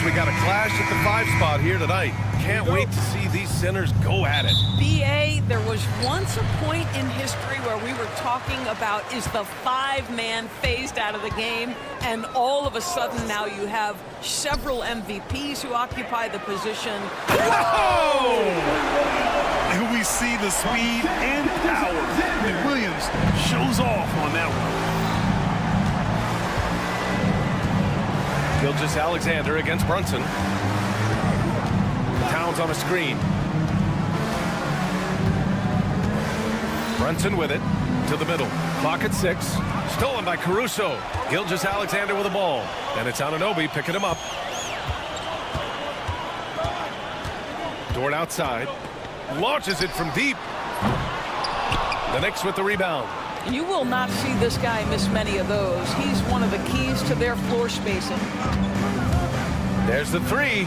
We got a clash at the 5 spot here tonight. Can't wait to see these centers go at it. BA, there was once a point in history where we were talking about is the 5-man phased out of the game, and all of a sudden now you have several MVPs who occupy the position. Whoa! And we see the speed and power. And Williams shows off on that one. Gilgeous-Alexander against Brunson. Towns on a screen. Brunson with it to the middle. Clock at 6. Stolen by Caruso. Gilgeous-Alexander with the ball. And it's Anunoby picking him up. Dort outside. Launches it from deep. The Knicks with the rebound. You will not see this guy miss many of those. He's one of the keys to their floor spacing. There's the 3.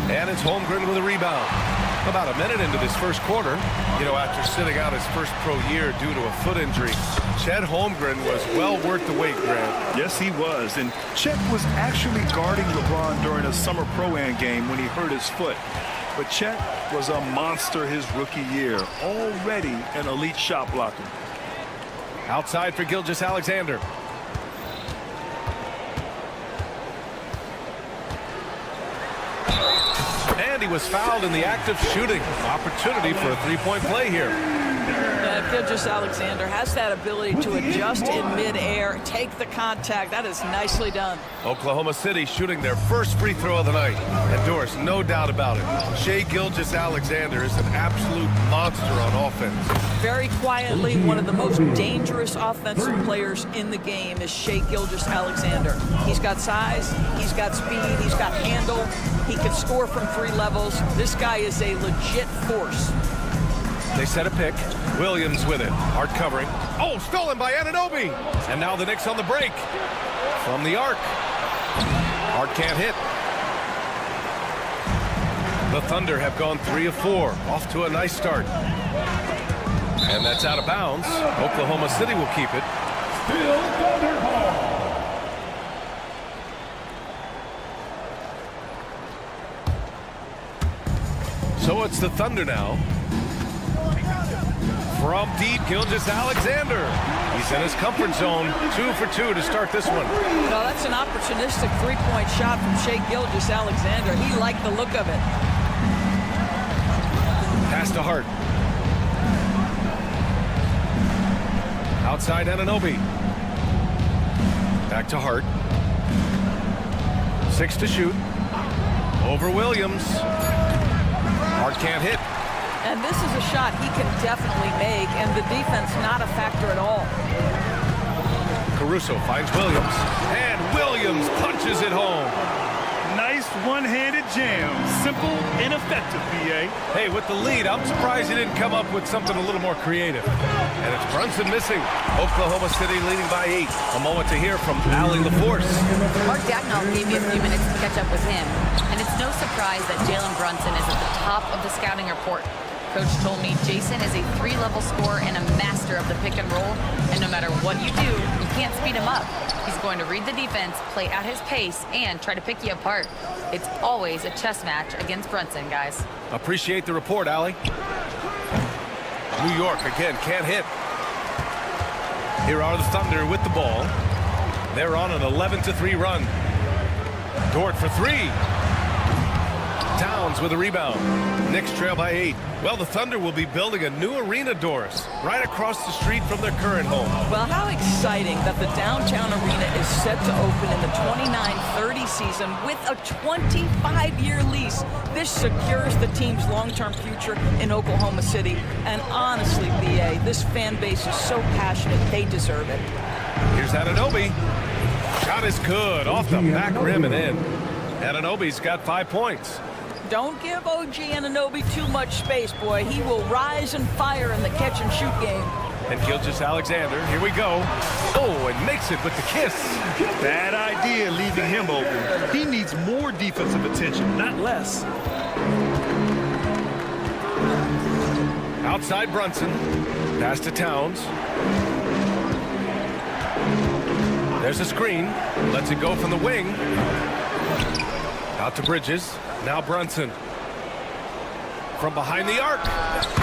And it's Holmgren with a rebound. About a minute into this first quarter, you know, after sitting out his first pro year due to a foot injury, Chet Holmgren was well worth the wait, Grant. Yes, he was. And Chet was actually guarding LeBron during a summer pro-am game when he hurt his foot. But Chet was a monster his rookie year, already an elite shot blocker. Outside for Gilgeous-Alexander. And he was fouled in the act of shooting. Opportunity for a three-point play here. Gilgeous-Alexander has that ability to adjust in midair, take the contact. That is nicely done. Oklahoma City shooting their first free throw of the night. And Doris, no doubt about it, Shai Gilgeous-Alexander is an absolute monster on offense. Very quietly, one of the most dangerous offensive players in the game is Shai Gilgeous-Alexander. He's got size, he's got speed, he's got handle. He can score from 3 levels. This guy is a legit force. They set a pick. Williams with it. Hard covering. Oh, stolen by Anunoby. And now the Knicks on the break. From the arc. Hart can't hit. The Thunder have gone 3 of 4. Off to a nice start. And that's out of bounds. Oklahoma City will keep it. So it's the Thunder now. From deep, Gilgeous-Alexander. He's in his comfort zone. 2 for 2 to start this one. No, that's an opportunistic 3-point shot from Shai Gilgeous-Alexander. He liked the look of it. Pass to Hart. Outside Anunoby. Back to Hart. 6 to shoot. Over Williams. Hart can't hit. And this is a shot he can definitely make, and the defense not a factor at all. Caruso finds Williams, and Williams punches it home. Nice one-handed jam. Simple and effective, B.A. Hey, with the lead, I'm surprised he didn't come up with something a little more creative. And it's Brunson missing. Oklahoma City leading by 8. A moment to hear from Allie LaForce. Mark Dagnall gave you a few minutes to catch up with him, and it's no surprise that Jalen Brunson is at the top of the scouting report. Coach told me Jason is a 3-level scorer and a master of the pick and roll, and no matter what you do, you can't speed him up. He's going to read the defense, play at his pace, and try to pick you apart. It's always a chess match against Brunson, guys. Appreciate the report, Allie. New York again can't hit. Here are the Thunder with the ball. They're on an 11-3 run. Dort for 3. Towns with a rebound. Knicks trail by 8. Well, the Thunder will be building a new arena, Doris, right across the street from their current home. Well, how exciting that the downtown arena is set to open in the 29-30 season with a 25-year lease. This secures the team's long-term future in Oklahoma City. And honestly, BA, this fan base is so passionate, they deserve it. Here's Anunoby. Shot is good, off the back rim and in. Anunoby's got 5 points. Don't give OG Anunoby too much space, boy. He will rise and fire in the catch-and-shoot game. And Gilgeous-Alexander, here we go. Oh, and makes it with the kiss. Bad idea leaving him open. He needs more defensive attention, not less. Outside Brunson. Pass to Towns. There's a screen. Lets it go from the wing. Out to Bridges. Now Brunson. From behind the arc.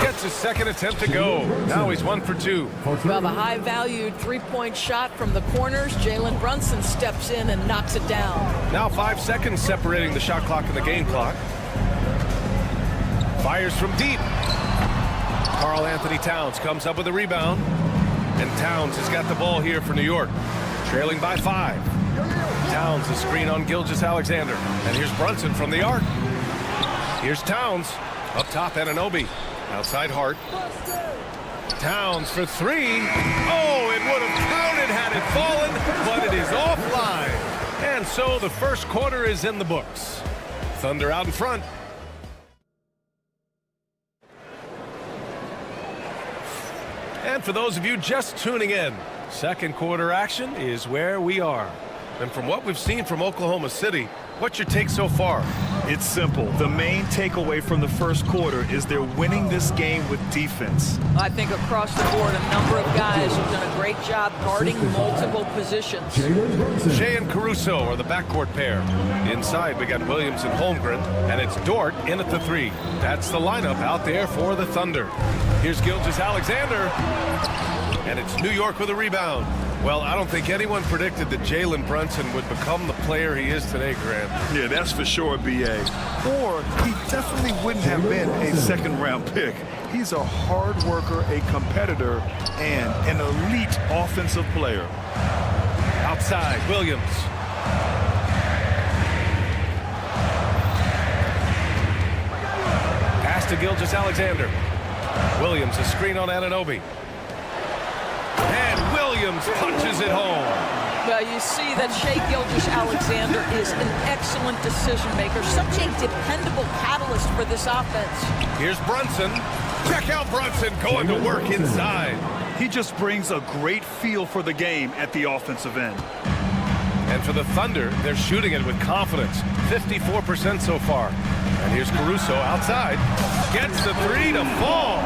Gets his second attempt to go. Now he's 1 for 2. Well, the high-valued three-point shot from the corners. Jalen Brunson steps in and knocks it down. Now 5 seconds separating the shot clock and the game clock. Fires from deep. Karl Anthony Towns comes up with a rebound. And Towns has got the ball here for New York. Trailing by 5. Towns a screen on Gilgeous-Alexander. And here's Brunson from the arc. Here's Towns. Up top, Anunoby. Outside Hart. Towns for 3. Oh, it would have counted had it fallen, but it is offline. And so the first quarter is in the books. Thunder out in front. And for those of you just tuning in, second quarter action is where we are. And from what we've seen from Oklahoma City, what's your take so far? It's simple. The main takeaway from the first quarter is they're winning this game with defense. I think across the board, a number of guys have done a great job guarding multiple positions. Shea and Caruso are the backcourt pair. Inside, we got Williams and Holmgren, and it's Dort in at the 3. That's the lineup out there for the Thunder. Here's Gilgeous-Alexander, and it's New York with a rebound. Well, I don't think anyone predicted that Jalen Brunson would become the player he is today, Grant. Yeah, that's for sure, B.A. Or he definitely wouldn't have been a second-round pick. He's a hard worker, a competitor, and an elite offensive player. Outside, Williams. Pass to Gilgeous-Alexander. Williams, a screen on Anunoby. And Williams punches it home. Well, you see that Shea Gilgeous-Alexander is an excellent decision maker, such a dependable catalyst for this offense. Here's Brunson. Check out Brunson going to work inside. He just brings a great feel for the game at the offensive end. And for the Thunder, they're shooting it with confidence. 54% so far. And here's Caruso outside. Gets the 3 to fall.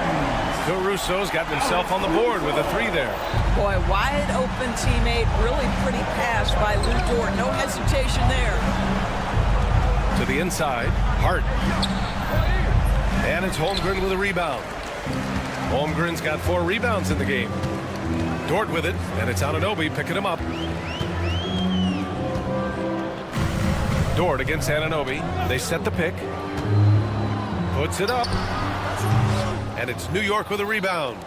Caruso's gotten himself on the board with a 3 there. Boy, wide open teammate, really pretty pass by Lou Dort. No hesitation there. To the inside, Hart. And it's Holmgren with a rebound. Holmgren's got 4 rebounds in the game. Dort with it, and it's Anunoby picking him up. Dort against Anunoby. They set the pick. Puts it up. And it's New York with a rebound.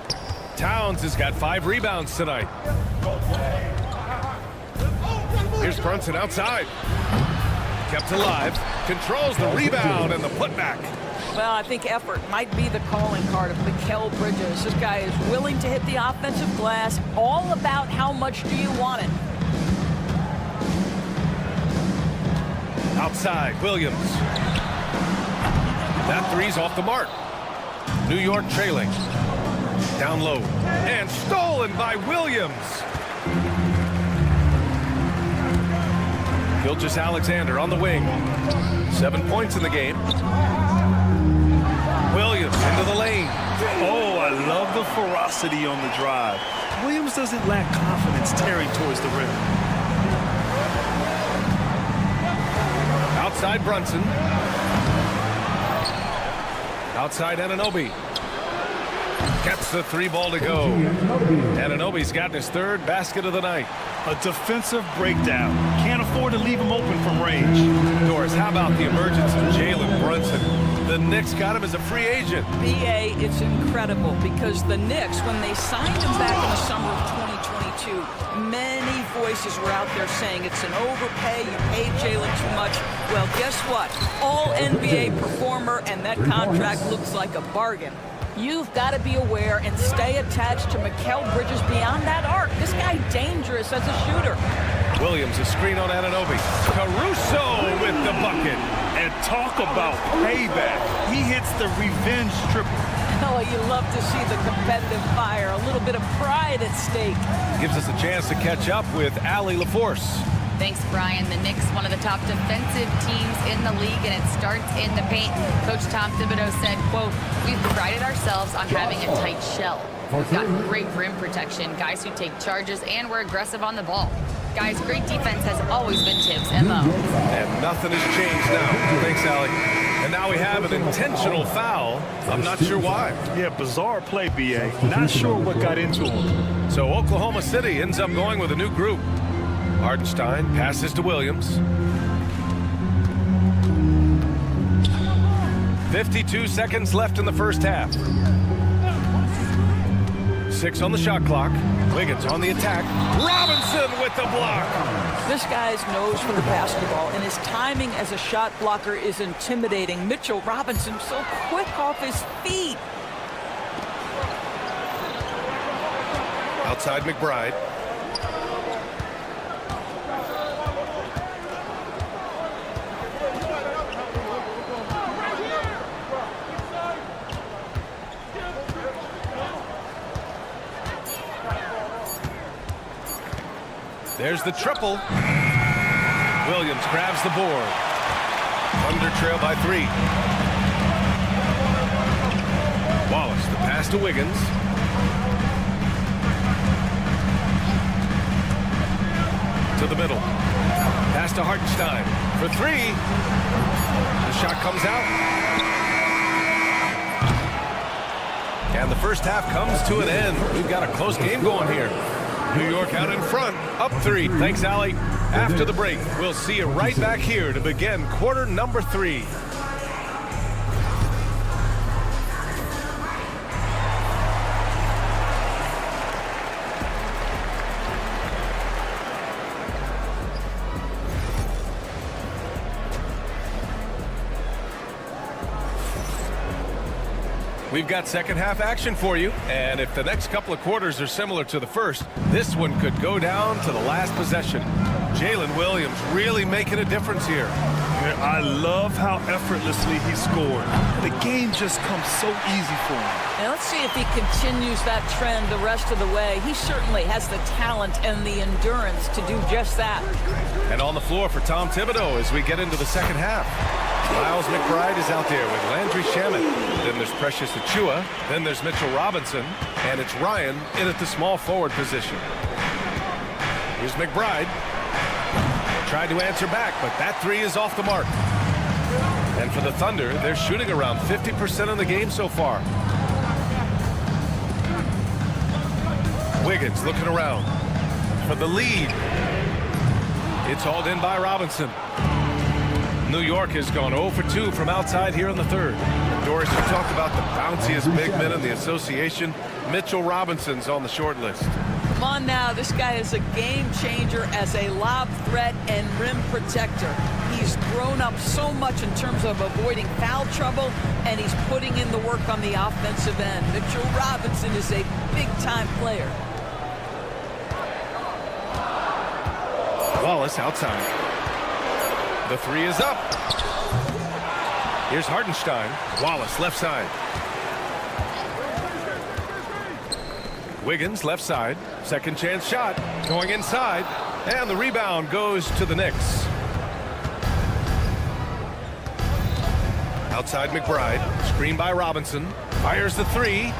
Towns has got 5 rebounds tonight. Here's Brunson outside. Kept alive. Controls the rebound and the putback. Well, I think effort might be the calling card of Mikal Bridges. This guy is willing to hit the offensive glass. All about how much do you want it. Outside, Williams. That 3's off the mark. New York trailing. Down low. And stolen by Williams. Gilgeous-Alexander on the wing. 7 points in the game. Williams into the lane. Oh, I love the ferocity on the drive. Williams doesn't lack confidence tearing towards the rim. Outside Brunson. Outside Anunoby. Gets the 3 ball to go. Anunoby's gotten his 3rd basket of the night. A defensive breakdown. Can't afford to leave him open from range. Doris, how about the emergence of Jalen Brunson? The Knicks got him as a free agent. BA, it's incredible because the Knicks, when they signed him back in the summer of 2022, many voices were out there saying it's an overpay, you paid Jalen too much. Well, guess what? All NBA performer, and that contract looks like a bargain. You've got to be aware and stay attached to Mikal Bridges beyond that arc. This guy dangerous as a shooter. Williams, a screen on Anunoby. Caruso with the bucket. And talk about payback. He hits the revenge triple. No, Oh, you love to see the competitive fire, a little bit of pride at stake. Gives us a chance to catch up with Allie LaForce. Thanks, Brian. The Knicks, one of the top defensive teams in the league, and it starts in the paint. Coach Tom Thibodeau said, quote, "We've prided ourselves on having a tight shell. We've got great rim protection, guys who take charges, and we're aggressive on the ball. Guys, great defense has always been Tibbs' MO." And nothing has changed now. Thanks, Allie. And now we have an intentional foul. I'm not sure why. Yeah, bizarre play, B.A. Not sure what got into him. So Oklahoma City ends up going with a new group. Hardenstein passes to Williams. 52 seconds left in the first half. 6 on the shot clock. Wiggins on the attack. Robinson with the block. This guy's nose for the basketball, and his timing as a shot blocker is intimidating. Mitchell Robinson so quick off his feet. Outside McBride. There's the triple. Williams grabs the board. Thunder trail by 3. Wallace, the pass to Wiggins. To the middle. Pass to Hartenstein for 3. The shot comes out. And the first half comes to an end. We've got a close game going here. New York out in front, up 3. Thanks, Allie. After the break, we'll see you right back here to begin quarter number 3. We've got second half action for you, and if the next couple of quarters are similar to the first, this one could go down to the last possession. Jalen Williams really making a difference here. I love how effortlessly he scored. The game just comes so easy for him. And let's see if he continues that trend the rest of the way. He certainly has the talent and the endurance to do just that. And on the floor for Tom Thibodeau as we get into the second half. Miles McBride is out there with Landry Shamet. Then there's Precious Achiuwa. Then there's Mitchell Robinson. And it's Ryan in at the small forward position. Here's McBride. Tried to answer back, but that 3 is off the mark. And for the Thunder, they're shooting around 50% in the game so far. Wiggins looking around for the lead. It's hauled in by Robinson. New York has gone 0 for 2 from outside here in the third. Doris, you talked about the bounciest big men in the association. Mitchell Robinson's on the short list. Come on now, this guy is a game changer as a lob threat and rim protector. He's grown up so much in terms of avoiding foul trouble, and he's putting in the work on the offensive end. Mitchell Robinson is a big-time player. Wallace outside. The 3 is up. Here's Hartenstein. Wallace left side. Wiggins left side. Second chance shot. Going inside. And the rebound goes to the Knicks. Outside McBride. Screen by Robinson. Fires the 3.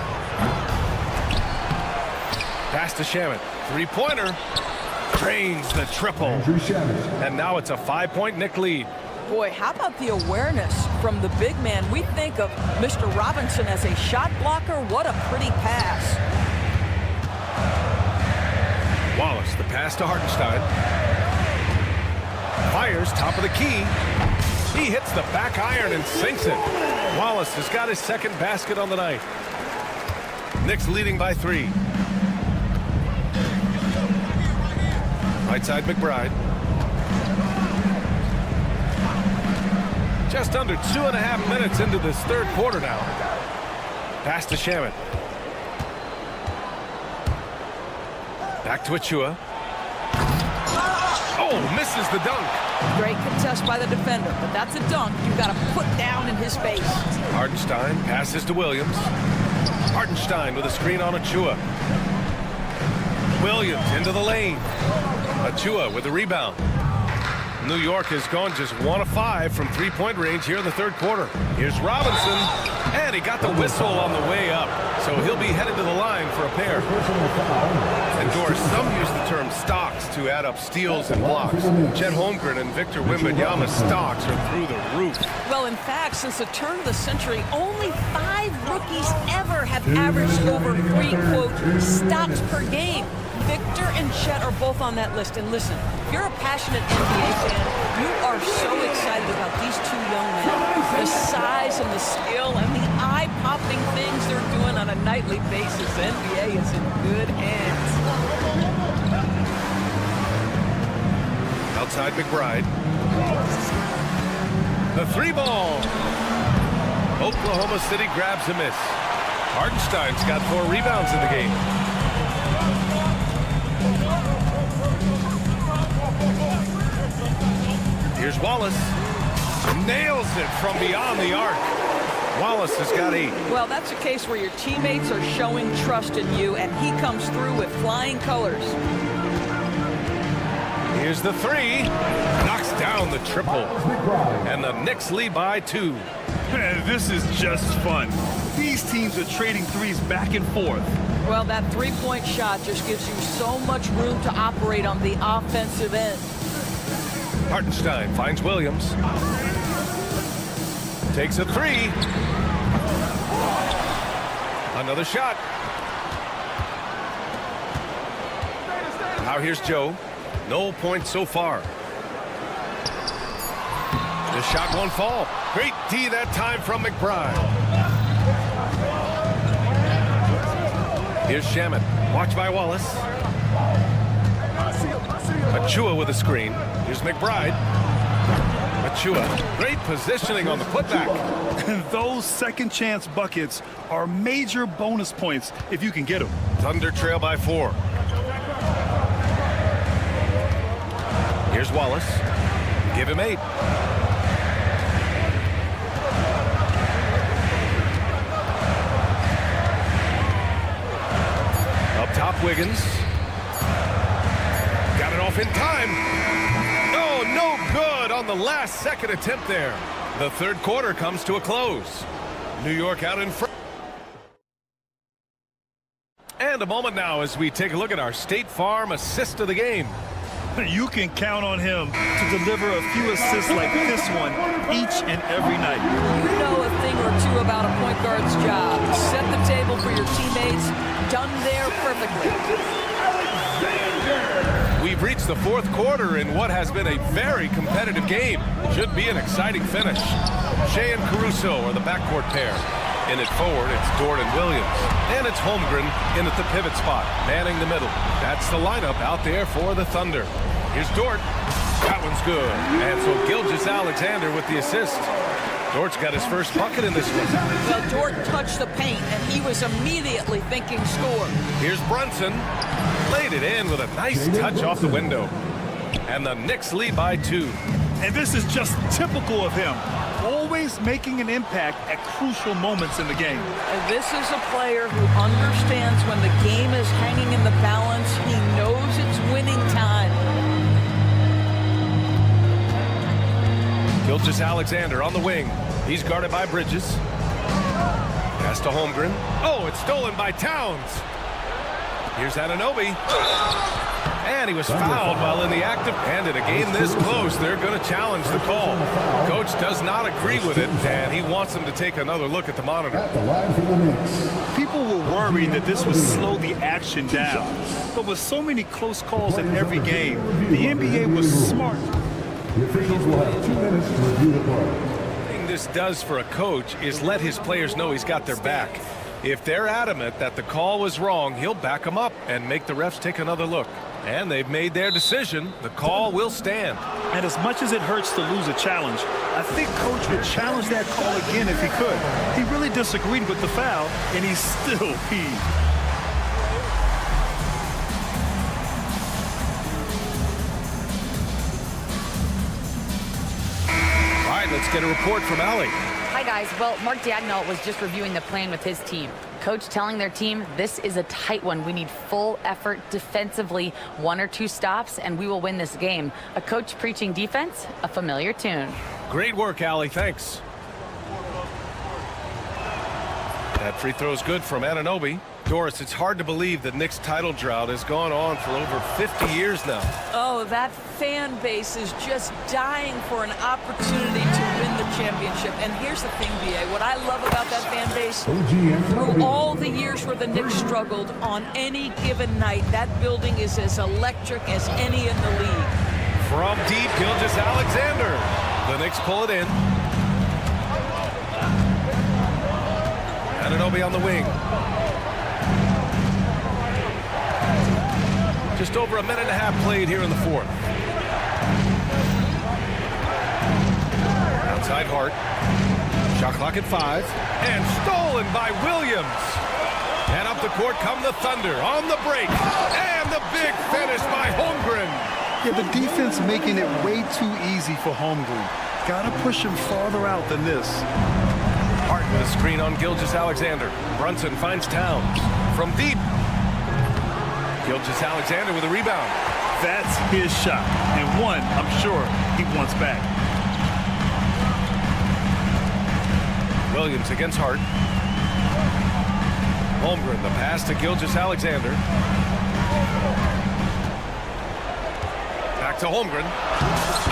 Pass to Shamet. 3-pointer. Drains the triple. And now it's a 5-point Knick lead. Boy, how about the awareness from the big man? We think of Mr. Robinson as a shot blocker. What a pretty pass. Wallace, the pass to Hartenstein. Fires, top of the key. He hits the back iron and sinks it. Wallace has got his second basket on the night. Knicks leading by 3. Right side McBride. Just under 2.5 minutes into this third quarter now. Pass to Shamet. Back to Achiuwa. Oh, misses the dunk. Great contest by the defender, but that's a dunk you've got to put down in his face. Hartenstein passes to Williams. Hartenstein with a screen on Achua. Williams into the lane. Achua with the rebound. New York has gone just 1 of 5 from three-point range here in the third quarter. Here's Robinson, and he got the whistle on the way up, so he'll be headed to the line for a pair. And Doris, some use the term stocks to add up steals and blocks. Chet Holmgren and Victor Wembanyama's stocks are through the roof. Well, in fact, since the turn of the century, only 5 rookies ever have averaged over 3, quote, stocks per game. Victor and Chet are both on that list. And listen, if you're a passionate NBA fan, you are so excited about these two young men. The size and the skill and the eye-popping things they're doing on a nightly basis. The NBA is in good hands. Outside McBride. The 3-ball. Oklahoma City grabs a miss. Hartenstein's got 4 rebounds in the game. Here's Wallace. Nails it from beyond the arc. Wallace has got 8. Well, that's a case where your teammates are showing trust in you, and he comes through with flying colors. Here's the 3. Knocks down the triple. And the Knicks lead by 2. Man, this is just fun. These teams are trading threes back and forth. Well, that three-point shot just gives you so much room to operate on the offensive end. Hartenstein finds Williams. Takes a 3. Another shot. Now here's Joe. No points so far. The shot won't fall. Great D that time from McBride. Here's Shamet. Watched by Wallace. Achua with a screen. Here's McBride. Achua. Great positioning on the putback. Those second chance buckets are major bonus points if you can get them. Thunder trail by 4. Here's Wallace. Give him 8. Up top, Wiggins. Got it off in time. Oh, no good on the last second attempt there. The third quarter comes to a close. New York out in front. And a moment now as we take a look at our State Farm assist of the game. You can count on him to deliver a few assists like this one each and every night. You know a thing or two about a point guard's job. Set the table for your teammates. Done there perfectly. We've reached the fourth quarter in what has been a very competitive game. Should be an exciting finish. Shea and Caruso are the backcourt pair. In it forward, it's Dort and Williams. And it's Holmgren in at the pivot spot, manning the middle. That's the lineup out there for the Thunder. Here's Dort. That one's good. And so Gilgeous-Alexander with the assist. Dort's got his first bucket in this one. Well, Dort touched the paint, and he was immediately thinking score. Here's Brunson. Laid it in with a nice touch off the window. And the Knicks lead by 2. And this is just typical of him. Always making an impact at crucial moments in the game. And this is a player who understands when the game is hanging in the balance. He knows it's winning time. Gilgeous-Alexander on the wing. He's guarded by Bridges. Pass to Holmgren. Oh, it's stolen by Towns. Here's Anunoby. And he was fouled while in the act of, and in a game this close, they're going to challenge the call. Coach does not agree with it, and he wants them to take another look at the monitor. People were worried that this would slow the action down. But with so many close calls in every game, the NBA was smart. The officials will have 2 minutes to review the play. The thing this does for a coach is let his players know he's got their back. If they're adamant that the call was wrong, he'll back them up and make the refs take another look. And they've made their decision. The call will stand. And as much as it hurts to lose a challenge, I think Coach would challenge that call again if he could. He really disagreed with the foul, and he's still peeved. All right, let's get a report from Allie. Hi, guys. Well, Mark Dagnall was just reviewing the plan with his team. coach telling their team, this is a tight one. We need full effort defensively, 1 or 2 stops, and we will win this game. A coach preaching defense, a familiar tune. Great work, Allie. Thanks. That free throw is good from Anunoby. Doris, it's hard to believe the Knicks title drought has gone on for over 50 years now. Oh, that fan base is just dying for an opportunity to win the championship. And here's the thing, B.A., what I love about that fan base, through all the years where the Knicks struggled, on any given night, that building is as electric as any in the league. From deep, Gilgeous-Alexander. The Knicks pull it in. Anunoby on the wing. Just over a minute and a half played here in the fourth. Outside Hart. Shot clock at 5. And stolen by Williams. And up the court come the Thunder on the break. And the big finish by Holmgren. Yeah, the defense making it way too easy for Holmgren. Gotta push him farther out than this. Hart with a screen on Gilgeous-Alexander. Brunson finds Towns. From deep. Gilgeous-Alexander with a rebound. That's his shot. And one, I'm sure, he wants back. Williams against Hart. Holmgren, the pass to Gilgeous-Alexander. Back to Holmgren.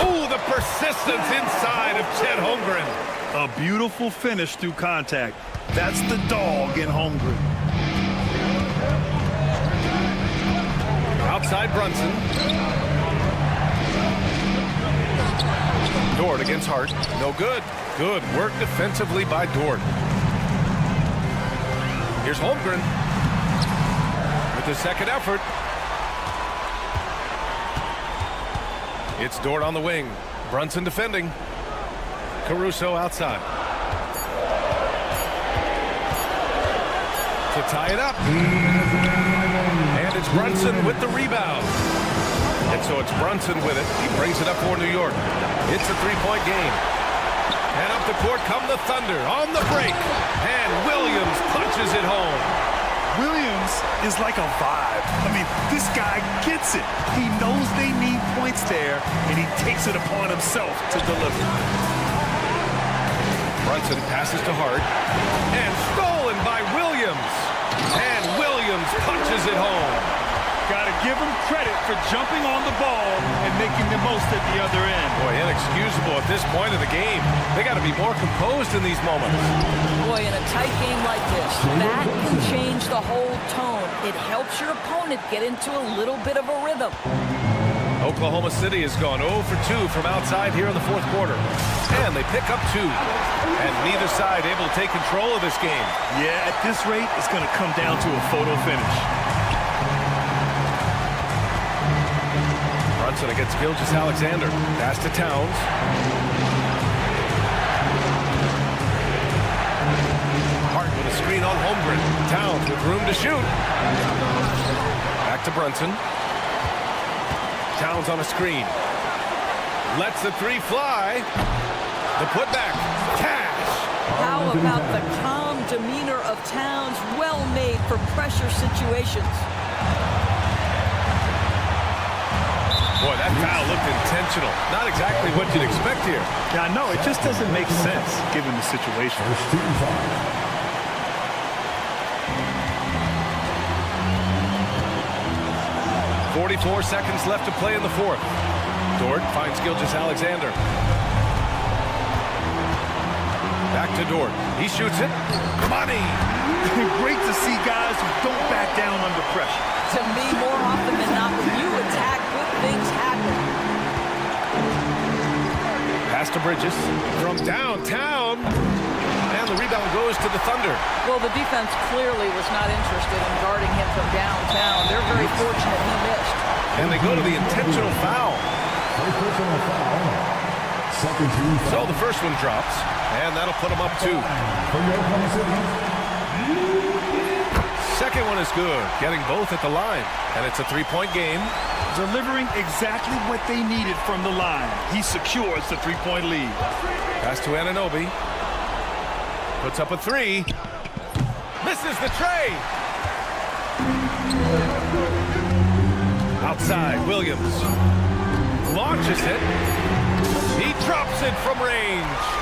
Oh, the persistence inside of Chet Holmgren. A beautiful finish through contact. That's the dog in Holmgren. Outside Brunson. Dort against Hart. No good. Good work defensively by Dort. Here's Holmgren with the second effort. It's Dort on the wing. Brunson defending. Caruso outside. To tie it up. And it's Brunson with the rebound. And so it's Brunson with it. He brings it up for New York. It's a three-point game. And up the court come the Thunder on the break. And Williams punches it home. Williams is like a vibe. I mean, this guy gets it. He knows they need points there, and he takes it upon himself to deliver. Brunson passes to Hart. And stolen by Williams. And Williams punches it home. Got to give him credit for jumping on the ball and making the most at the other end. Boy, inexcusable at this point of the game. They got to be more composed in these moments. Boy, in a tight game like this, that can change the whole tone. It helps your opponent get into a little bit of a rhythm. Oklahoma City has gone 0 for 2 from outside here in the fourth quarter. And they pick up 2. And neither side able to take control of this game. Yeah, at this rate, it's going to come down to a photo finish. Brunson against Gilgeous-Alexander. Pass to Towns. Hart with a screen on Holmgren. Towns with room to shoot. Back to Brunson. Towns on a screen. Lets the three fly. The putback. Cash. How about the calm demeanor of Towns? Well made for pressure situations. Boy, that foul looked intentional. Not exactly what you'd expect here. Yeah, I know. It just doesn't make sense given the situation. 44 seconds left to play in the fourth. Dort finds Gilgeous-Alexander. Back to Dort. He shoots it. Money! Great to see guys who don't back down under pressure. To me, more often than not, when you attack, good things happen. Pass to Bridges from downtown. And the rebound goes to the Thunder. Well, the defense clearly was not interested in guarding him from downtown. They're very fortunate he missed. And they go to the intentional foul. So the first one drops, and that'll put them up 2. Second one is good, getting both at the line. And it's a three-point game. Delivering exactly what they needed from the line. He secures the three-point lead. Pass to Anunoby. Puts up a 3. Misses the tray. Outside, Williams launches it. He drops it from range.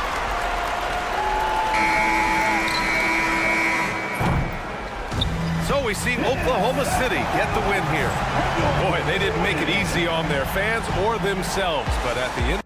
So we see Oklahoma City get the win here. Boy, they didn't make it easy on their fans or themselves, but at the end.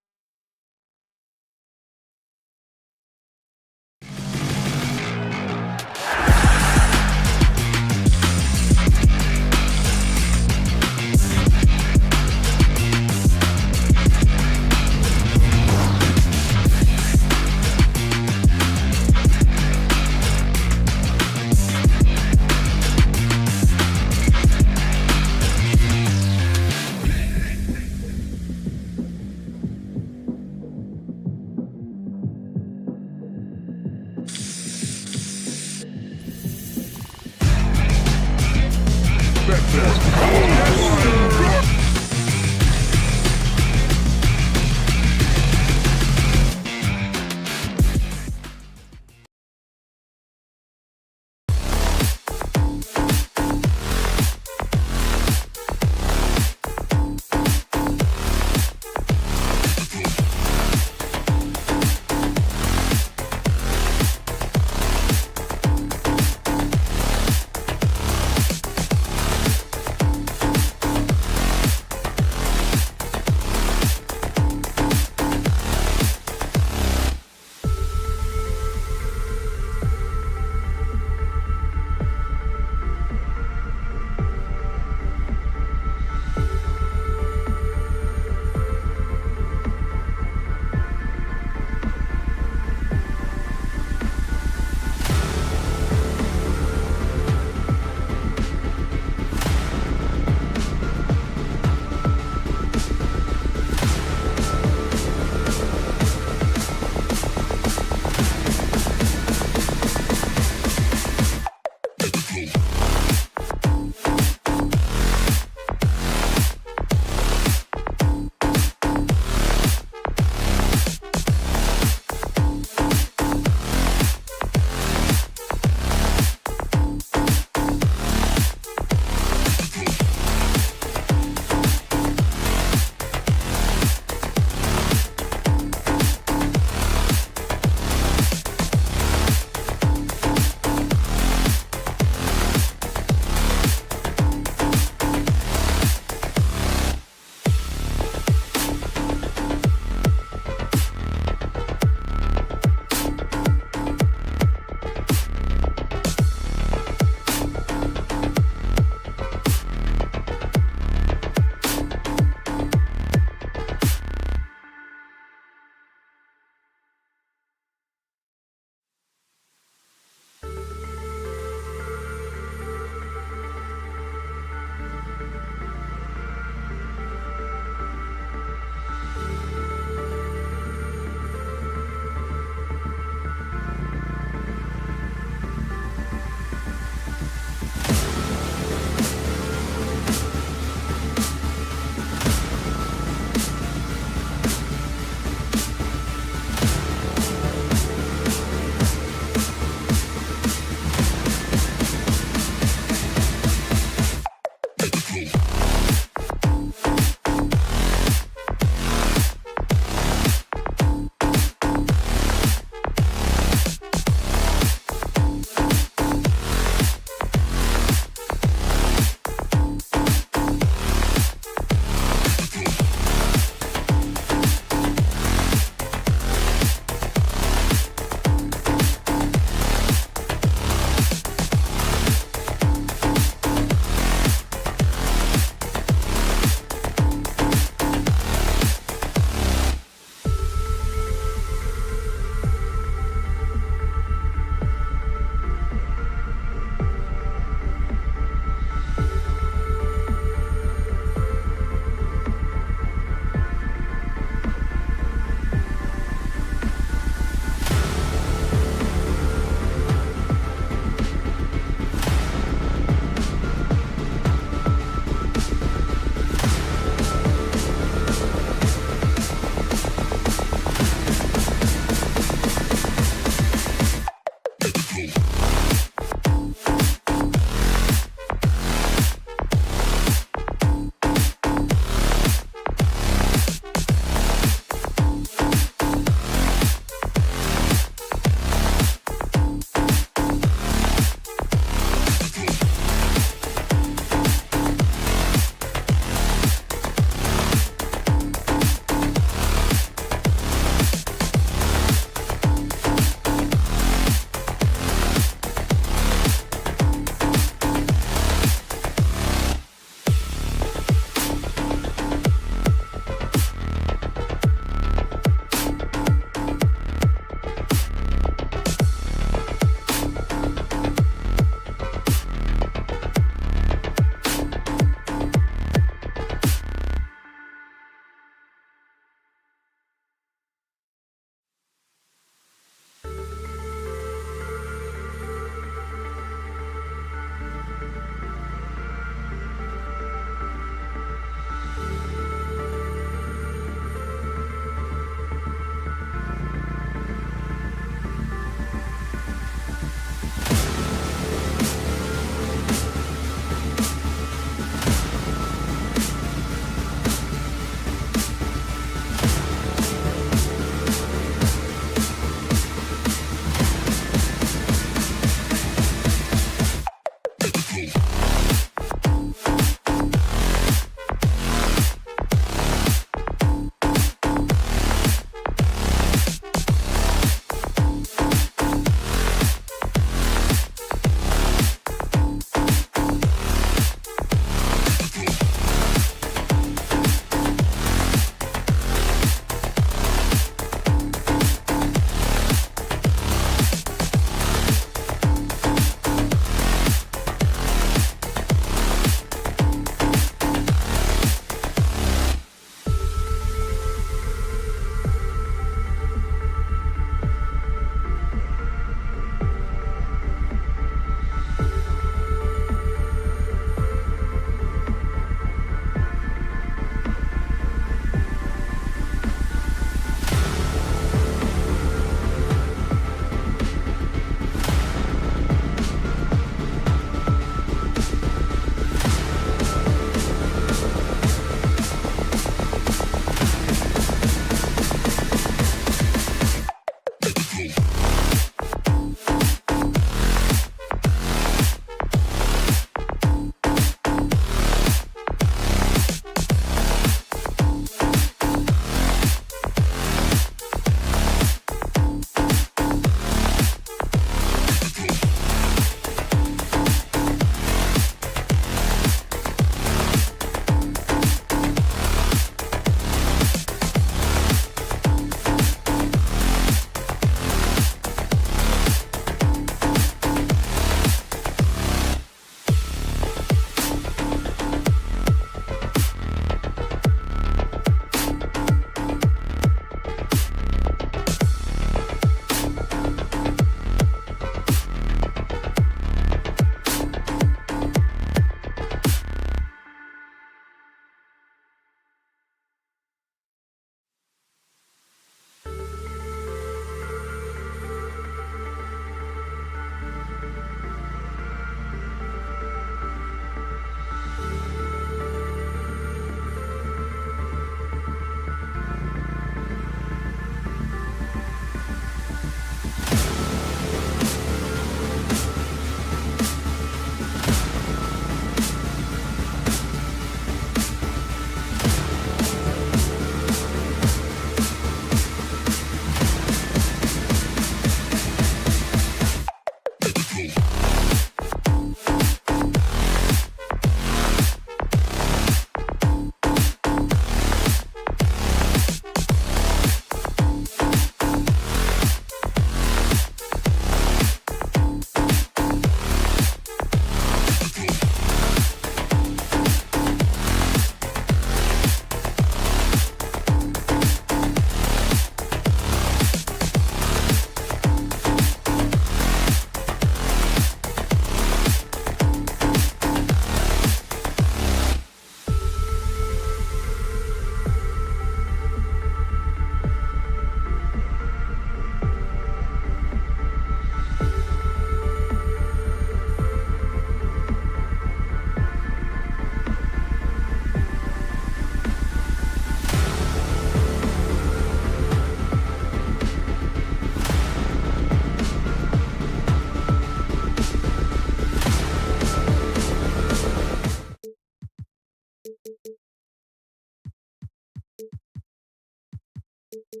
Some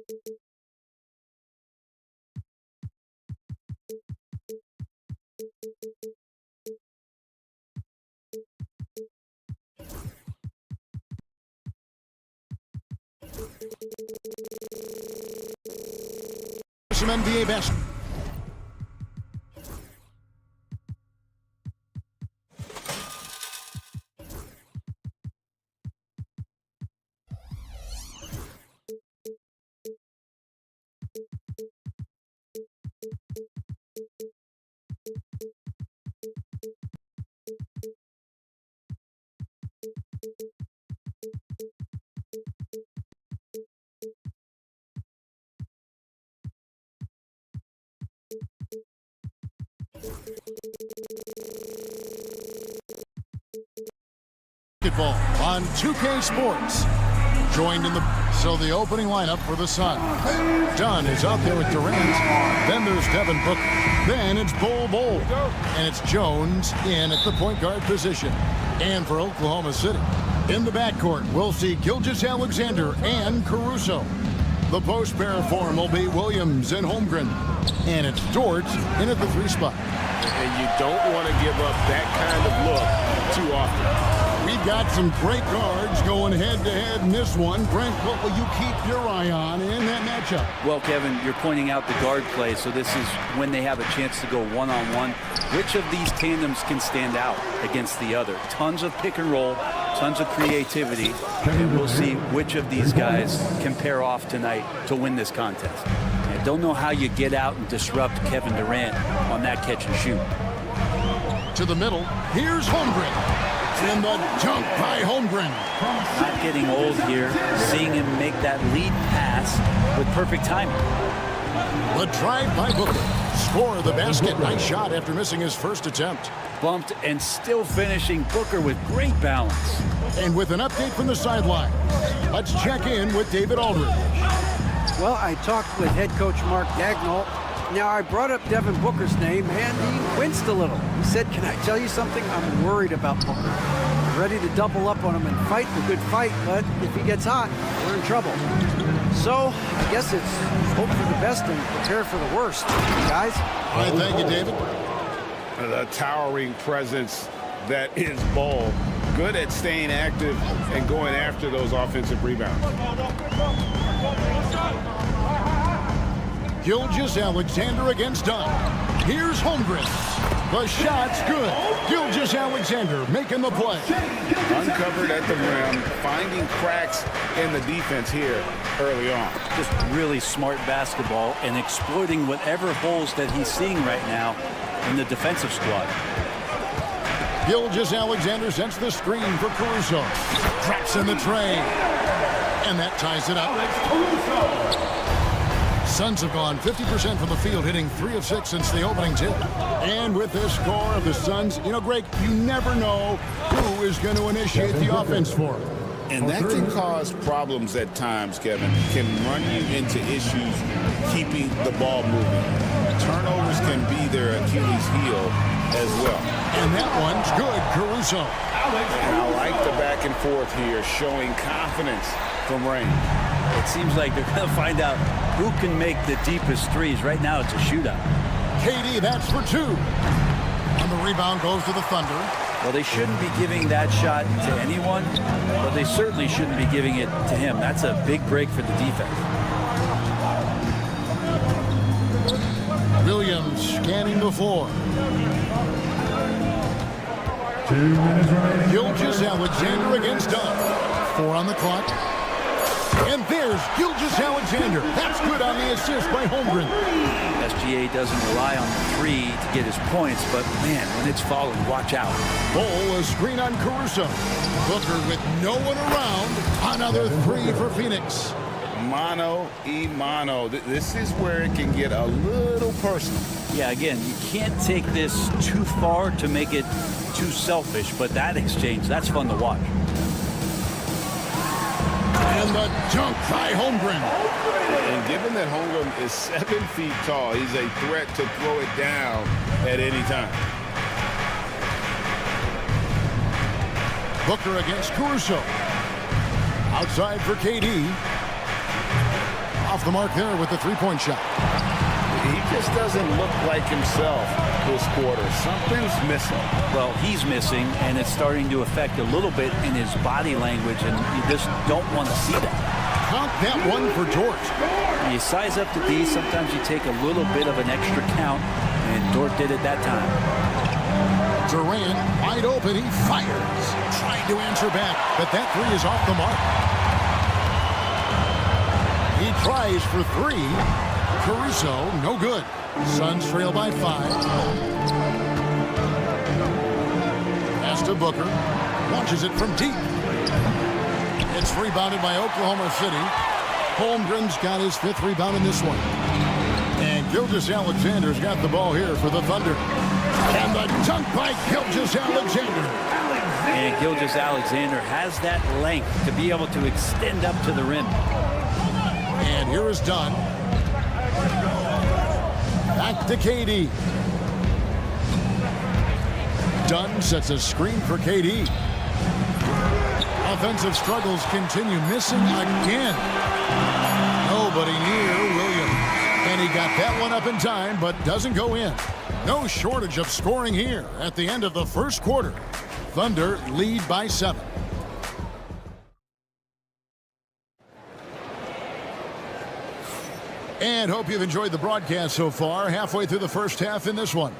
NBA basketball. On 2K Sports. Joined in the opening lineup for the Suns. Dunn is out there with Durant. Then there's Devin Booker. Then it's Bol. And it's Jones in at the point guard position. And for Oklahoma City, in the backcourt, we'll see Gilgeous-Alexander and Caruso. The post pair form will be Williams and Holmgren. And it's Dort in at the 3 spot. And you don't want to give up that kind of look too often. We've got some great guards going head-to-head in this one. Brent, what will you keep your eye on in that matchup? Well, Kevin, you're pointing out the guard play, so this is when they have a chance to go one-on-one. Which of these tandems can stand out against the other? Tons of pick and roll, tons of creativity, and we'll see which of these guys can pair off tonight to win this contest. I don't know how you get out and disrupt Kevin Durant on that catch and shoot. To the middle, here's Holmgren. And the dunk by Holmgren. Not getting old here, seeing him make that lead pass with perfect timing. The drive by Booker. Score the basket. Nice shot after missing his first attempt. Bumped and still finishing. Booker with great balance. And with an update from the sideline, let's check in with David Aldridge. Well, I talked with head coach Mark Dagnall. Now, I brought up Devin Booker's name, and he winced a little. He said, "Can I tell you something? I'm worried about Booker. I'm ready to double up on him and fight the good fight, but if he gets hot, we're in trouble." So, I guess it's hope for the best and prepare for the worst, guys. All right, thank you, David. The towering presence that is Bol. Good at staying active and going after those offensive rebounds. Gilgeous-Alexander against Dunn. Here's Holmgren. The shot's good. Gilgeous-Alexander making the play. Uncovered at the rim, finding cracks in the defense here early on. Just really smart basketball and exploiting whatever holes that he's seeing right now in the defensive squad. Gilgeous-Alexander sends the screen for Caruso. Drops in the tray. And that ties it up. Suns have gone 50% from the field, hitting 3 of 6 since the opening tip. And with this score of the Suns, you know, Greg, you never know who is going to initiate the offense for them. And that can cause problems at times, Kevin. Can run you into issues keeping the ball moving. Turnovers can be their Achilles heel as well. And that one's good, Caruso. And I like the back and forth here, showing confidence from Rain. It seems like they're going to find out who can make the deepest threes. Right now, it's a shootout. KD, that's for 2. And the rebound goes to the Thunder. Well, they shouldn't be giving that shot to anyone, but they certainly shouldn't be giving it to him. That's a big break for the defense. Williams scanning the floor. 2 minutes remaining. Gilgeous-Alexander against Dunn. 4 on the clock. And there's Gilgeous-Alexander. That's good on the assist by Holmgren. SGA doesn't rely on the 3 to get his points, but man, when it's falling, watch out. Bol, a screen on Caruso. Booker with no one around. Another 3 for Phoenix. Mano y mano. This is where it can get a little personal. Yeah, again, you can't take this too far to make it too selfish, but that exchange, that's fun to watch. And the dunk by Holmgren. And given that Holmgren is 7 feet tall, he's a threat to throw it down at any time. Booker against Caruso. Outside for KD. Off the mark there with the three-point shot. He just doesn't look like himself this quarter. Something's missing. Well, he's missing, and it's starting to affect a little bit in his body language, and you just don't want to see that. Count that one for Dort. You size up the D, sometimes you take a little bit of an extra count, and Dort did it that time. Durant, wide open, he fires. Trying to answer back, but that three is off the mark. He tries for three. Caruso, no good. Suns trail by 5. Pass to Booker. Launches it from deep. It's rebounded by Oklahoma City. Holmgren's got his 5th rebound in this one. And Gilgeous-Alexander's got the ball here for the Thunder. And the dunk by Gilgeous-Alexander. And Gilgeous-Alexander has that length to be able to extend up to the rim. And here is Dunn. Back to KD. Dunn sets a screen for KD. Offensive struggles continue. Missing again. Nobody near Williams. And he got that one up in time, but doesn't go in. No shortage of scoring here at the end of the first quarter. Thunder lead by 7. And hope you've enjoyed the broadcast so far. Halfway through the first half in this one.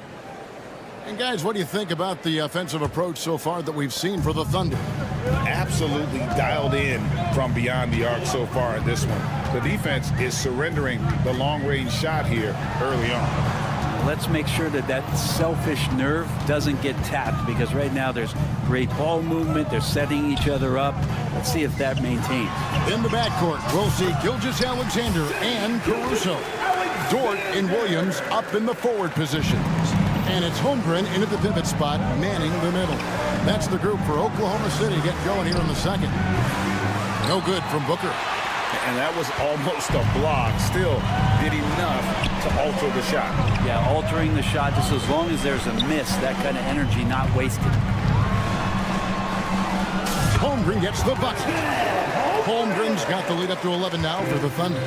And guys, what do you think about the offensive approach so far that we've seen for the Thunder? Absolutely dialed in from beyond the arc so far in this one. The defense is surrendering the long-range shot here early on. Let's make sure that that selfish nerve doesn't get tapped, because right now there's great ball movement. They're setting each other up. Let's see if that maintains. In the backcourt, we'll see Gilgeous-Alexander and Caruso. Dort and Williams up in the forward positions. And it's Holmgren into the pivot spot, manning the middle. That's the group for Oklahoma City getting going here in the second. No good from Booker. And that was almost a block. Still did enough to alter the shot. Yeah, altering the shot, just as long as there's a miss, that kind of energy not wasted. Holmgren gets the bucket. Holmgren's got the lead up to 11 now for the Thunder.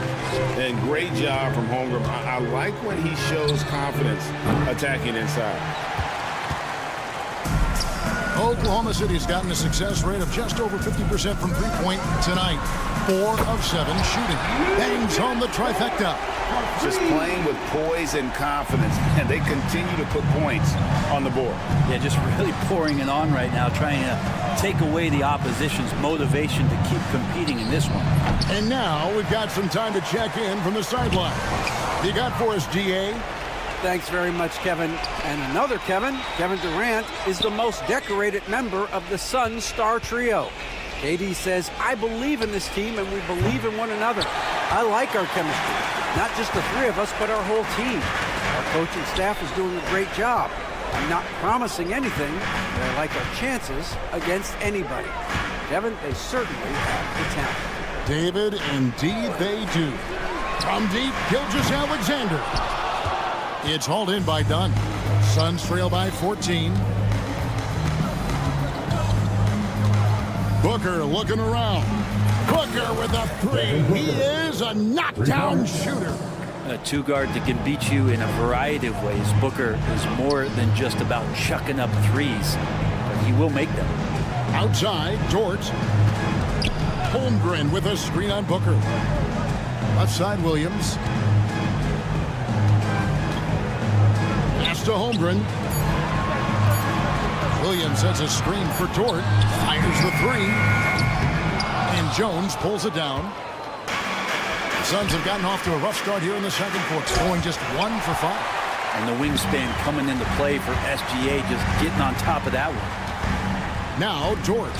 And great job from Holmgren. I like when he shows confidence attacking inside. Oklahoma City's gotten a success rate of just over 50% from three-point tonight. 4 of 7 shooting. Bangs home the trifecta. Just playing with poise and confidence, and they continue to put points on the board. Yeah, just really pouring it on right now, trying to take away the opposition's motivation to keep competing in this one. And now we've got some time to check in from the sideline. You got for us, GA? Thanks very much, Kevin. And another Kevin, Kevin Durant, is the most decorated member of the Suns star trio. KD says, I believe in this team and we believe in one another. I like our chemistry. Not just the three of us, but our whole team. Our coaching staff is doing a great job. I'm not promising anything, but I like our chances against anybody. Kevin, they certainly have the talent. David, indeed they do. From deep, Gilgeous-Alexander. It's hauled in by Dunn. Suns trail by 14. Booker looking around. Booker with a 3. He is a knockdown shooter. A two-guard that can beat you in a variety of ways. Booker is more than just about chucking up threes, but he will make them. Outside, Dort. Holmgren with a screen on Booker. Left side, Williams. Pass to Holmgren. Williams sets a screen for Dort. Fires the 3. And Jones pulls it down. The Suns have gotten off to a rough start here in the second quarter, going just 1 for 5. And the wingspan coming into play for SGA, just getting on top of that one. Now Dort.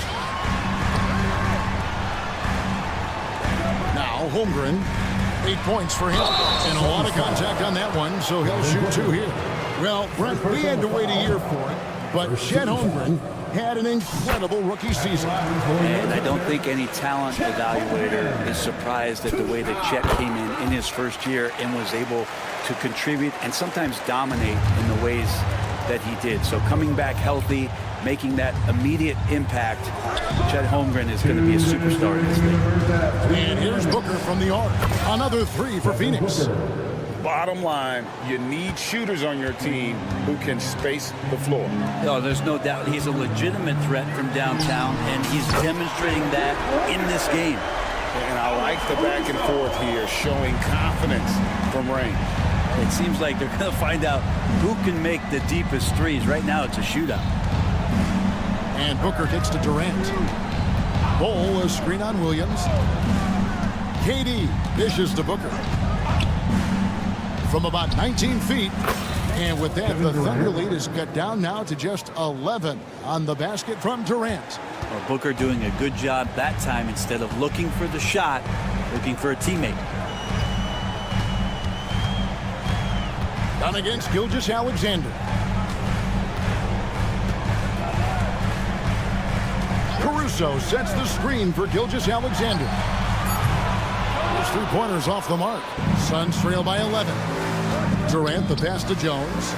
Now Holmgren. 8 points for him. And a lot of contact on that one, so he'll shoot 2 here. Well, Brent, we had to wait a year for it, but Chet Holmgren had an incredible rookie season. And I don't think any talent evaluator is surprised at the way that Chet came in his first year and was able to contribute and sometimes dominate in the ways that he did. So coming back healthy, making that immediate impact. Chet Holmgren is going to be a superstar in this league. And here's Booker from the arc. Another three for Phoenix. Bottom line, you need shooters on your team who can space the floor. No, there's no doubt he's a legitimate threat from downtown, and he's demonstrating that in this game. And I like the back and forth here, showing confidence from range. It seems like they're going to find out who can make the deepest threes. Right now, it's a shootout. And Booker kicks to Durant. Bol, a screen on Williams. KD dishes to Booker. From about 19 feet. And with that, the Thunder lead is cut down now to just 11 on the basket from Durant. Well, Booker doing a good job that time. Instead of looking for the shot, looking for a teammate. Down against Gilgeous-Alexander. Caruso sets the screen for Gilgeous-Alexander. His three-pointers off the mark. Suns trail by 11. Durant the pass to Jones.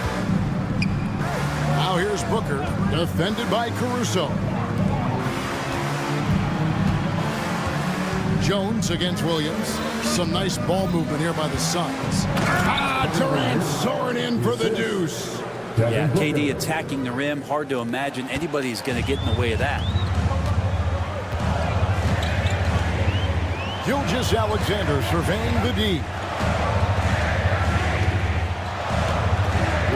Now here's Booker, defended by Caruso. Jones against Williams. Some nice ball movement here by the Suns. Durant soaring in for the deuce. Yeah, KD attacking the rim. Hard to imagine anybody's going to get in the way of that. Gilgeous-Alexander surveying the D.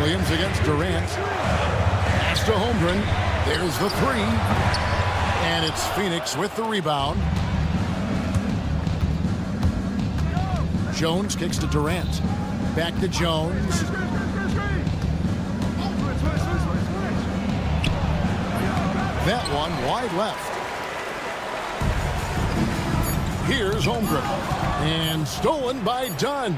Williams against Durant. Pass to Holmgren. There's the three. And it's Phoenix with the rebound. Jones kicks to Durant. Back to Jones. That one wide left. Here's Holmgren. And stolen by Dunn.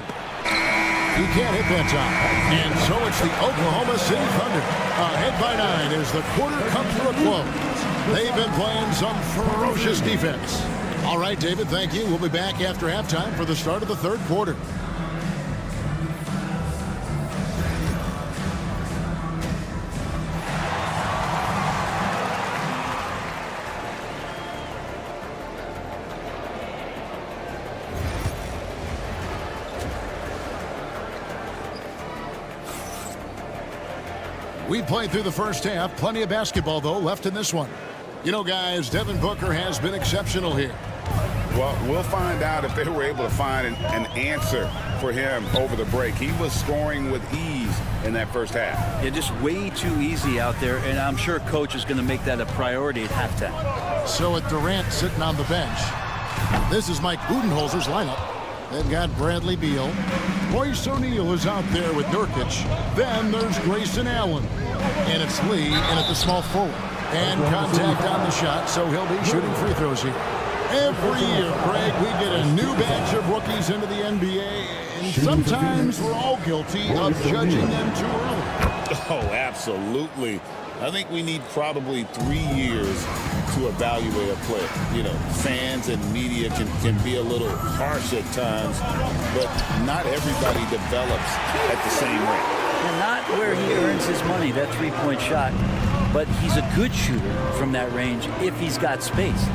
He can't hit that time. And so it's the Oklahoma City Thunder. Ahead by 9 as the quarter comes to a close. They've been playing some ferocious defense. All right, David, thank you. We'll be back after halftime for the start of the third quarter. We played through the first half. Plenty of basketball, though, left in this one. You know, guys, Devin Booker has been exceptional here. Well, we'll find out if they were able to find an answer for him over the break. He was scoring with ease in that first half. Yeah, just way too easy out there, and I'm sure Coach is going to make that a priority at halftime. So with Durant sitting on the bench, this is Mike Budenholzer's lineup. They've got Bradley Beal. Royce O'Neal is out there with Nurkic. Then there's Grayson Allen. And it's Lee in at the small forward. And contact on the shot, so he'll be shooting free throws here. Every year, Greg, we get a new batch of rookies into the NBA, and sometimes we're all guilty of judging them too early. Oh, absolutely. I think we need probably 3 years to evaluate a player. You know, fans and media can be a little harsh at times, but not everybody develops at the same rate. And not where he earns his money, that three-point shot, but he's a good shooter from that range if he's got space.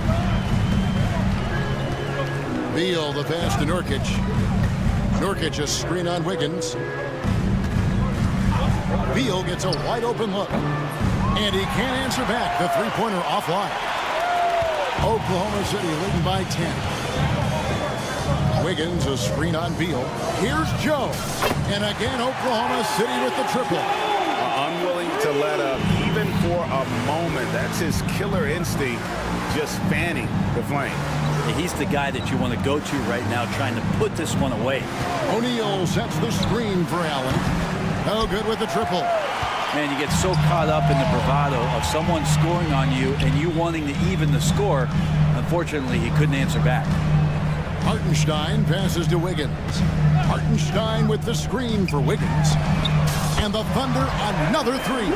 Beal, the pass to Nurkic. Nurkic a screen on Wiggins. Beal gets a wide open look. And he can't answer back. The three-pointer offline. Oklahoma City leading by 10. Wiggins a screen on Beal. Here's Joe. And again, Oklahoma City with the triple. Unwilling to let up even for a moment. That's his killer instinct, just fanning the flame. He's the guy that you want to go to right now, trying to put this one away. O'Neal sets the screen for Allen. No good with the triple. Man, you get so caught up in the bravado of someone scoring on you and you wanting to even the score. Unfortunately, he couldn't answer back. Hartenstein passes to Wiggins. Hartenstein with the screen for Wiggins. And the Thunder another three.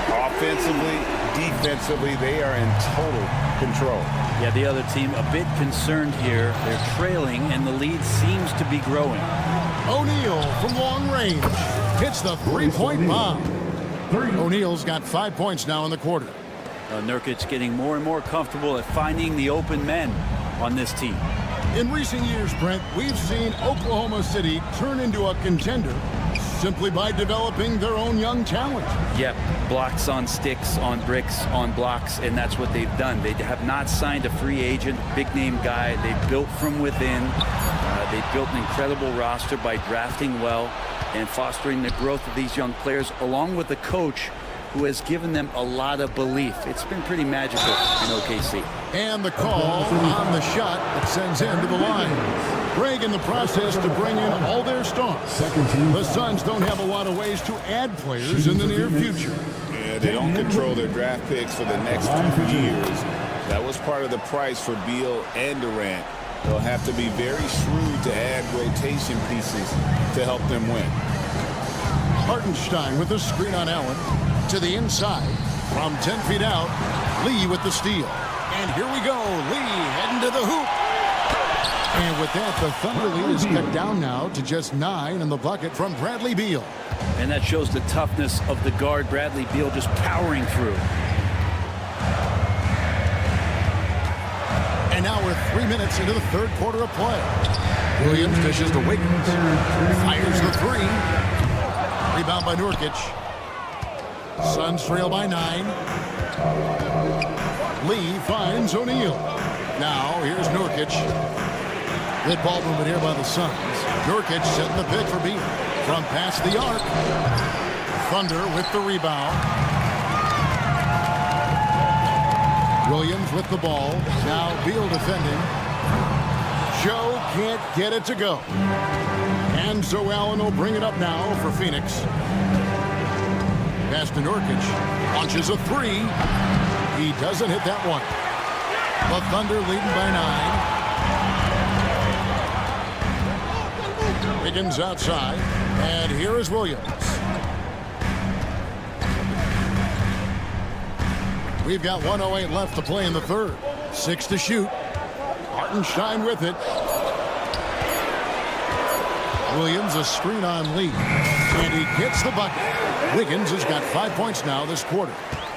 Offensively, defensively, they are in total control. Yeah, the other team a bit concerned here. They're trailing and the lead seems to be growing. O'Neal from long range hits the three-point bomb. O'Neal's got 5 points now in the quarter. Nurkic getting more and more comfortable at finding the open men on this team. In recent years, Brent, we've seen Oklahoma City turn into a contender simply by developing their own young talent. Yep, blocks on sticks, on bricks, on blocks, and that's what they've done. They have not signed a free agent, big-name guy. They built from within. They built an incredible roster by drafting well and fostering the growth of these young players, along with a coach who has given them a lot of belief. It's been pretty magical in OKC. And the call on the shot that sends him to the line. Greg in the process to bring in all their stars. The Suns don't have a lot of ways to add players in the near future. Yeah, they don't control their draft picks for the next 2 years. That was part of the price for Beal and Durant. They'll have to be very shrewd to add rotation pieces to help them win. Hartenstein with the screen on Allen. To the inside from 10 feet out. Lee with the steal. And here we go. Lee heading to the hoop. And with that, the Thunder lead is cut down now to just 9 in the bucket from Bradley Beal. And that shows the toughness of the guard, Bradley Beal, just powering through. And now we're 3 minutes into the third quarter of play. Williams dishes to Wiggins. Fires the three. Rebound by Nurkic. Suns trail by 9. Lee finds O'Neal. Now here's Nurkic. Good ball movement here by the Suns. Nurkic setting the pick for Beal. From past the arc. Thunder with the rebound. Williams with the ball. Now Beal defending. Joe can't get it to go. And so Allen will bring it up now for Phoenix. Pass to Nurkic. Launches a three. He doesn't hit that one. The Thunder leading by 9. Wiggins outside. And here is Williams. We've got 1:08 left to play in the third. 6 to shoot. Hartenstein with it. Williams a screen on Lee. And he gets the bucket. Wiggins has got 5 points now this quarter.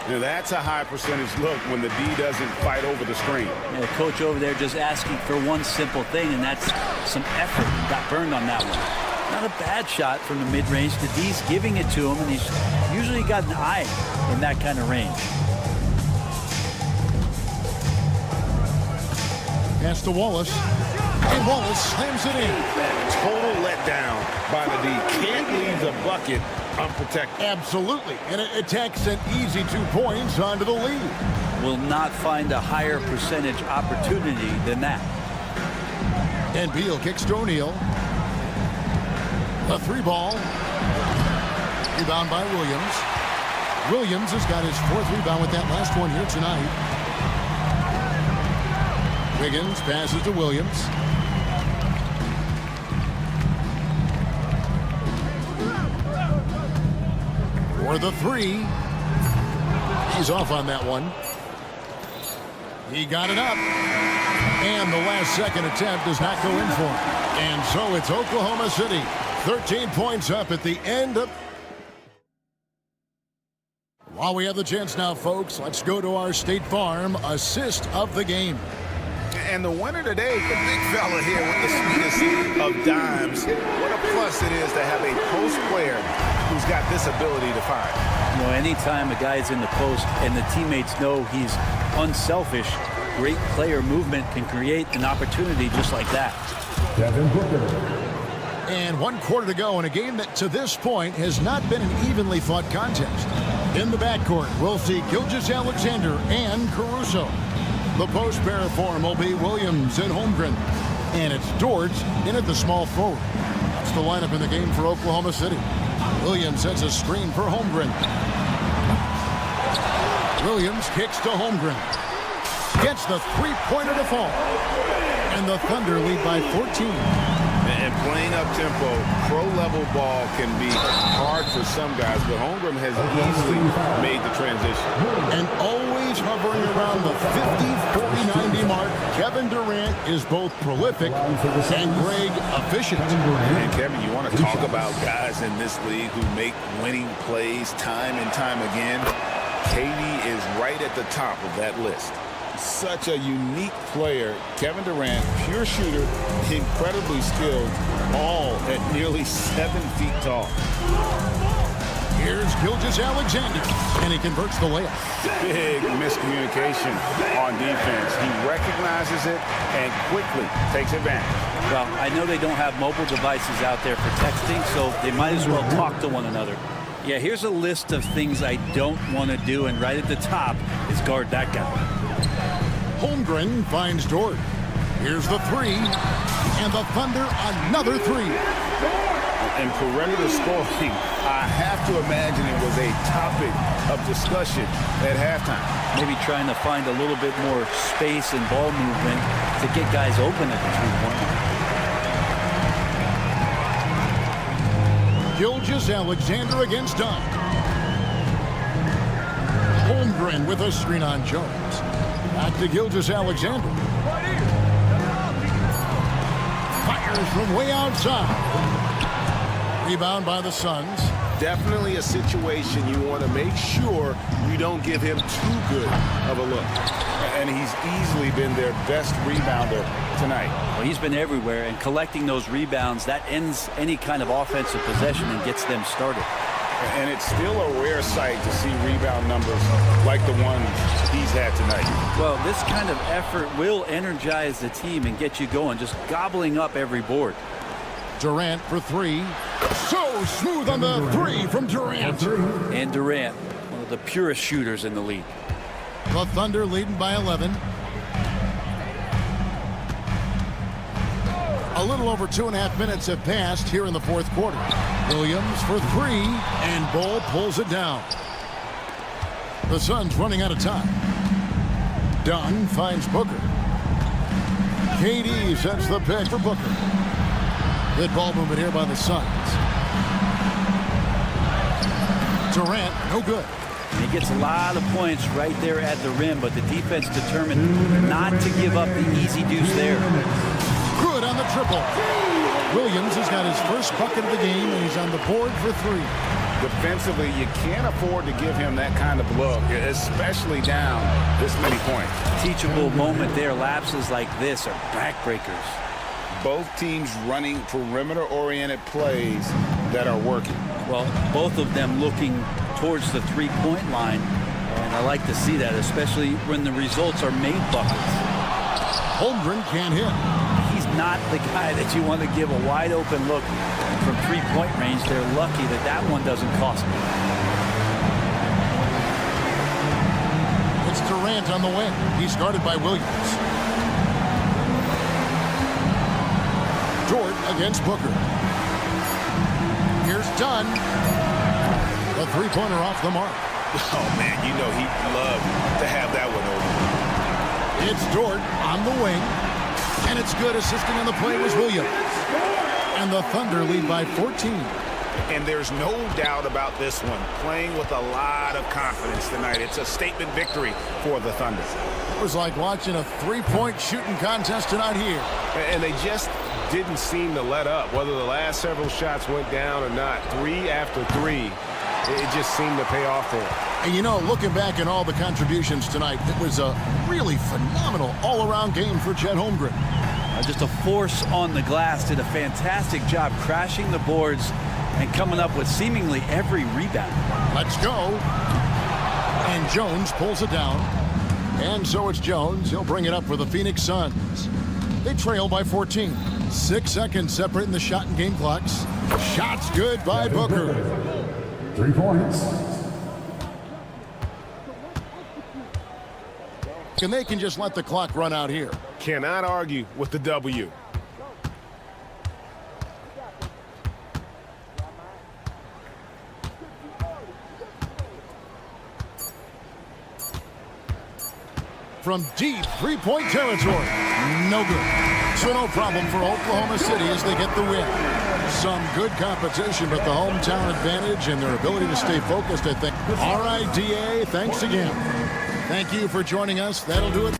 Now that's a high percentage look when the D doesn't fight over the screen. Yeah, the coach over there just asking for one simple thing, and that's some effort. Got burned on that one. Not a bad shot from the mid-range. The D's giving it to him, and he's usually got an eye in that kind of range. Pass to Wallace. And Wallace slams it in. Total letdown by the D. Can't leave the bucket unprotected. Absolutely. And it takes an easy 2 points onto the lead. Will not find a higher percentage opportunity than that. And Beal kicks to O'Neal. The 3 ball. Rebound by Williams. Williams has got his 4th rebound with that last one here tonight. Wiggins passes to Williams. For the 3. He's off on that one. He got it up. And the last second attempt does not go in for him. And so it's Oklahoma City. 13 points up at the end of... While we have the chance now, folks, let's go to our State Farm assist of the game. And the winner today, the big fella here with the sweetest of dimes. What a plus it is to have a post player who's got this ability to find. You know, anytime a guy's in the post and the teammates know he's unselfish, great player movement can create an opportunity just like that. Devin Booker. And 1 quarter to go in a game that to this point has not been an evenly fought contest. In the backcourt, we'll see Gilgeous-Alexander and Caruso. The post pair form will be Williams and Holmgren. And it's Dort in at the small forward. That's the lineup in the game for Oklahoma City. Williams sets a screen for Holmgren. Williams kicks to Holmgren. Gets the three-pointer to fall. And the Thunder lead by 14. And playing up-tempo, pro-level ball can be hard for some guys, but Holmgren has easily made the transition. And always He's hovering around the 50-40-90 mark. Kevin Durant is both prolific and Greg efficient. And Kevin, you want to talk about guys in this league who make winning plays time and time again? KD is right at the top of that list. Such a unique player. Kevin Durant, pure shooter, incredibly skilled, all at nearly 7 feet tall. Here's Gilgeous-Alexander, and he converts the layup. Big miscommunication on defense. He recognizes it and quickly takes advantage. Well, I know they don't have mobile devices out there for texting, so they might as well talk to one another. Yeah, here's a list of things I don't want to do, and right at the top is guard that guy. Holmgren finds Dort. Here's the three, and the Thunder another three. And perimeter scoring, I have to imagine it was a topic of discussion at halftime. Maybe trying to find a little bit more space and ball movement to get guys open at the three-point line. Gilgeous-Alexander against Dunn. Holmgren with a screen on Jones. Back to Gilgeous-Alexander. Fires from way outside. Rebound by the Suns. Definitely a situation you want to make sure you don't give him too good of a look. And he's easily been their best rebounder tonight. Well, he's been everywhere, and collecting those rebounds, that ends any kind of offensive possession and gets them started. And it's still a rare sight to see rebound numbers like the ones he's had tonight. Well, this kind of effort will energize the team and get you going, just gobbling up every board. Durant for three. So smooth on the three from Durant. And Durant, one of the purest shooters in the league. The Thunder leading by 11. A little over 2.5 minutes have passed here in the fourth quarter. Williams for three, and Ball pulls it down. The Suns running out of time. Dunn finds Booker. KD sets the pick for Booker. Good ball movement here by the Suns. Durant, no good. And he gets a lot of points right there at the rim, but the defense determined not to give up the easy deuce there. Good on the triple. Williams has got his first bucket of the game, and he's on the board for three. Defensively, you can't afford to give him that kind of look, especially down this many points. Teachable moment there. Lapses like this are backbreakers. Both teams running perimeter-oriented plays that are working. Well, both of them looking towards the three-point line, and I like to see that, especially when the results are made buckets. Holmgren can't hit. He's not the guy that you want to give a wide-open look from three-point range. They're lucky that that one doesn't cost them. It's Durant on the wing. He's guarded by Williams. Dort against Booker. Here's Dunn. The three-pointer off the mark. Oh, man, you know he'd love to have that one over. It's Dort on the wing. And it's good. Assisting on the play was Williams. And the Thunder lead by 14. And there's no doubt about this one. Playing with a lot of confidence tonight. It's a statement victory for the Thunder. It was like watching a three-point shooting contest tonight here. And they just didn't seem to let up. Whether the last several shots went down or not, three after three, it just seemed to pay off for them. And you know, looking back at all the contributions tonight, it was a really phenomenal all-around game for Chet Holmgren. Just a force on the glass. Did a fantastic job crashing the boards and coming up with seemingly every rebound. Let's go. And Jones pulls it down. And so it's Jones. He'll bring it up for the Phoenix Suns. They trail by 14. 6 seconds separating the shot and game clocks. Shots good by Booker. 3 points. And they can just let the clock run out here. Cannot argue with the W. From deep three-point territory. No good. So no problem for Oklahoma City as they get the win. Some good competition, but the hometown advantage and their ability to stay focused, I think. All right, DA, thanks again. Thank you for joining us. That'll do it.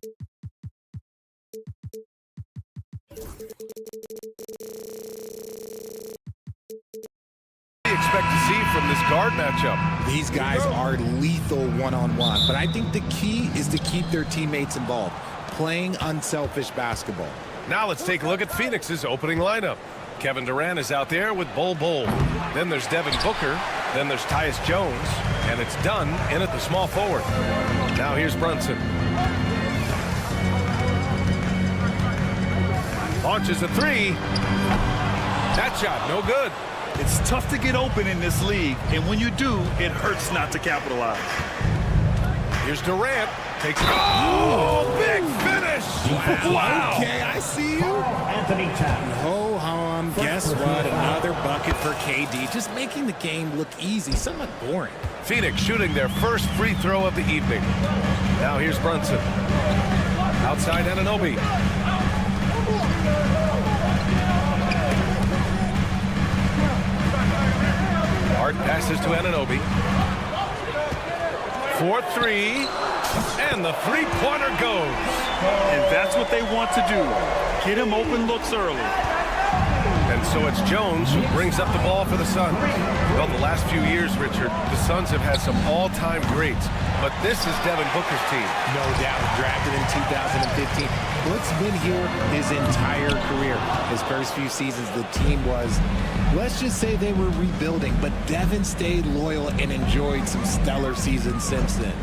Expect to see from this guard matchup? These guys are lethal one-on-one, but I think the key is to keep their teammates involved, playing unselfish basketball. Now let's take a look at Phoenix's opening lineup. Kevin Durant is out there with Bol Bol. Then there's Devin Booker. Then there's Tyus Jones. And it's Dunn in at the small forward. Now here's Brunson. Launches a three. That shot, no good. It's tough to get open in this league, and when you do, it hurts not to capitalize. Here's Durant. Takes it. Oh, big finish. Wow. Okay, I see you. Ho-hum, guess what? Another bucket for KD. Just making the game look easy, somewhat boring. Phoenix shooting their first free throw of the evening. Now here's Brunson. Outside Anunoby. Hart passes to Anunoby. 4-3. And the three-pointer goes. And that's what they want to do. Get him open looks early. And so it's Jones who brings up the ball for the Suns. Well, the last few years, Richard, the Suns have had some all-time greats. But this is Devin Booker's team. No doubt, drafted in 2015. Book's been here his entire career. His first few seasons, the team was, let's just say they were rebuilding, but Devin stayed loyal and enjoyed some stellar seasons since then.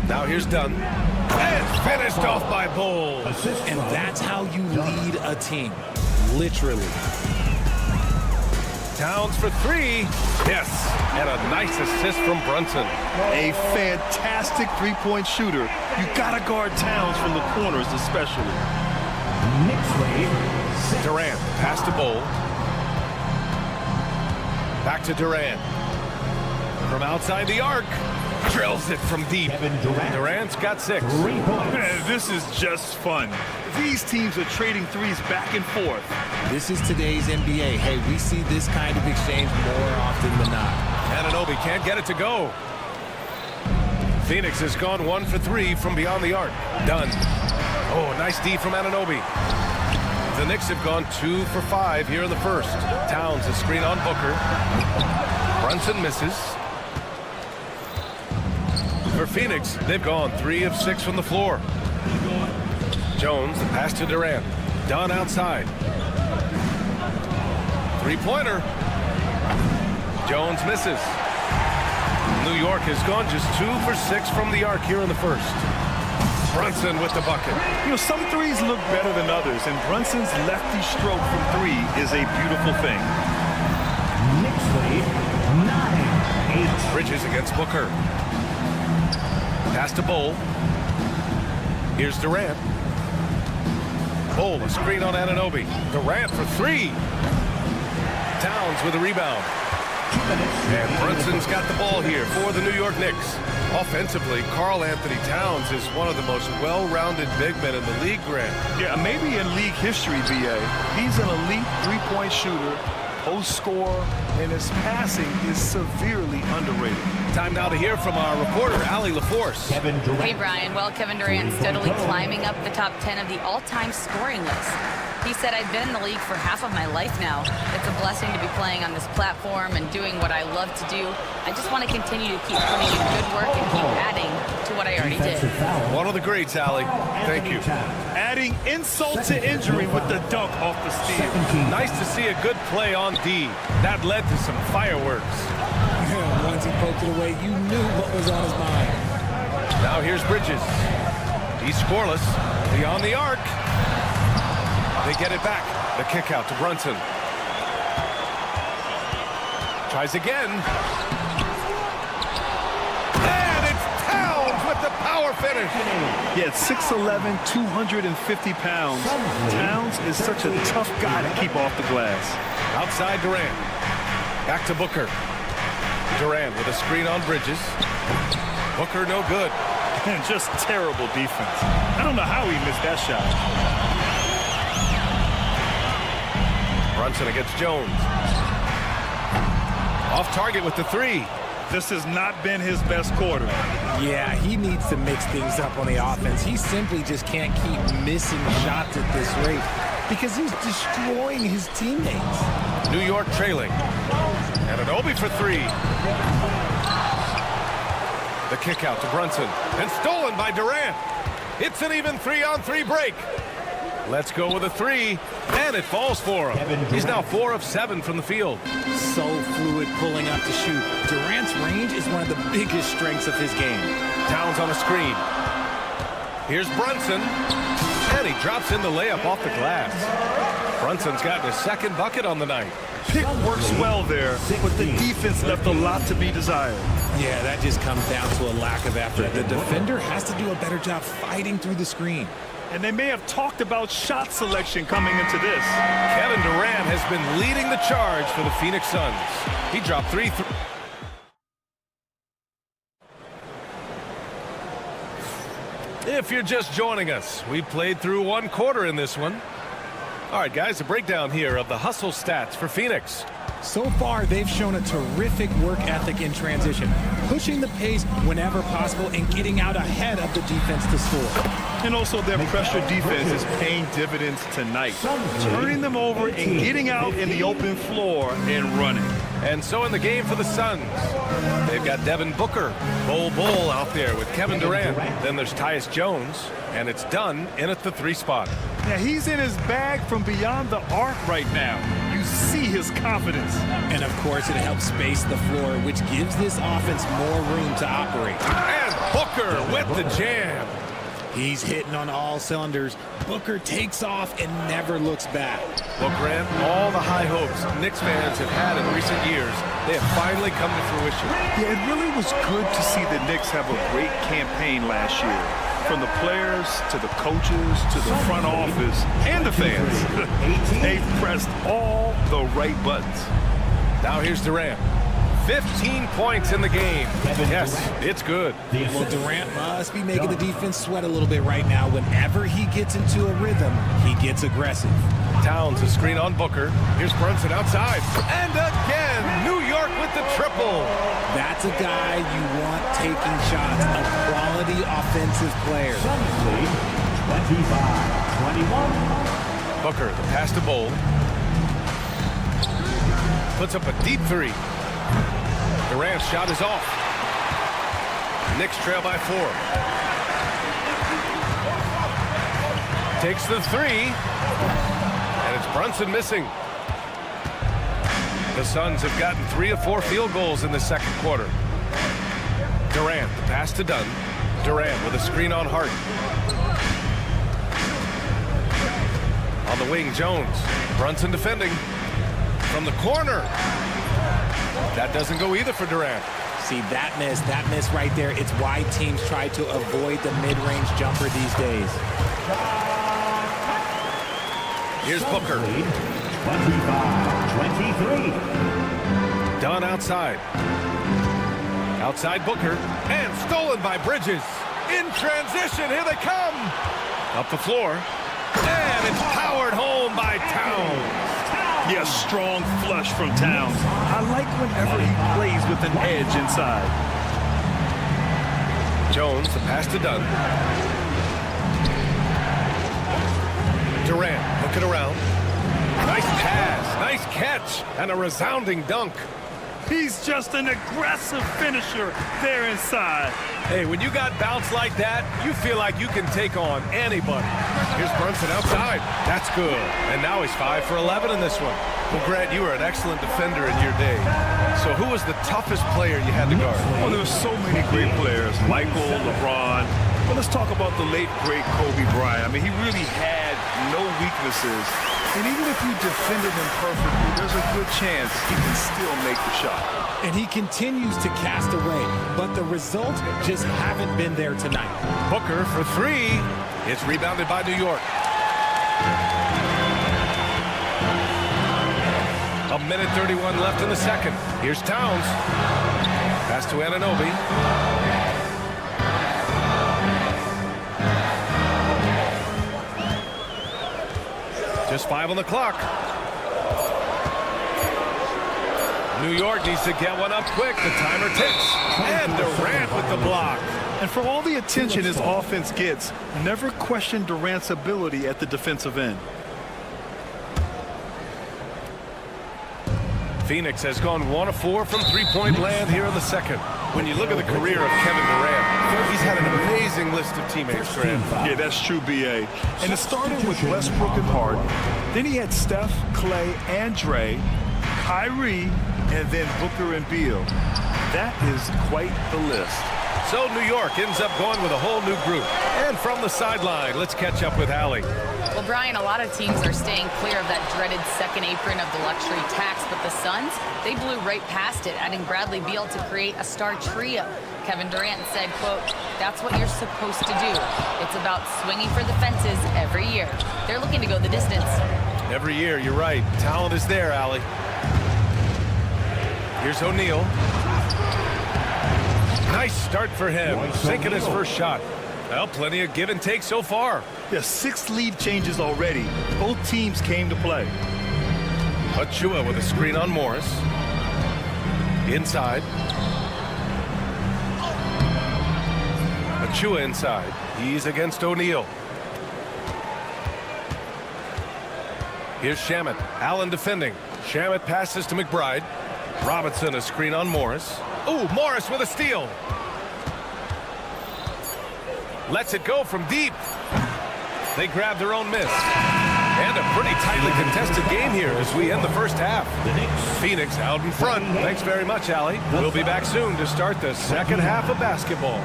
Now here's Dunn. And finished off by Bol. And that's how you lead a team. Literally. Towns for three. Yes. And a nice assist from Brunson. A fantastic three-point shooter. You got to guard Towns from the corners especially. Durant pass to Bol. Back to Durant. From outside the arc. Drills it from deep. Durant's got 6. This is just fun. These teams are trading threes back and forth. This is today's NBA. Hey, we see this kind of exchange more often than not. Anunoby can't get it to go. Phoenix has gone 1 for 3 from beyond the arc. Done. Oh, nice D from Anunoby. The Knicks have gone 2 for 5 here in the first. Towns a screen on Booker. Brunson misses. For Phoenix, they've gone 3 of 6 from the floor. Jones, the pass to Durant. Dunn outside. Three-pointer. Jones misses. New York has gone just 2 for 6 from the arc here in the first. Brunson with the bucket. You know, some threes look better than others, and Brunson's lefty stroke from 3 is a beautiful thing. Bridges against Booker. Pass to Bol. Here's Durant. Bol, a screen on Anunoby. Durant for 3. Towns with a rebound. And Brunson's got the ball here for the New York Knicks. Offensively, Karl Anthony Towns is one of the most well-rounded big men in the league, Grant. Yeah, maybe in league history, B.A. He's an elite three-point shooter, post scorer, and his passing is severely underrated. Time now to hear from our reporter, Allie LaForce. Hey, Brian. Well, Kevin Durant's steadily climbing up the top 10 of the all-time scoring list. He said, I've been in the league for half of my life now. It's a blessing to be playing on this platform and doing what I love to do. I just want to continue to keep putting in good work and keep adding to what I already did. One of the greats, Allie. Thank you. Adding insult to injury with the dunk off the steal. Nice to see a good play on D. That led to some fireworks. Once he poked it away, you knew what was on his mind. Now here's Bridges. He's scoreless. Beyond the arc. They get it back. The kick out to Brunson. Tries again. And it's Towns with the power finish. Yeah, at 6'11", 250 pounds, Towns is such a tough guy to keep off the glass. Outside Durant. Back to Booker. Durant with a screen on Bridges. Booker no good. And just terrible defense. I don't know how he missed that shot. Brunson against Jones. Off target with the 3. This has not been his best quarter. Yeah, he needs to mix things up on the offense. He simply just can't keep missing shots at this rate because he's destroying his teammates. New York trailing. And an Obi for three. The kick out to Brunson. And stolen by Durant. It's an even 3-on-3 break. Let's go with a three. And it falls for him. He's now 4 of 7 from the field. So fluid pulling up to shoot. Durant's range is one of the biggest strengths of his game. Towns on a screen. Here's Brunson. And he drops in the layup off the glass. Brunson's gotten his second bucket on the night. Pick works well there, but the defense left a lot to be desired. Yeah, that just comes down to a lack of effort. The defender has to do a better job fighting through the screen. And they may have talked about shot selection coming into this. Kevin Durant has been leading the charge for the Phoenix Suns. He dropped 3. If you're just joining us, we played through 1 quarter in this one. All right, guys, a breakdown here of the hustle stats for Phoenix. So far, they've shown a terrific work ethic in transition, pushing the pace whenever possible and getting out ahead of the defense to score. And also their pressure defense is paying dividends tonight, turning them over and getting out in the open floor and running. And so in the game for the Suns, they've got Devin Booker, Bull out there with Kevin Durant. Then there's Tyus Jones, and it's done in at the 3 spot. Now he's in his bag from beyond the arc right now. You see his confidence. And of course, it helps space the floor, which gives this offense more room to operate. And Booker with the jam. He's hitting on all cylinders. Booker takes off and never looks back. Well, Grant, all the high hopes Knicks fans have had in recent years, they have finally come to fruition. Yeah, it really was good to see the Knicks have a great campaign last year. From the players to the coaches to the front office and the fans. They pressed all the right buttons. Now here's Durant. 15 points in the game. Yes, it's good. Well, Durant must be making the defense sweat a little bit right now. Whenever he gets into a rhythm, he gets aggressive. Towns a screen on Booker. Here's Brunson outside. And again, New York with the triple. That's a guy you want taking shots, a quality offensive player. 25-21. Booker, the pass to Bull. Puts up a deep 3. Durant's shot is off. Knicks trail by 4. Takes the 3. And it's Brunson missing. The Suns have gotten 3 of 4 field goals in the second quarter. Durant, the pass to Dunn. Durant with a screen on Hart. On the wing, Jones. Brunson defending. From the corner. That doesn't go either for Durant. See, that miss right there. It's why teams try to avoid the mid-range jumper these days. Here's Booker. 25-23. Dunn outside. Outside Booker. And stolen by Bridges. In transition, here they come. Up the floor. And it's powered home by Towns. Yes, strong flush from Towns. I like whenever he plays with an edge inside. Jones, the pass to Dunn. Durant, looking around. Nice pass, nice catch, and a resounding dunk. He's just an aggressive finisher there inside. Hey, when you got bounce like that, you feel like you can take on anybody. Here's Brunson outside. That's good. And now he's 5 for 11 in this one. Well, Grant, you were an excellent defender in your day. So who was the toughest player you had to guard? Well, there were so many great players. Michael, LeBron. But let's talk about the late, great Kobe Bryant. I mean, he really had no weaknesses. And even if you defended him perfectly, there's a good chance he can still make the shot. And he continues to cast away, but the results just haven't been there tonight. Booker for 3. It's rebounded by New York. A minute 31 left in the second. Here's Towns. Pass to Anunoby. Just 5 on the clock. New York needs to get one up quick. The timer ticks. And Durant with the block. And for all the attention his offense gets, never question Durant's ability at the defensive end. Phoenix has gone 1 of 4 from three-point land here in the second. When you look at the career of Kevin Durant, he's had an amazing list of teammates, Grant. Yeah, that's true, B.A. And it started with Westbrook and Harden. Then he had Steph, Clay, and Dre, Kyrie, and then Booker and Beal. That is quite the list. So New York ends up going with a whole new group. And from the sideline, let's catch up with Allie. Well, Brian, a lot of teams are staying clear of that dreaded second apron of the luxury tax, but the Suns, they blew right past it, adding Bradley Beal to create a star trio. Kevin Durant said, quote, "That's what you're supposed to do. It's about swinging for the fences every year." They're looking to go the distance. Every year, you're right. Talent is there, Allie. Here's O'Neal. Nice start for him. Sinking his first shot. Well, plenty of give and take so far. Yeah, 6 lead changes already. Both teams came to play. Achua with a screen on Morris. Inside. Achua inside. He's against O'Neal. Here's Shamet. Allen defending. Shamet passes to McBride. Robinson a screen on Morris. Ooh, Morris with a steal. Lets it go from deep. They grab their own miss. And a pretty tightly contested game here as we end the first half. Phoenix out in front. Thanks very much, Allie. We'll be back soon to start the second half of basketball.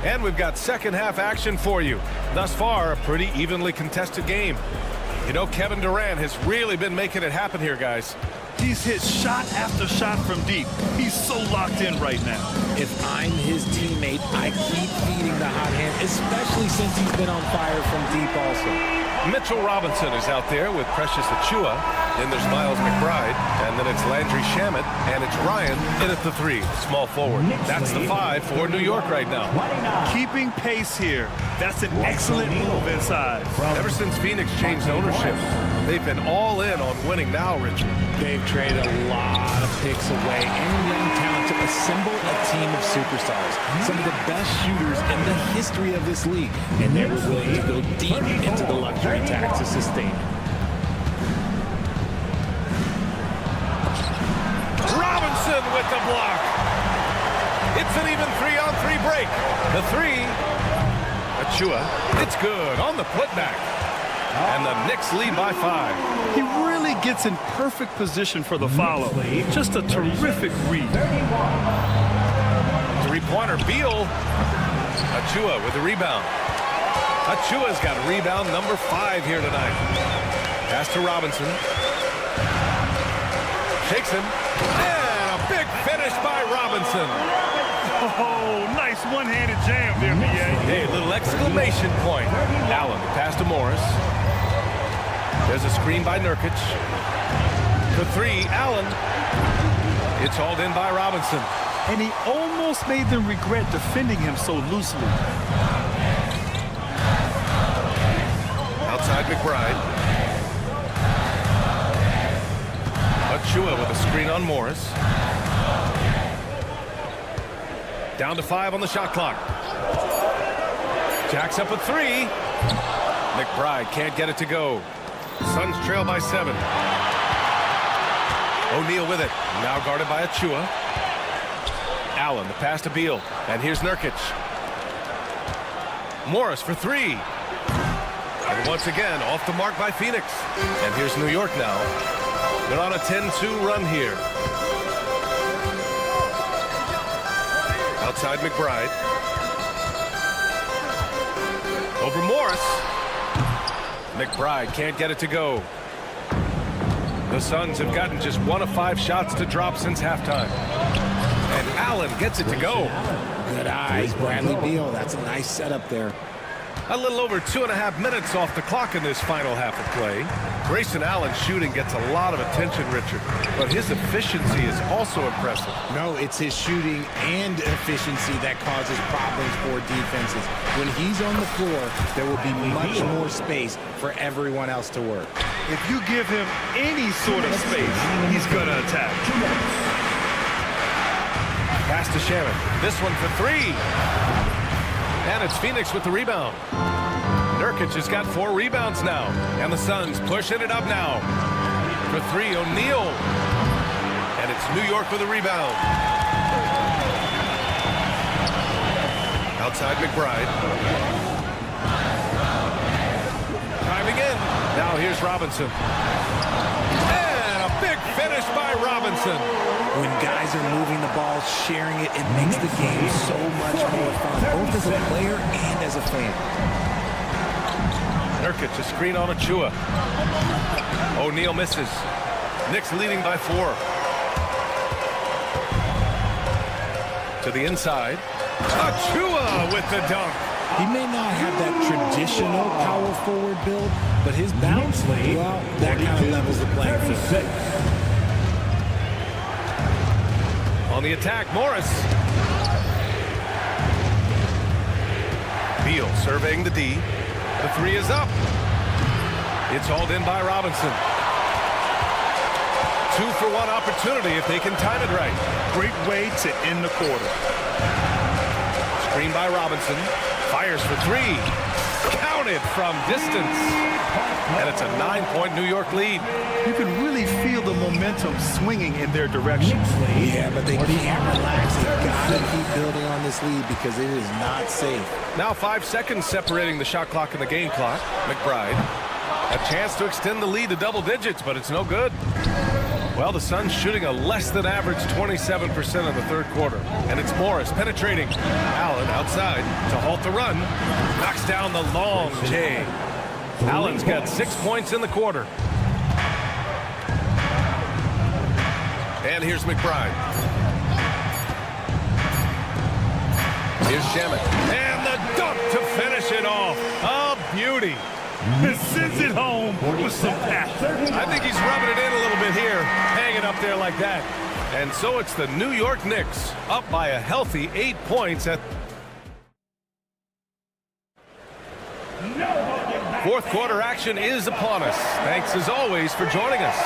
And we've got second half action for you. Thus far, a pretty evenly contested game. You know, Kevin Durant has really been making it happen here, guys. He's hit shot after shot from deep. He's so locked in right now. If I'm his teammate, I keep feeding the hot hand, especially since he's been on fire from deep also. Mitchell Robinson is out there with Precious Achua. Then there's Miles McBride. And then it's Landry Shamet. And it's Ryan in at the 3, small forward. That's the 5 for New York right now. Keeping pace here. That's an excellent move inside. Ever since Phoenix changed ownership, they've been all in on winning now, Richard. They've traded a lot of picks away and young talent to assemble a team of superstars. Some of the best shooters in the history of this league. And they were willing to go deep into the luxury tax to sustain it. Robinson with the block. It's an even 3-on-3 break. The 3. Achua. It's good on the putback. And the Knicks lead by 5. He really gets in perfect position for the follow. Just a terrific read. 3-pointer, Beal. Achua with the rebound. Achua's got rebound number 5 here tonight. Pass to Robinson. Shakes him. And a big finish by Robinson. Oh, nice one-handed jam there, B.A. Hey, little exclamation point. Allen, pass to Morris. There's a screen by Nurkic. For 3, Allen. It's hauled in by Robinson. And he almost made them regret defending him so loosely. Outside McBride. Achua with a screen on Morris. Down to 5 on the shot clock. Jacks up a 3. McBride can't get it to go. Suns trail by 7. O'Neal with it. Now guarded by Achua. Allen, the pass to Beal. And here's Nurkic. Morris for 3. And once again, off the mark by Phoenix. And here's New York now. They're on a 10-2 run here. Outside McBride. Over Morris. McBride can't get it to go. The Suns have gotten just 1 of 5 shots to drop since halftime. And Allen gets it to go. Good eyes, Bradley Beal. That's a nice setup there. A little over 2.5 minutes off the clock in this final half of play. Grayson Allen's shooting gets a lot of attention, Richard, but his efficiency is also impressive. No, it's his shooting and efficiency that causes problems for defenses. When he's on the floor, there will be much more space for everyone else to work. If you give him any sort of space, he's going to attack. Pass to Shannon. This one for three. And it's Phoenix with the rebound. Nurkic has got 4 rebounds now. And the Suns pushing it up now. For three, O'Neal. And it's New York with a rebound. Outside McBride. Driving in. Now here's Robinson. And a big finish by Robinson. When guys are moving the ball, sharing it, it makes the game so much more fun, both as a player and as a fan. Nurkic, a screen on Achua. O'Neal misses. Knicks leading by 4. To the inside. Achua with the dunk. He may not have that traditional power forward build, but his bounce, well, that kind of levels the playing field. On the attack, Morris. Beal surveying the D. The 3 is up. It's hauled in by Robinson. 2-for-1 opportunity if they can time it right. Great way to end the quarter. Screen by Robinson. Fires for 3. Counted from distance. And it's a 9-point New York lead. You can really feel the momentum swinging in their direction. Yeah, but they can't relax. They've got to keep building on this lead because it is not safe. Now 5 seconds separating the shot clock and the game clock. McBride. A chance to extend the lead to double digits, but it's no good. Well, the Suns shooting a less than average 27% in the third quarter. And it's Morris penetrating. Allen outside to halt the run. Knocks down the long J. Allen's got 6 points in the quarter. And here's McBride. Here's Shaman. And the dunk to finish it off. A beauty. Sends it home with some passion. I think he's rubbing it in a little bit here, hanging up there like that. And so it's the New York Knicks up by a healthy 8 points at fourth quarter action is upon us. Thanks as always for joining us.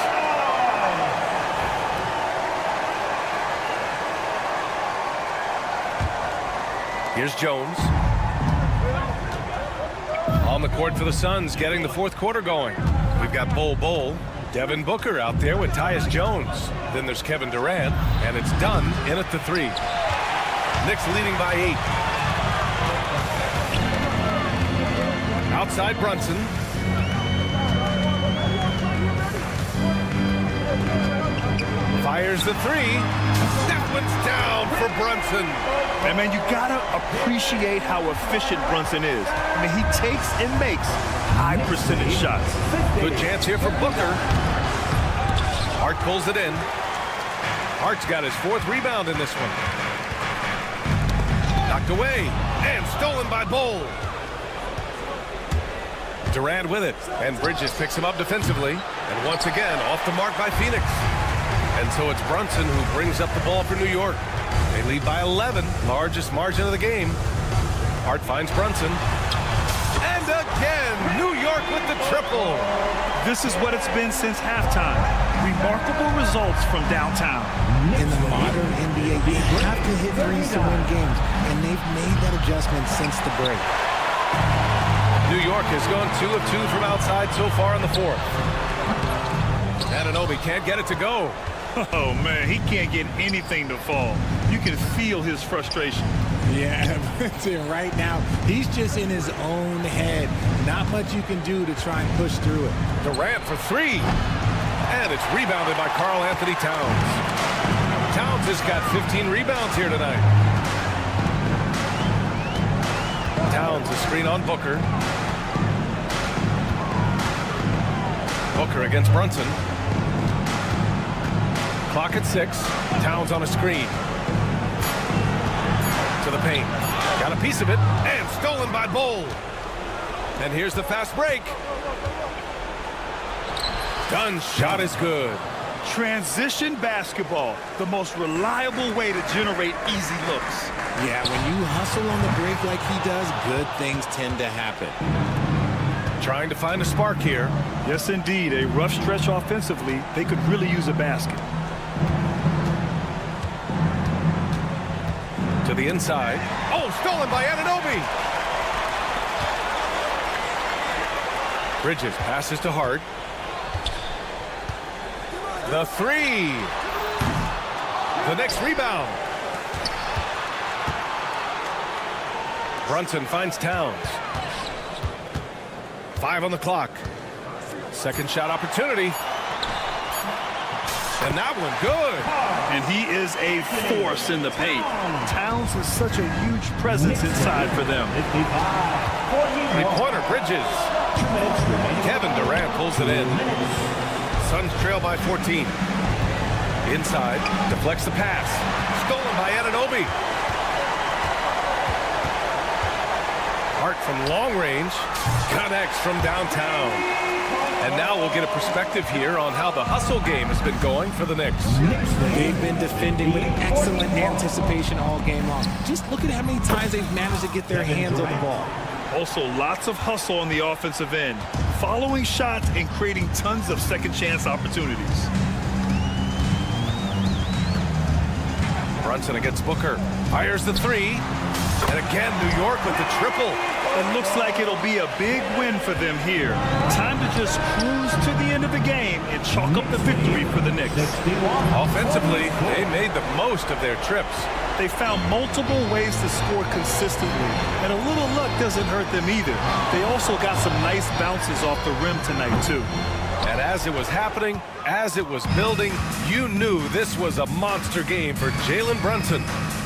Here's Jones. On the court for the Suns, getting the fourth quarter going. We've got Bol, Devin Booker out there with Tyus Jones. Then there's Kevin Durant, and it's done in at the 3. Knicks leading by 8. Outside Brunson. Fires the 3. That one's down for Brunson. And man, you gotta appreciate how efficient Brunson is. I mean, he takes and makes high percentage shots. Good chance here for Booker. Hart pulls it in. Hart's got his 4th rebound in this one. Knocked away and stolen by Bol. Durant with it, and Bridges picks him up defensively. And once again, off the mark by Phoenix. And so it's Brunson who brings up the ball for New York. They lead by 11, largest margin of the game. Hart finds Brunson. And again, New York with the triple. This is what it's been since halftime. Remarkable results from downtown. In the modern NBA, you have to hit threes to win games, and they've made that adjustment since the break. New York has gone 2 of 2 from outside so far in the fourth. Anunoby can't get it to go. Oh, man, he can't get anything to fall. You can feel his frustration. Yeah, right now, he's just in his own head. Not much you can do to try and push through it. Durant for 3. And it's rebounded by Karl Anthony Towns. Towns has got 15 rebounds here tonight. Towns, a screen on Booker. Booker against Brunson. Clock at 6. Towns on a screen. To the paint. Got a piece of it. And stolen by Bol. And here's the fast break. Dunn's shot is good. Transition basketball, the most reliable way to generate easy looks. Yeah, when you hustle on the break like he does, good things tend to happen. Trying to find a spark here. Yes, indeed. A rough stretch offensively. They could really use a basket. To the inside. Oh, stolen by Anunoby. Bridges passes to Hart. The three. The next rebound. Brunson finds Towns. 5 on the clock. Second shot opportunity. And that one good. And he is a force in the paint. Towns is such a huge presence inside for them. Three-pointer, Bridges. Kevin Durant pulls it in. Suns trail by 14. Inside, deflects the pass. Stolen by Anunoby. Hart from long range, connects from downtown. And now we'll get a perspective here on how the hustle game has been going for the Knicks. They've been defending with excellent anticipation all game long. Just look at how many times they've managed to get their hands on the ball. Also, lots of hustle on the offensive end, following shots and creating tons of second chance opportunities. Brunson against Booker. Fires the three. And again, New York with the triple. It looks like it'll be a big win for them here. Time to just cruise to the end of the game and chalk up the victory for the Knicks. Offensively, they made the most of their trips. They found multiple ways to score consistently, and a little luck doesn't hurt them either. They also got some nice bounces off the rim tonight, too. And as it was happening, as it was building, you knew this was a monster game for Jalen Brunson.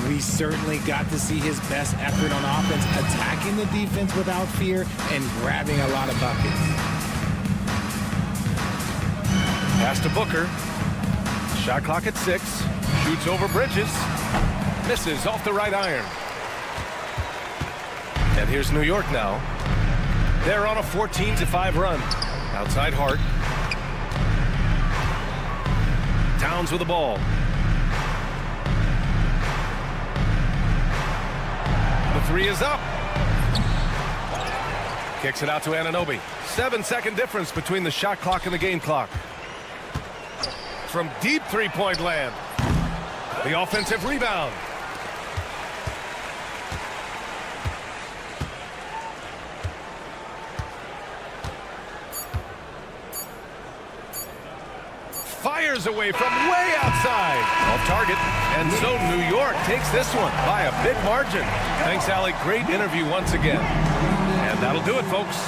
We certainly got to see his best effort on offense, attacking the defense without fear and grabbing a lot of buckets. Pass to Booker. Shot clock at 6. Shoots over Bridges. Misses off the right iron. And here's New York now. They're on a 14-5 run. Outside Hart. Towns with the ball. The three is up. Kicks it out to Anunoby. 7-second difference between the shot clock and the game clock. From deep three-point land. The offensive rebound. Fires away from way outside. Off target. And so New York takes this one by a big margin. Thanks, Alec. Great interview once again. And that'll do it, folks.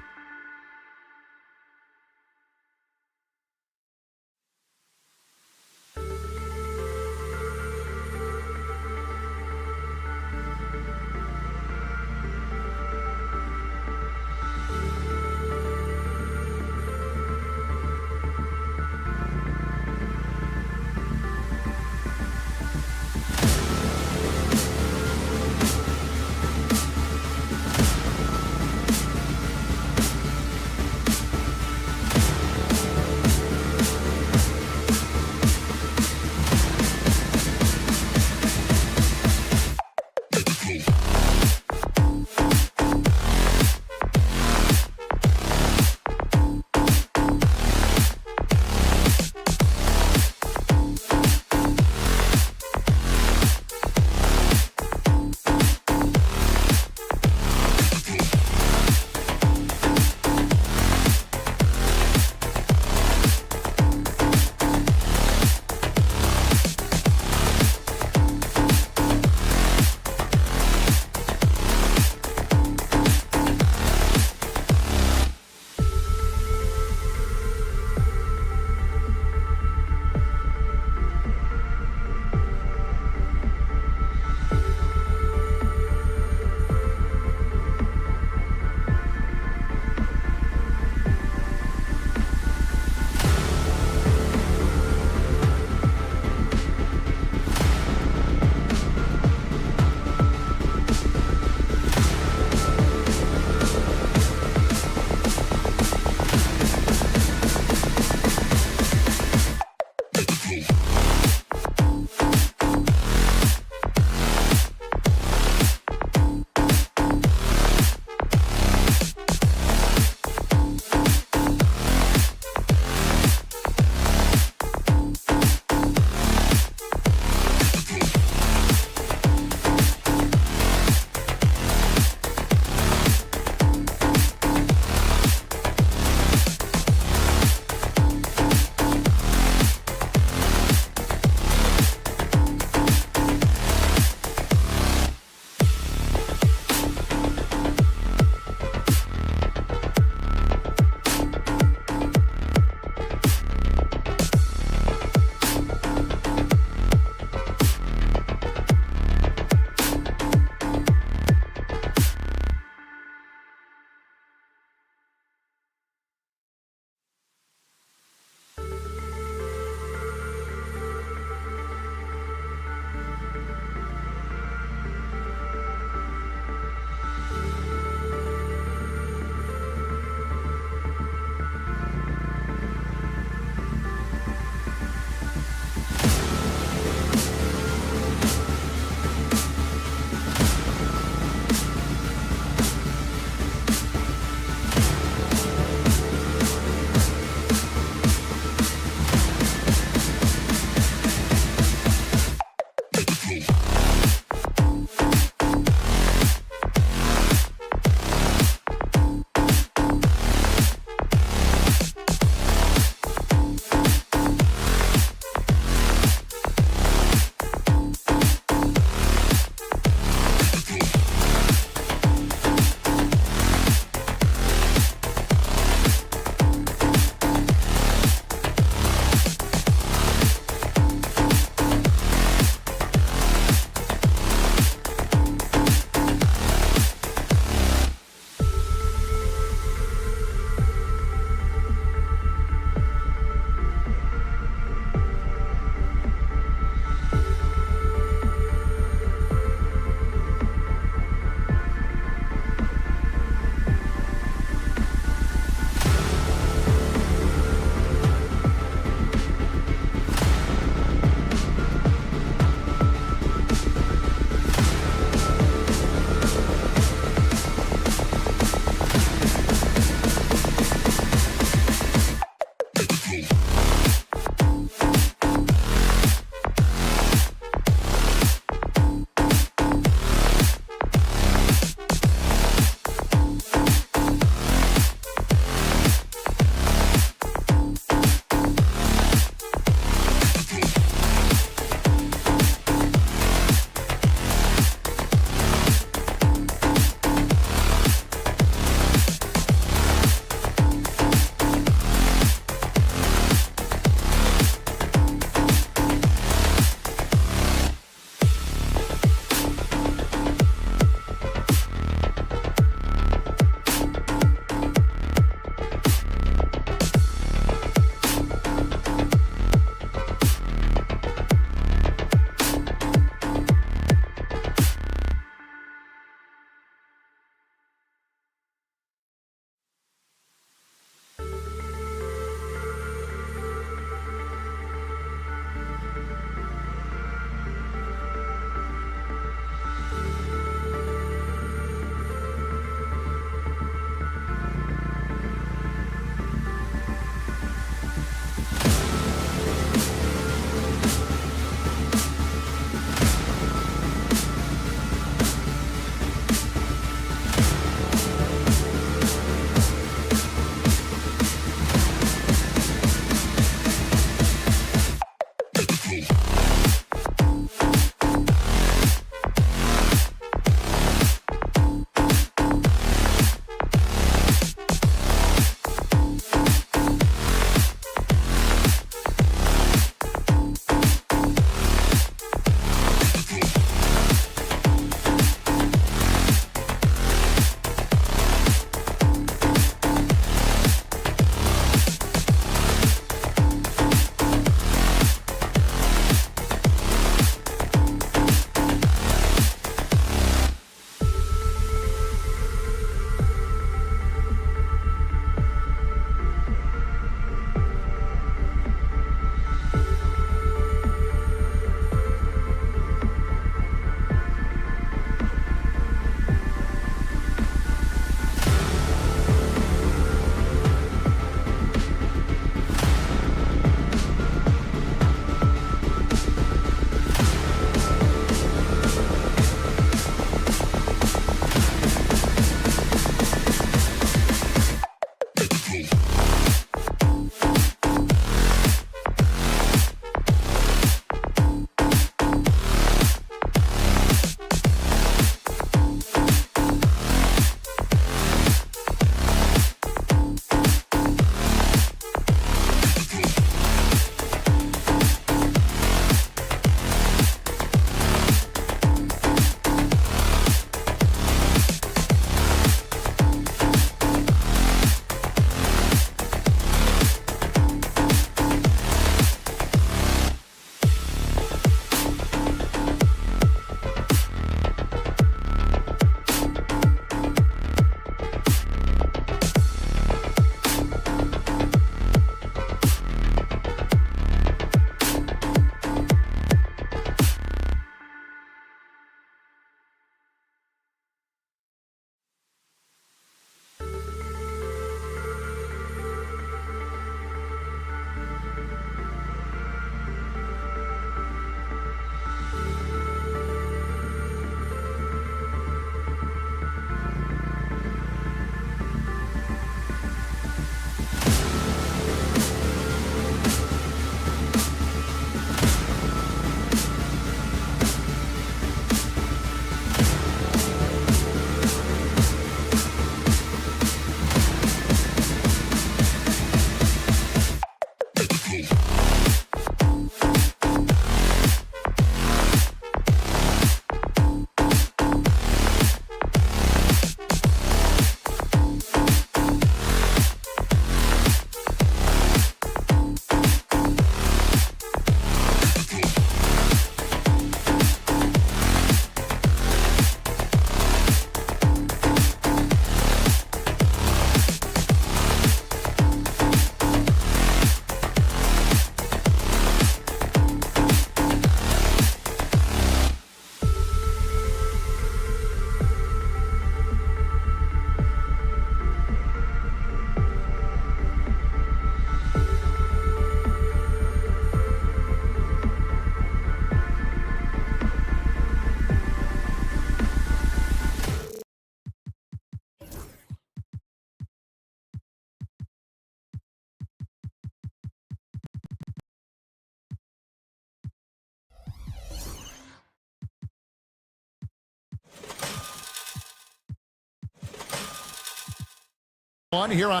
On here on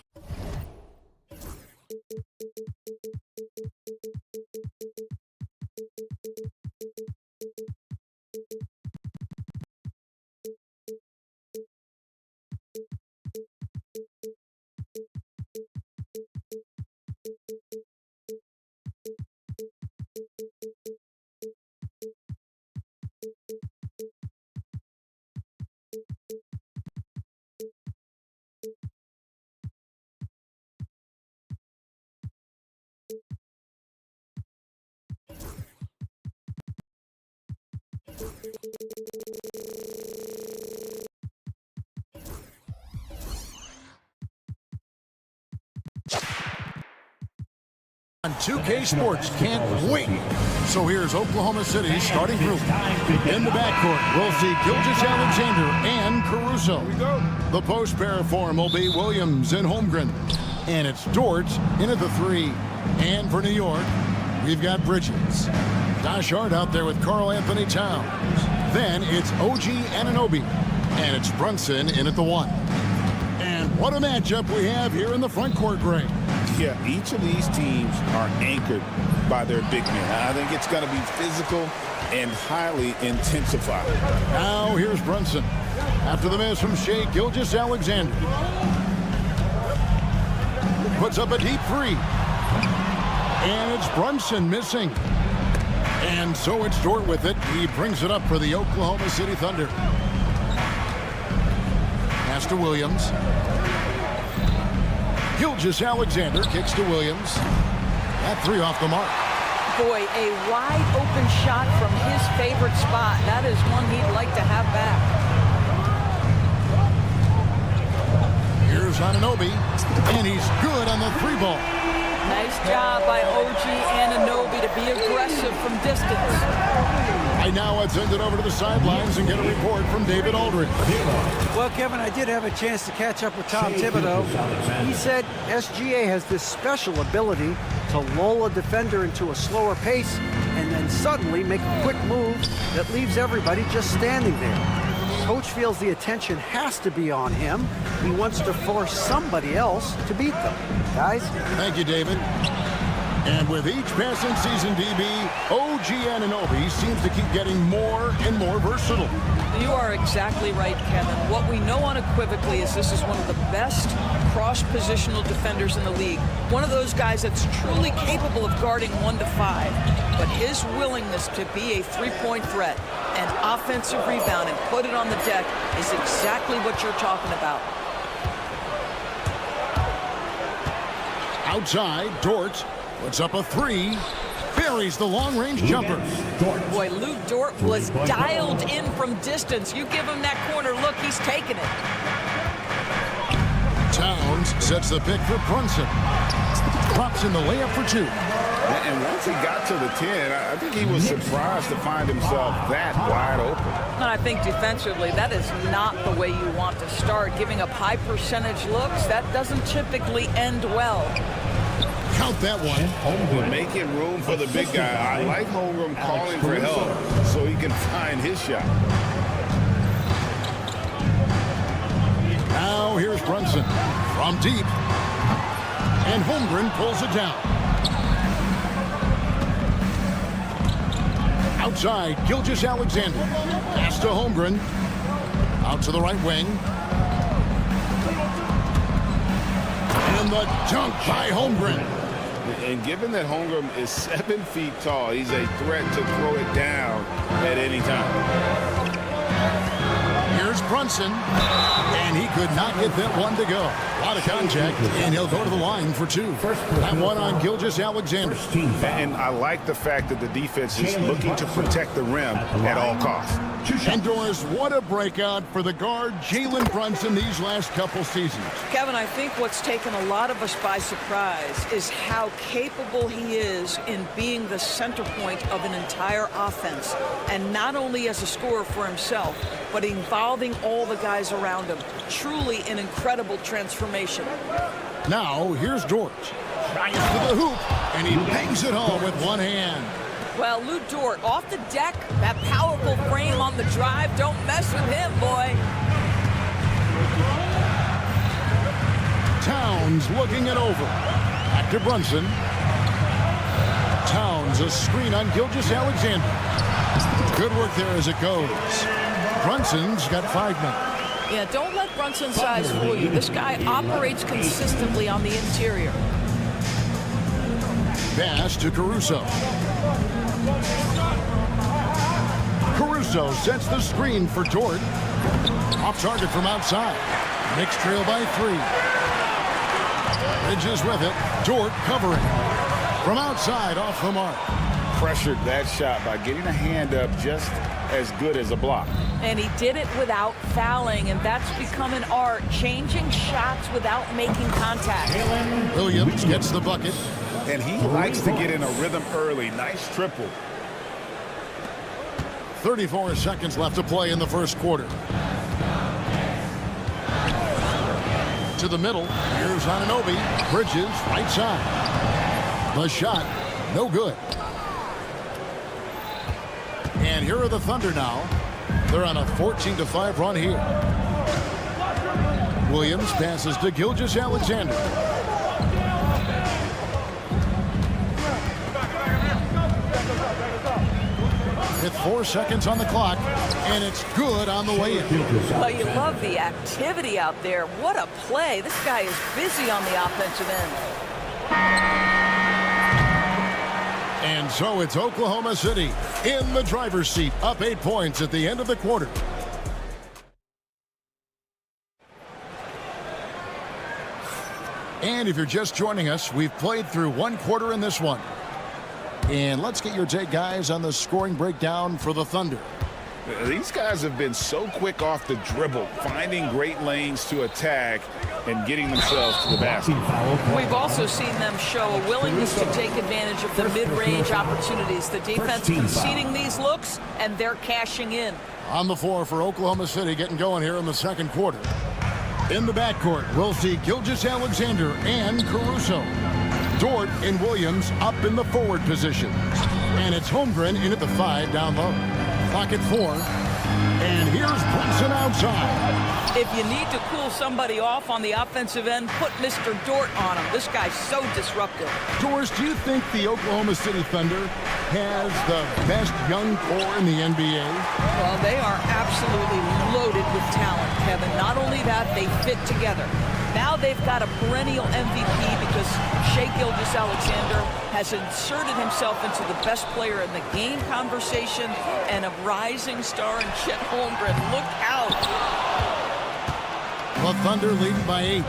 on 2K Sports. Can't wait. So here's Oklahoma City's starting group. In the backcourt, we'll see Gilgeous-Alexander and Caruso. The post pair form will be Williams and Holmgren. And it's Dort in at the 3. And for New York, we've got Bridges. Dashard out there with Karl Anthony Towns. Then it's OG Anunoby. And it's Brunson in at the 1. And what a matchup we have here in the front court, Gray. Yeah, each of these teams are anchored by their big men. I think it's going to be physical and highly intensified. Now here's Brunson. After the miss from Shea Gilgeous-Alexander. Puts up a deep 3. And it's Brunson missing. And so it's Dort with it. He brings it up for the Oklahoma City Thunder. Pass to Williams. Gilgeous-Alexander kicks to Williams. That 3 off the mark. Boy, a wide open shot from his favorite spot. That is one he'd like to have back. Here's Anunoby, and he's good on the 3 ball. Nice job by OG Anunoby to be aggressive from distance. Right now, let's send it over to the sidelines and get a report from David Aldridge. Well, Kevin, I did have a chance to catch up with Tom Thibodeau. He said SGA has this special ability to lull a defender into a slower pace and then suddenly make a quick move that leaves everybody just standing there. Coach feels the attention has to be on him. He wants to force somebody else to beat them. Guys? Thank you, David. And with each passing season, DB, OG Anunoby seems to keep getting more and more versatile. You are exactly right, Kevin. What we know unequivocally is this is one of the best cross-positional defenders in the league. One of those guys that's truly capable of guarding 1 to 5. But his willingness to be a three-point threat and offensive rebound and put it on the deck is exactly what you're talking about. Outside, Dort puts up a 3, buries the long-range jumper. Boy, Lou Dort was dialed in from distance. You give him that corner look, he's taking it. Towns sets the pick for Brunson. Drops in the layup for 2. And once he got to the 10, I think he was surprised to find himself that wide open. And I think defensively, that is not the way you want to start. Giving up high percentage looks, that doesn't typically end well. Count that one. Holmgren making room for the big guy. I like Holmgren calling for help so he can find his shot. Now here's Brunson from deep. And Holmgren pulls it down. Outside, Gilgeous-Alexander. Pass to Holmgren. Out to the right wing. And the dunk by Holmgren. And given that Holmgren is 7 feet tall, he's a threat to throw it down at any time. Here's Brunson, and he could not get that one to go. A lot of contact, and he'll go to the line for 2. That one on Gilgeous-Alexander. And I like the fact that the defense is looking to protect the rim at all costs. And Doris, what a breakout for the guard Jalen Brunson these last couple seasons. Kevin, I think what's taken a lot of us by surprise is how capable he is in being the center point of an entire offense. And not only as a scorer for himself, but involving all the guys around him. Truly an incredible transformation. Now, here's Dort. Tries to the hoop, and he bangs it home with one hand. Well, Lou Dort off the deck, that powerful frame on the drive. Don't mess with him, boy. Towns looking it over. Back to Brunson. Towns, a screen on Gilgeous-Alexander. Good work there as it goes. Brunson's got 5 now. Yeah, don't let Brunson's size fool you. This guy operates consistently on the interior. Pass to Caruso. Caruso sets the screen for Dort. Off target from outside. Knicks trail by 3. Bridges with it. Dort covering. From outside, off the mark. Pressured that shot by getting a hand up just as good as a block. And he did it without fouling, and that's become an art, changing shots without making contact. Williams gets the bucket. And he likes to get in a rhythm early. Nice triple. 34 seconds left to play in the first quarter. To the middle. Here's Anunoby. Bridges, right side. The shot, no good. And here are the Thunder now. They're on a 14-5 run here. Williams passes to Gilgeous-Alexander. With 4 seconds on the clock, and it's good on the way in. Well, you love the activity out there. What a play. This guy is busy on the offensive end. And so it's Oklahoma City in the driver's seat, up 8 points at the end of the quarter. And if you're just joining us, we've played through 1 quarter in this one. And let's get your take, guys, on the scoring breakdown for the Thunder. These guys have been so quick off the dribble, finding great lanes to attack and getting themselves to the basket. We've also seen them show a willingness to take advantage of the mid-range opportunities. The defense conceding these looks, and they're cashing in. On the floor for Oklahoma City, getting going here in the second quarter. In the backcourt, we'll see Gilgeous-Alexander and Caruso. Dort and Williams up in the forward positions. And it's Holmgren in at the 5 down low. Clock at 4. And here's Brunson outside. If you need to cool somebody off on the offensive end, put Mr. Dort on him. This guy's so disruptive. Doris, do you think the Oklahoma City Thunder has the best young core in the NBA? Well, they are absolutely loaded with talent, Kevin. Not only that, they fit together. Now they've got a perennial MVP because Shai Gilgeous-Alexander has inserted himself into the best player in the game conversation, and a rising star in Chet Holmgren. Look out. The Thunder leading by 8.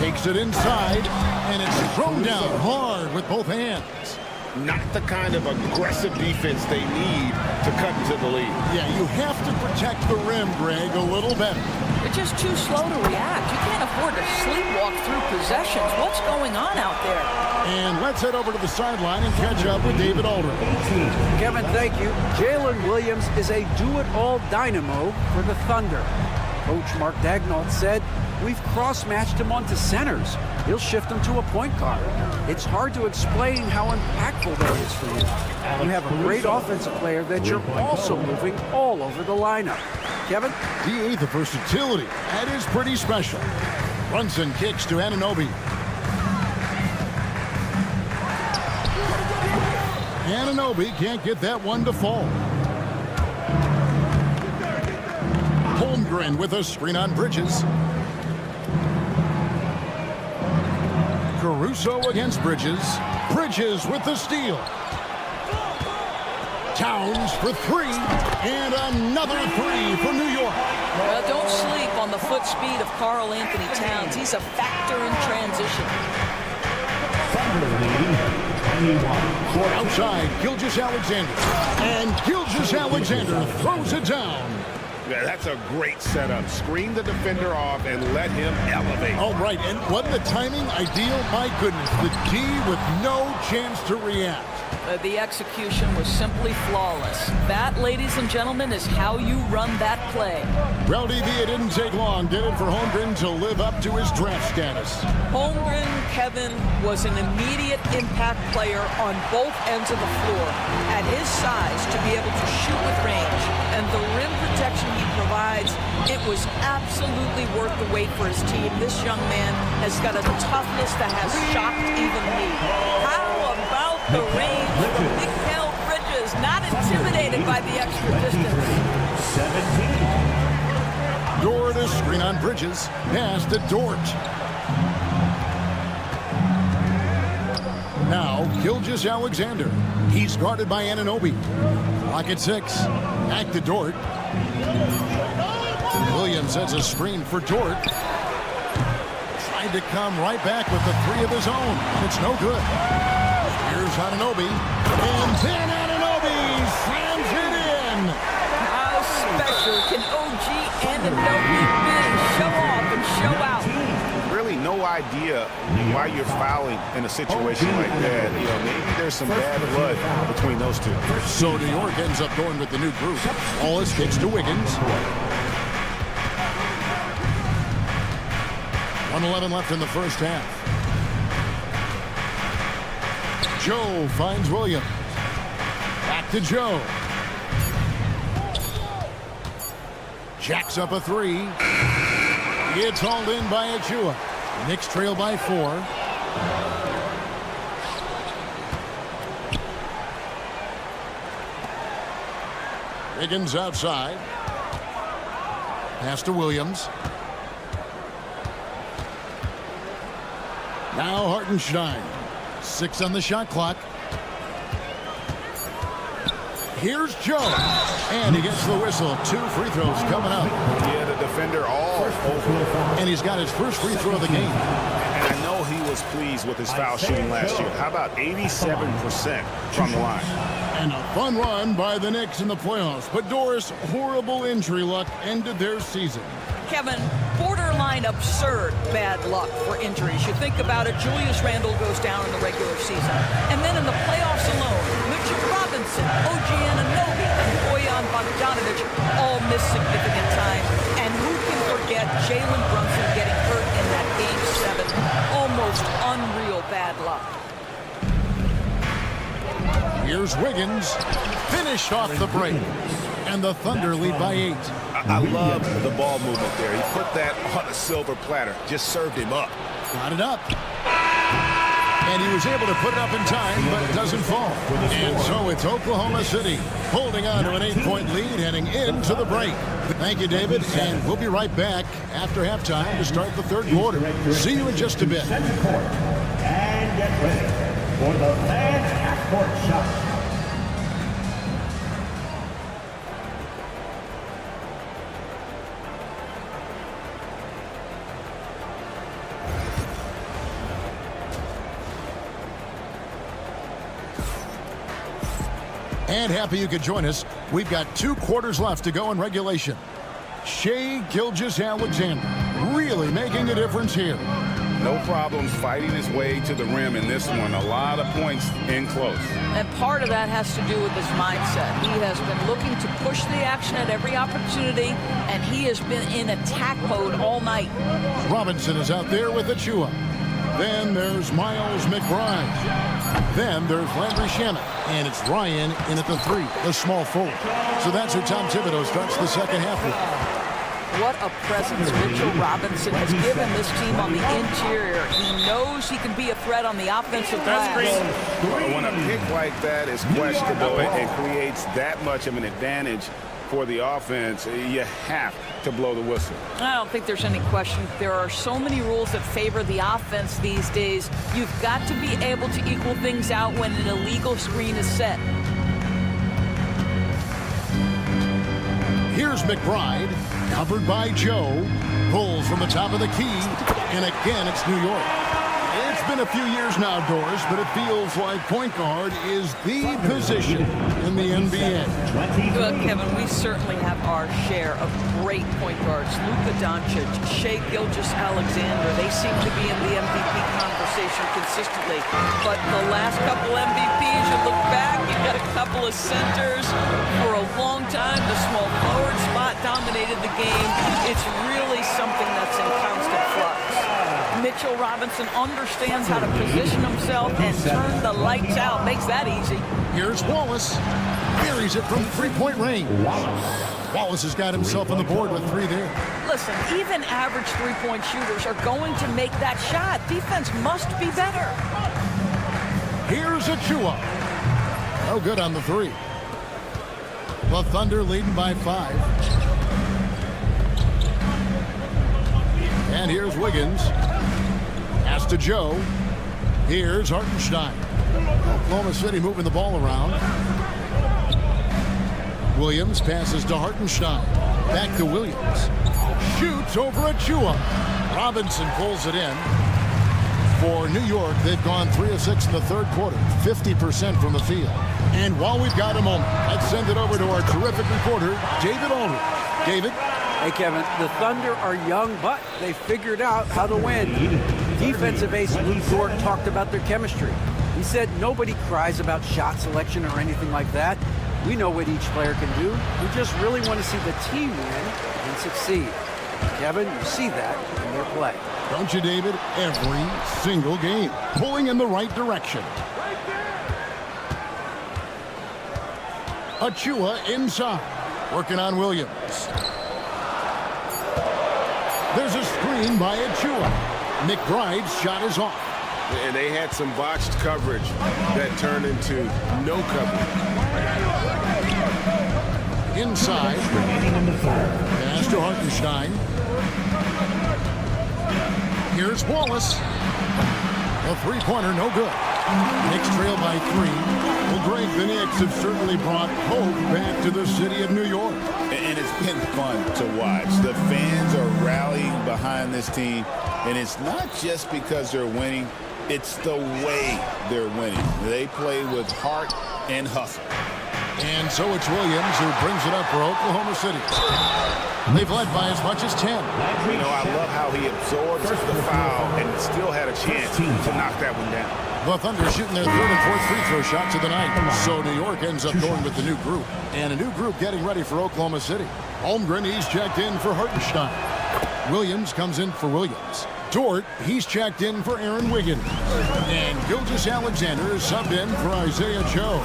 Takes it inside, and it's thrown down hard with both hands. Not the kind of aggressive defense they need to cut into the lead. Yeah, you have to protect the rim, Greg, a little better. They're just too slow to react. You can't afford to sleepwalk through possessions. What's going on out there? And let's head over to the sideline and catch up with David Aldridge. Kevin, thank you. Jalen Williams is a do-it-all dynamo for the Thunder. Coach Mark Daigneault said, "We've cross-matched him onto centers. He'll shift him to a point guard. It's hard to explain how impactful that is for you. You have a great offensive player that you're also moving all over the lineup." Kevin? D.A. the versatility. That is pretty special. Brunson kicks to Anunoby. Anunoby can't get that one to fall. Holmgren with a screen on Bridges. Caruso against Bridges. Bridges with the steal. Towns for 3, and another 3 for New York. Well, don't sleep on the foot speed of Karl Anthony Towns. He's a factor in transition. Outside, Gilgeous-Alexander. And Gilgeous-Alexander throws it down. Yeah, that's a great setup. Screen the defender off and let him elevate. All right, and wasn't the timing ideal? My goodness, the D with no chance to react. The execution was simply flawless. That, ladies and gentlemen, is how you run that play. Well, DB, it didn't take long, did it, for Holmgren to live up to his draft status? Holmgren, Kevin, was an immediate impact player on both ends of the floor. At his size, to be able to shoot with range and the rim protection he provides, it was absolutely worth the wait for his team. This young man has got a toughness that has shocked even me. How about the range from Mikal Bridges? Not intimidated by the extra distance. 17. Dort is screen on Bridges. Pass to Dort. Now, Gilgeous-Alexander. He's guarded by Anunoby. Clock at 6. Back to Dort. Williams sets a screen for Dort. Tried to come right back with the three of his own. It's no good. Here's Anunoby. And then Anunoby slams it in. How special can OG Anunoby be? Show off and show out. Really no idea why you're fouling in a situation like that. You know, maybe there's some bad blood between those two. So New York ends up going with the new group. Wallace kicks to Wiggins. 1:11 left in the first half. Joe finds Williams. Back to Joe. Jacks up a three. It's hauled in by Achua. Knicks trail by 4. Wiggins outside. Pass to Williams. Now Hartenstein. 6 on the shot clock. Here's Joe. And he gets the whistle. 2 free throws coming up. Yeah, the defender all over. And he's got his first free throw of the game. And I know he was pleased with his foul shooting last year. How about 87% from the line? And a fun run by the Knicks in the playoffs. But Doris, horrible injury luck ended their season. Kevin, borderline absurd bad luck for injuries. You think about it, Julius Randle goes down in the regular season. And then in the playoffs alone, Mitchell Robinson, OG Anunoby, and Bojan Bogdanovic all miss significant time. And who can forget Jalen Brunson getting hurt in that Game 7? Almost unreal bad luck. Here's Wiggins. Finished off the break. And the Thunder lead by 8. I love the ball movement there. He put that on a silver platter. Just served him up. Got it up. And he was able to put it up in time, but it doesn't fall. And so it's Oklahoma City holding on to an 8-point lead heading into the break. Thank you, David. And we'll be right back after halftime to start the third quarter. See you in just a bit. And get ready for the fans half-court shot. And happy you could join us. We've got 2 quarters left to go in regulation. Shai Gilgeous-Alexander really making a difference here. No problems fighting his way to the rim in this one. A lot of points in close. And part of that has to do with his mindset. He has been looking to push the action at every opportunity, and he has been in attack mode all night. Robinson is out there with Achua. Then there's Miles McBride. Then there's Landry Shamet. And it's Ryan in at the 3, the small forward. So that's who Tom Thibodeau starts the second half with. What a presence Mitchell Robinson has given this team on the interior. He knows he can be a threat on the offensive glass. When a pick like that is questionable and creates that much of an advantage for the offense, you have to blow the whistle. I don't think there's any question. There are so many rules that favor the offense these days. You've got to be able to equal things out when an illegal screen is set. Here's McBride, covered by Joe. Pulls from the top of the key, and again it's New York. It's been a few years now, Doris, but it feels like point guard is the position in the NBA. Well, Kevin, we certainly have our share of great point guards. Luka Doncic, Shai Gilgeous-Alexander, they seem to be in the MVP conversation consistently. But the last couple MVPs, you look back, you've got a couple of centers. For a long time, the small forward spot dominated the game. It's really something that's in constant flux. Mitchell Robinson understands how to position himself and turn the lights out. Makes that easy. Here's Wallace. Buries it from three-point range. Wallace has got himself on the board with 3 there. Listen, even average three-point shooters are going to make that shot. Defense must be better. Here's Achua. No good on the 3. The Thunder leading by 5. And here's Wiggins. Pass to Joe. Here's Hartenstein. Oklahoma City moving the ball around. Williams passes to Hartenstein. Back to Williams. Shoots over Achua. Robinson pulls it in. For New York, they've gone 3 of 6 in the third quarter. 50% from the field. And while we've got a moment, let's send it over to our terrific reporter, David Aldridge. David? Hey, Kevin, the Thunder are young, but they figured out how to win. Defensive ace Lou Dort talked about their chemistry. He said nobody cries about shot selection or anything like that. We know what each player can do. We just really want to see the team win and succeed. Kevin, you see that in their play. Don't you, David? Every single game. Pulling in the right direction. Achua inside. Working on Williams. There's a screen by Achua. McBride's shot is off. And they had some botched coverage that turned into no coverage. Inside. Pass to Hartenstein. Here's Wallace. A three-pointer, no good. Knicks trail by 3. Well, Greg, the Knicks have certainly brought hope back to the city of New York. And it's been fun to watch. The fans are rallying behind this team. And it's not just because they're winning. It's the way they're winning. They play with heart and hustle. And so it's Williams who brings it up for Oklahoma City. They've led by as much as 10. You know, I love how he absorbs the foul and still had a chance to knock that one down. The Thunder shooting their 3rd and 4th free throw shots of the night. So New York ends up going with the new group. And a new group getting ready for Oklahoma City. Holmgren, he's checked in for Hartenstein. Williams comes in for Williams. Dort, he's checked in for Aaron Wiggins. And Gilgeous-Alexander is subbed in for Isaiah Joe.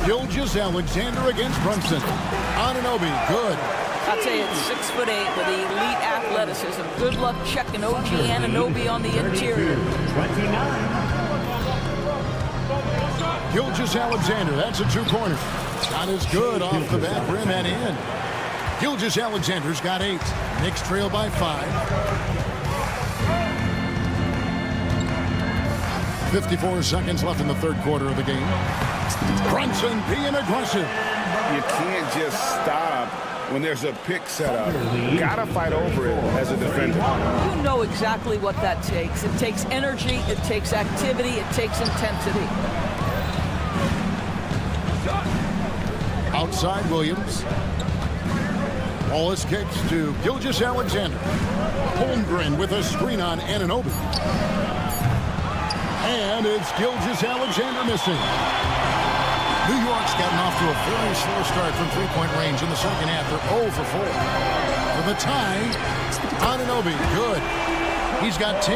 Gilgeous-Alexander against Brunson. Anunoby, good. I'll tell you, it's 6'8" with elite athleticism. Good luck checking OG Anunoby on the interior. Gilgeous-Alexander, that's a 2-pointer. Shot is good off the back rim and in. Gilgeous-Alexander's got 8. Knicks trail by 5. 54 seconds left in the third quarter of the game. Brunson being aggressive. You can't just stop when there's a pick set up. You gotta fight over it as a defender. You know exactly what that takes. It takes energy, it takes activity, it takes intensity. Outside Williams. Wallace kicks to Gilgeous-Alexander. Holmgren with a screen on Anunoby. And it's Gilgeous-Alexander missing. New York's gotten off to a very slow start from three-point range in the second half. They're 0 for 4. For the tie, Anunoby, good. He's got 10.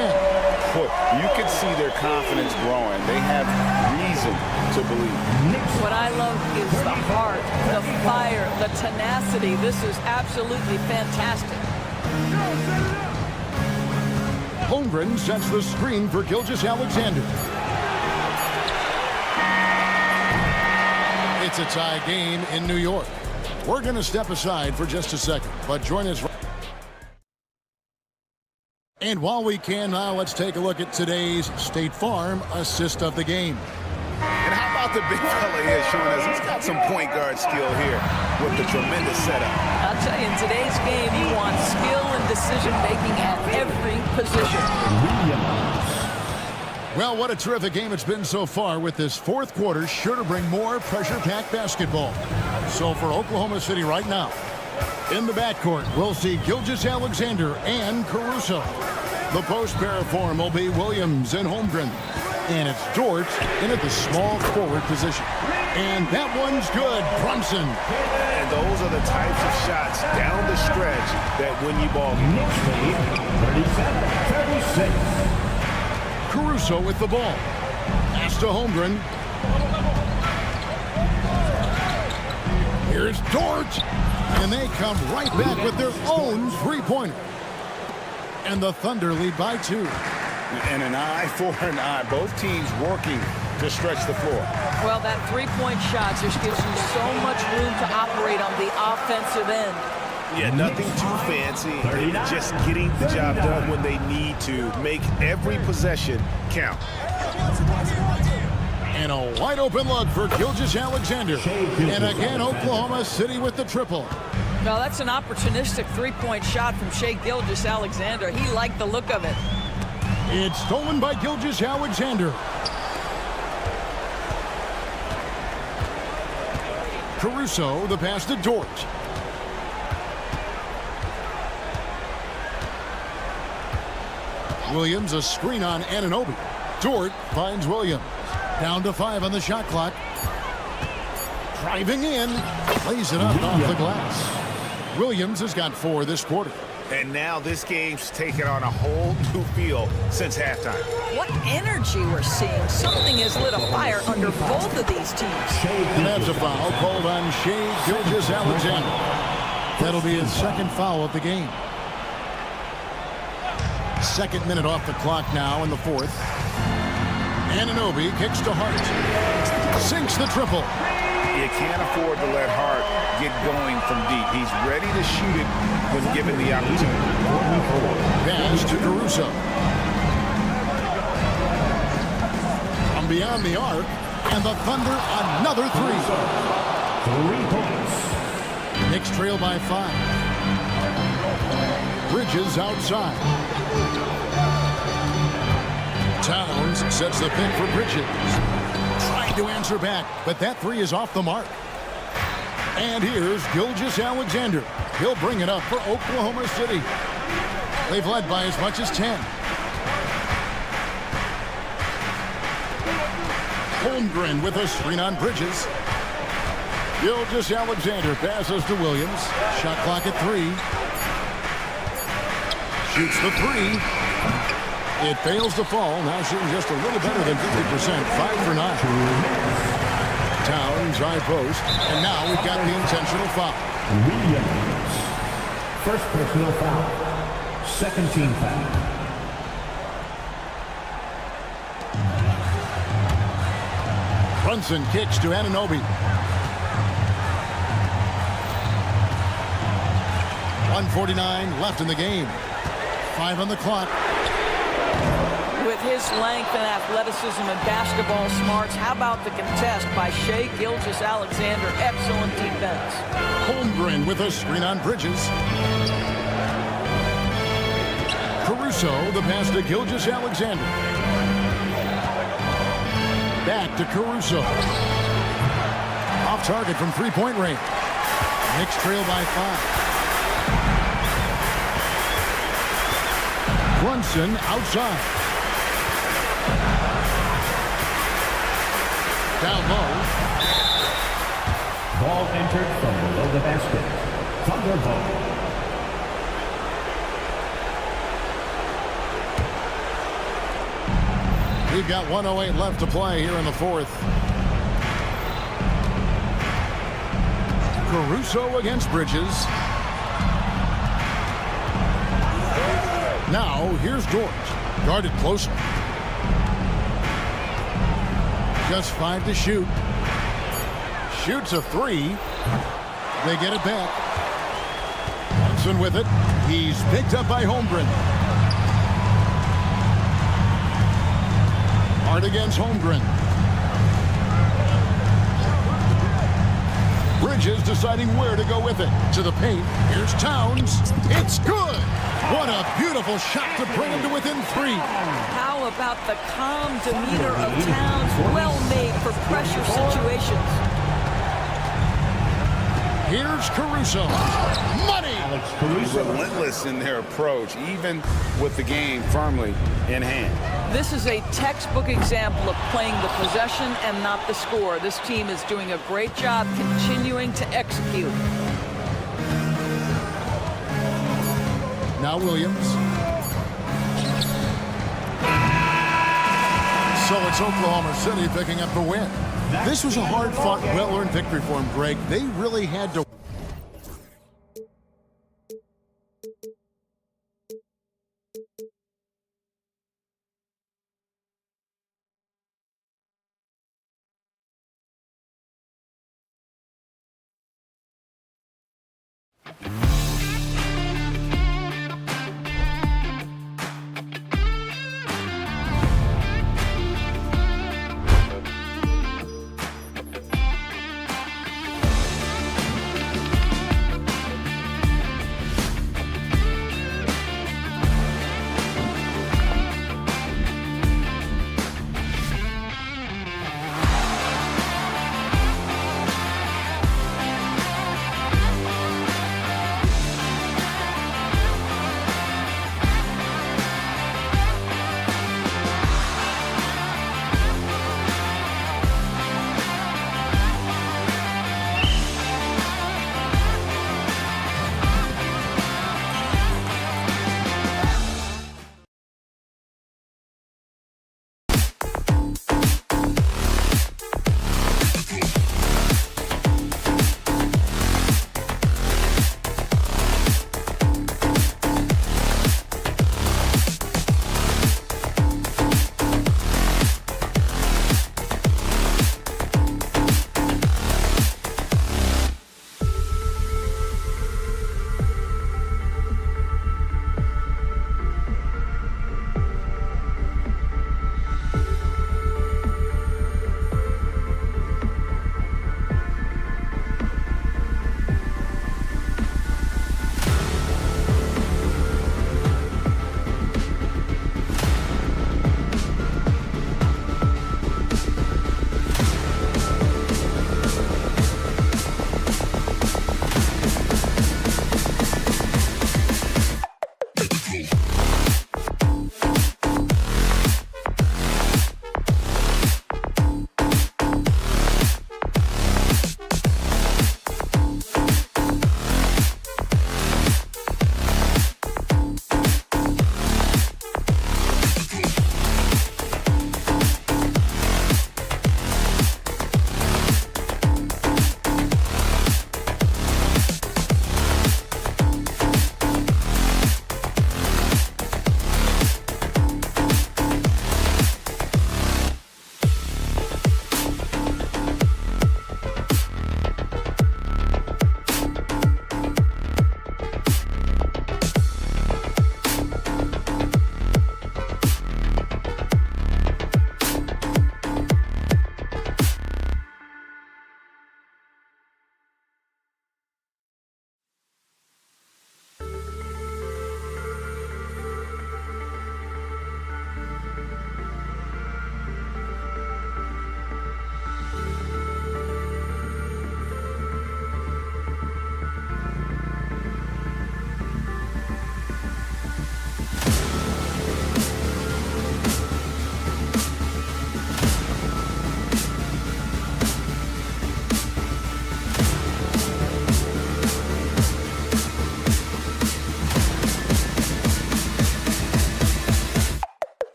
Look, you can see their confidence growing. They have reason to believe. What I love is the heart, the fire, the tenacity. This is absolutely fantastic. Holmgren sets the screen for Gilgeous-Alexander. It's a tie game in New York. We're going to step aside for just a second, but join us. And while we can now, let's take a look at today's State Farm assist of the game. And how about about the big fella here showing us he's got some point guard skill here with the tremendous setup. I'll tell you, in today's game, you want skill and decision-making at every position. Well, what a terrific game it's been so far, with this fourth quarter sure to bring more pressure-packed basketball. So for Oklahoma City right now, in the backcourt, we'll see Gilgeous-Alexander and Caruso. The post pair form will be Williams and Holmgren. And it's George in at the small forward position. And that one's good. Brunson. And those are the types of shots down the stretch that win you ball games. 37-36. Caruso with the ball. Pass to Holmgren. Here's George. And they come right back with their own three-pointer. And the Thunder lead by 2. And an eye for an eye. Both teams working to stretch the floor. Well, that three-point shot just gives you so much room to operate on the offensive end. Yeah, nothing too fancy. Just getting the job done when they need to. Make every possession count. And a wide open look for Gilgeous-Alexander. And again, Oklahoma City with the triple. Well, that's an opportunistic three-point shot from Shai Gilgeous-Alexander. He liked the look of it. It's stolen by Gilgeous-Alexander. Caruso, the pass to Dort. Williams, a screen on Anunoby. Dort finds Williams. Down to 5 on the shot clock. Driving in. Lays it up off the glass. Williams has got 4 this quarter. And now this game's taken on a whole new feel since halftime. What energy we're seeing. Something has lit a fire under both of these teams. And that's a foul called on Shai Gilgeous-Alexander. That'll be his second foul of the game. Second minute off the clock now in the fourth. Anunoby kicks to Hart. Sinks the triple. You can't afford to let Hart get going from deep. He's ready to shoot it when given the opportunity. Pass to Caruso. From beyond the arc, and the Thunder another 3. 3 points. Knicks trail by 5. Bridges outside. Towns sets the pick for Bridges. Trying to answer back, but that 3 is off the mark. And here's Gilgeous-Alexander. He'll bring it up for Oklahoma City. They've led by as much as 10. Holmgren with a screen on Bridges. Gilgeous-Alexander passes to Williams. Shot clock at 3. Shoots the 3. It fails to fall. Now shooting just a little better than 50%. 5 for 9. Towns high post. And now we've got the intentional foul. Williams. First personal foul. Second team foul. Brunson kicks to Anunoby. 1:49 left in the game. 5 on the clock. With his length and athleticism and basketball smarts, how about the contest by Shai Gilgeous-Alexander? Excellent defense. Holmgren with a screen on Bridges. Caruso, the pass to Gilgeous-Alexander. Back to Caruso. Off target from three-point range. Knicks trail by 5. Brunson outside. Down low. Ball entered from below the basket. Thunder ball. We've got 1:08 left to play here in the fourth. Caruso against Bridges. Now here's George. Guarded closer. Just 5 to shoot. Shoots a 3. They get it back. Brunson with it. He's picked up by Holmgren. Hard against Holmgren. Bridges deciding where to go with it. To the paint. Here's Towns. It's good. What a beautiful shot to bring him to within 3. How about the calm demeanor of Towns? Well made for pressure situations. Here's Caruso. Money. Relentless in their approach, even with the game firmly in hand. This is a textbook example of playing the possession and not the score. This team is doing a great job continuing to execute. Now Williams. So it's Oklahoma City picking up the win. This was a hard-fought, well-earned victory for them, Greg. They really had to.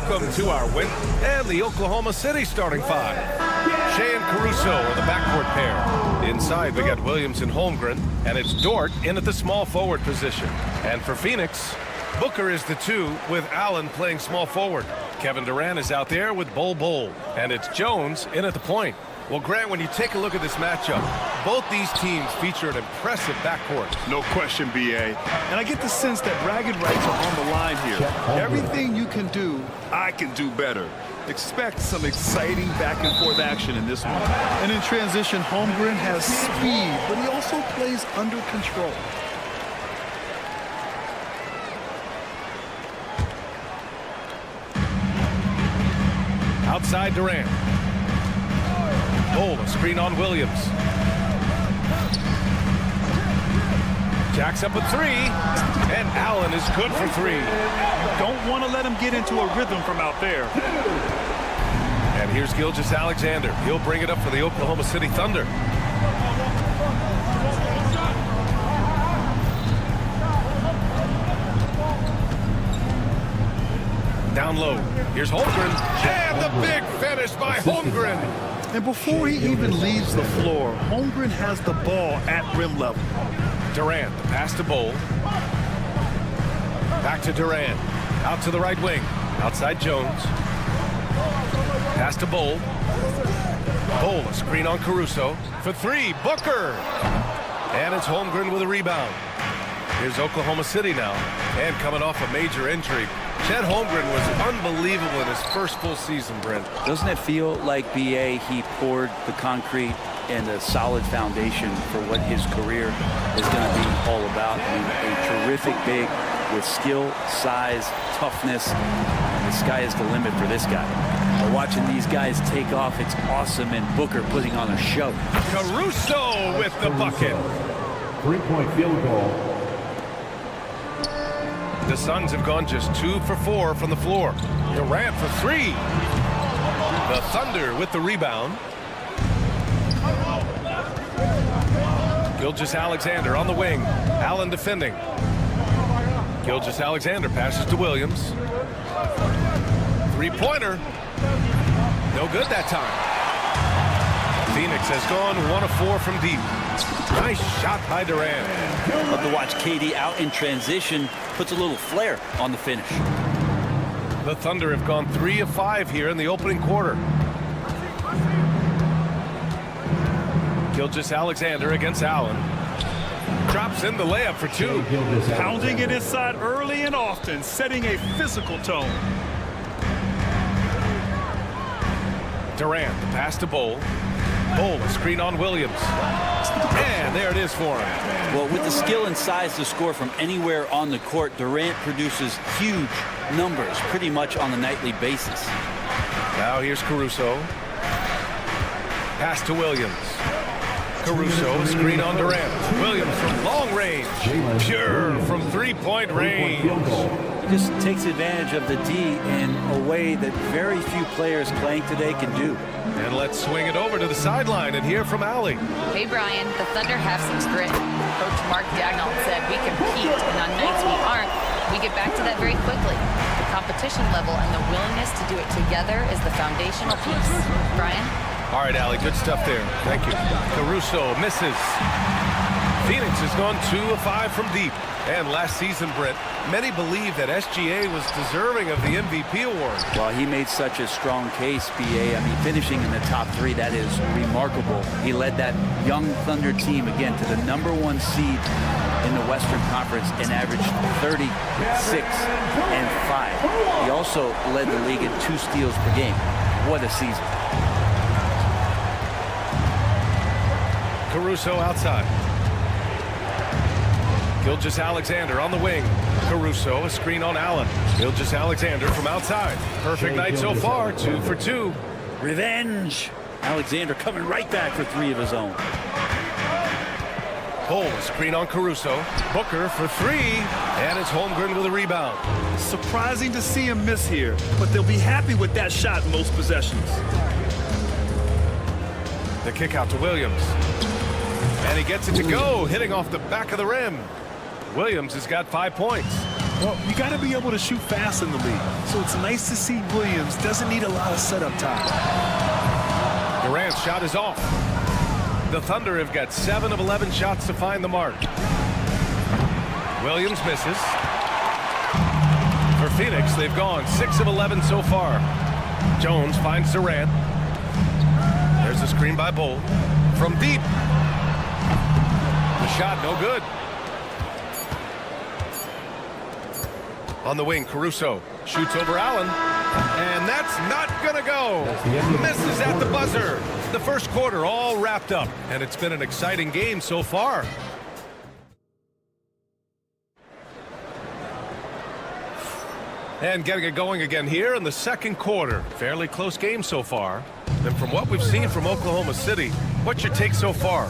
Welcome to our win and the Oklahoma City starting five. Shea and Caruso are the backcourt pair. Inside, we got Williams and Holmgren, and it's Dort in at the small forward position. And for Phoenix, Booker is the 2 with Allen playing small forward. Kevin Durant is out there with Bol, and it's Jones in at the point. Well, Grant, when you take a look at this matchup, both these teams feature an impressive backcourt. No question, B.A. And I get the sense that bragging rights are on the line here. Everything you can do, I can do better. Expect some exciting back-and-forth action in this one. And in transition, Holmgren has speed, but he also plays under control. Outside Durant. A screen on Williams. Jacks up a 3, and Allen is good for 3. Don't want to let him get into a rhythm from out there. And here's Gilgeous-Alexander. He'll bring it up for the Oklahoma City Thunder. Down low. Here's Holmgren. And the big finish by Holmgren. And before he even leaves the floor, Holmgren has the ball at rim level. Durant, the pass to Bol. Back to Durant. Out to the right wing. Outside Jones. Pass to Bol. Bol, a screen on Caruso. For 3, Booker. And it's Holmgren with a rebound. Here's Oklahoma City now. And coming off a major injury, Chet Holmgren was unbelievable in his first full season, Brent. Doesn't it feel like, B.A., he poured the concrete and a solid foundation for what his career is going to be all about? I mean, a terrific big with skill, size, toughness. The sky is the limit for this guy. But watching these guys take off, it's awesome, and Booker putting on a show. Caruso with the bucket. 3-point field goal. The Suns have gone just 2 for 4 from the floor. Durant for 3. The Thunder with the rebound. Gilgeous-Alexander on the wing. Allen defending. Gilgeous-Alexander passes to Williams. 3-pointer. No good that time. Phoenix has gone 1 of 4 from deep. Nice shot by Durant. Love to watch KD out in transition. Puts a little flair on the finish. The Thunder have gone 3 of 5 here in the opening quarter. Gilgeous-Alexander against Allen. Drops in the layup for 2. Pounding it inside early and often, setting a physical tone. Durant, the pass to Bol. Bol, a screen on Williams. And there it is for him. Well, with the skill and size to score from anywhere on the court, Durant produces huge numbers pretty much on a nightly basis. Now here's Caruso. Pass to Williams. Caruso, a screen on Durant. Williams from long range. Pure from 3-point range. He just takes advantage of the D in a way that very few players playing today can do. And let's swing it over to the sideline and hear from Allie. Hey, Brian, the Thunder have some grit. Coach Mark Daigneault said we compete, and on nights we aren't, we get back to that very quickly. The competition level and the willingness to do it together is the foundational piece. Brian? All right, Allie, good stuff there. Thank you. Caruso misses. Phoenix has gone 2 of 5 from deep. And last season, Brent, many believe that SGA was deserving of the MVP award. Well, he made such a strong case, B.A. I mean, finishing in the top 3, that is remarkable. He led that young Thunder team, again, to the #1 seed in the Western Conference and averaged 36 and 5. He also led the league in 2 steals per game. What a season. Caruso outside. Gilgeous-Alexander on the wing. Caruso, a screen on Allen. Gilgeous-Alexander from outside. Perfect night so far, 2 for 2. Revenge. Alexander coming right back for 3 of his own. Bol, a screen on Caruso. Booker for 3. And it's Holmgren with a rebound. Surprising to see him miss here, but they'll be happy with that shot in most possessions. The kick out to Williams. And he gets it to go, hitting off the back of the rim. Williams has got 5 points. Well, you got to be able to shoot fast in the league. So it's nice to see Williams doesn't need a lot of setup time. Durant's shot is off. The Thunder have got 7 of 11 shots to find the mark. Williams misses. For Phoenix, they've gone 6 of 11 so far. Jones finds Durant. There's a screen by Bull. From deep. The shot no good. On the wing, Caruso shoots over Allen. And that's not going to go. Misses at the buzzer. The first quarter all wrapped up. And it's been an exciting game so far. And getting it going again here in the second quarter. Fairly close game so far. And from what we've seen from Oklahoma City, what's your take so far?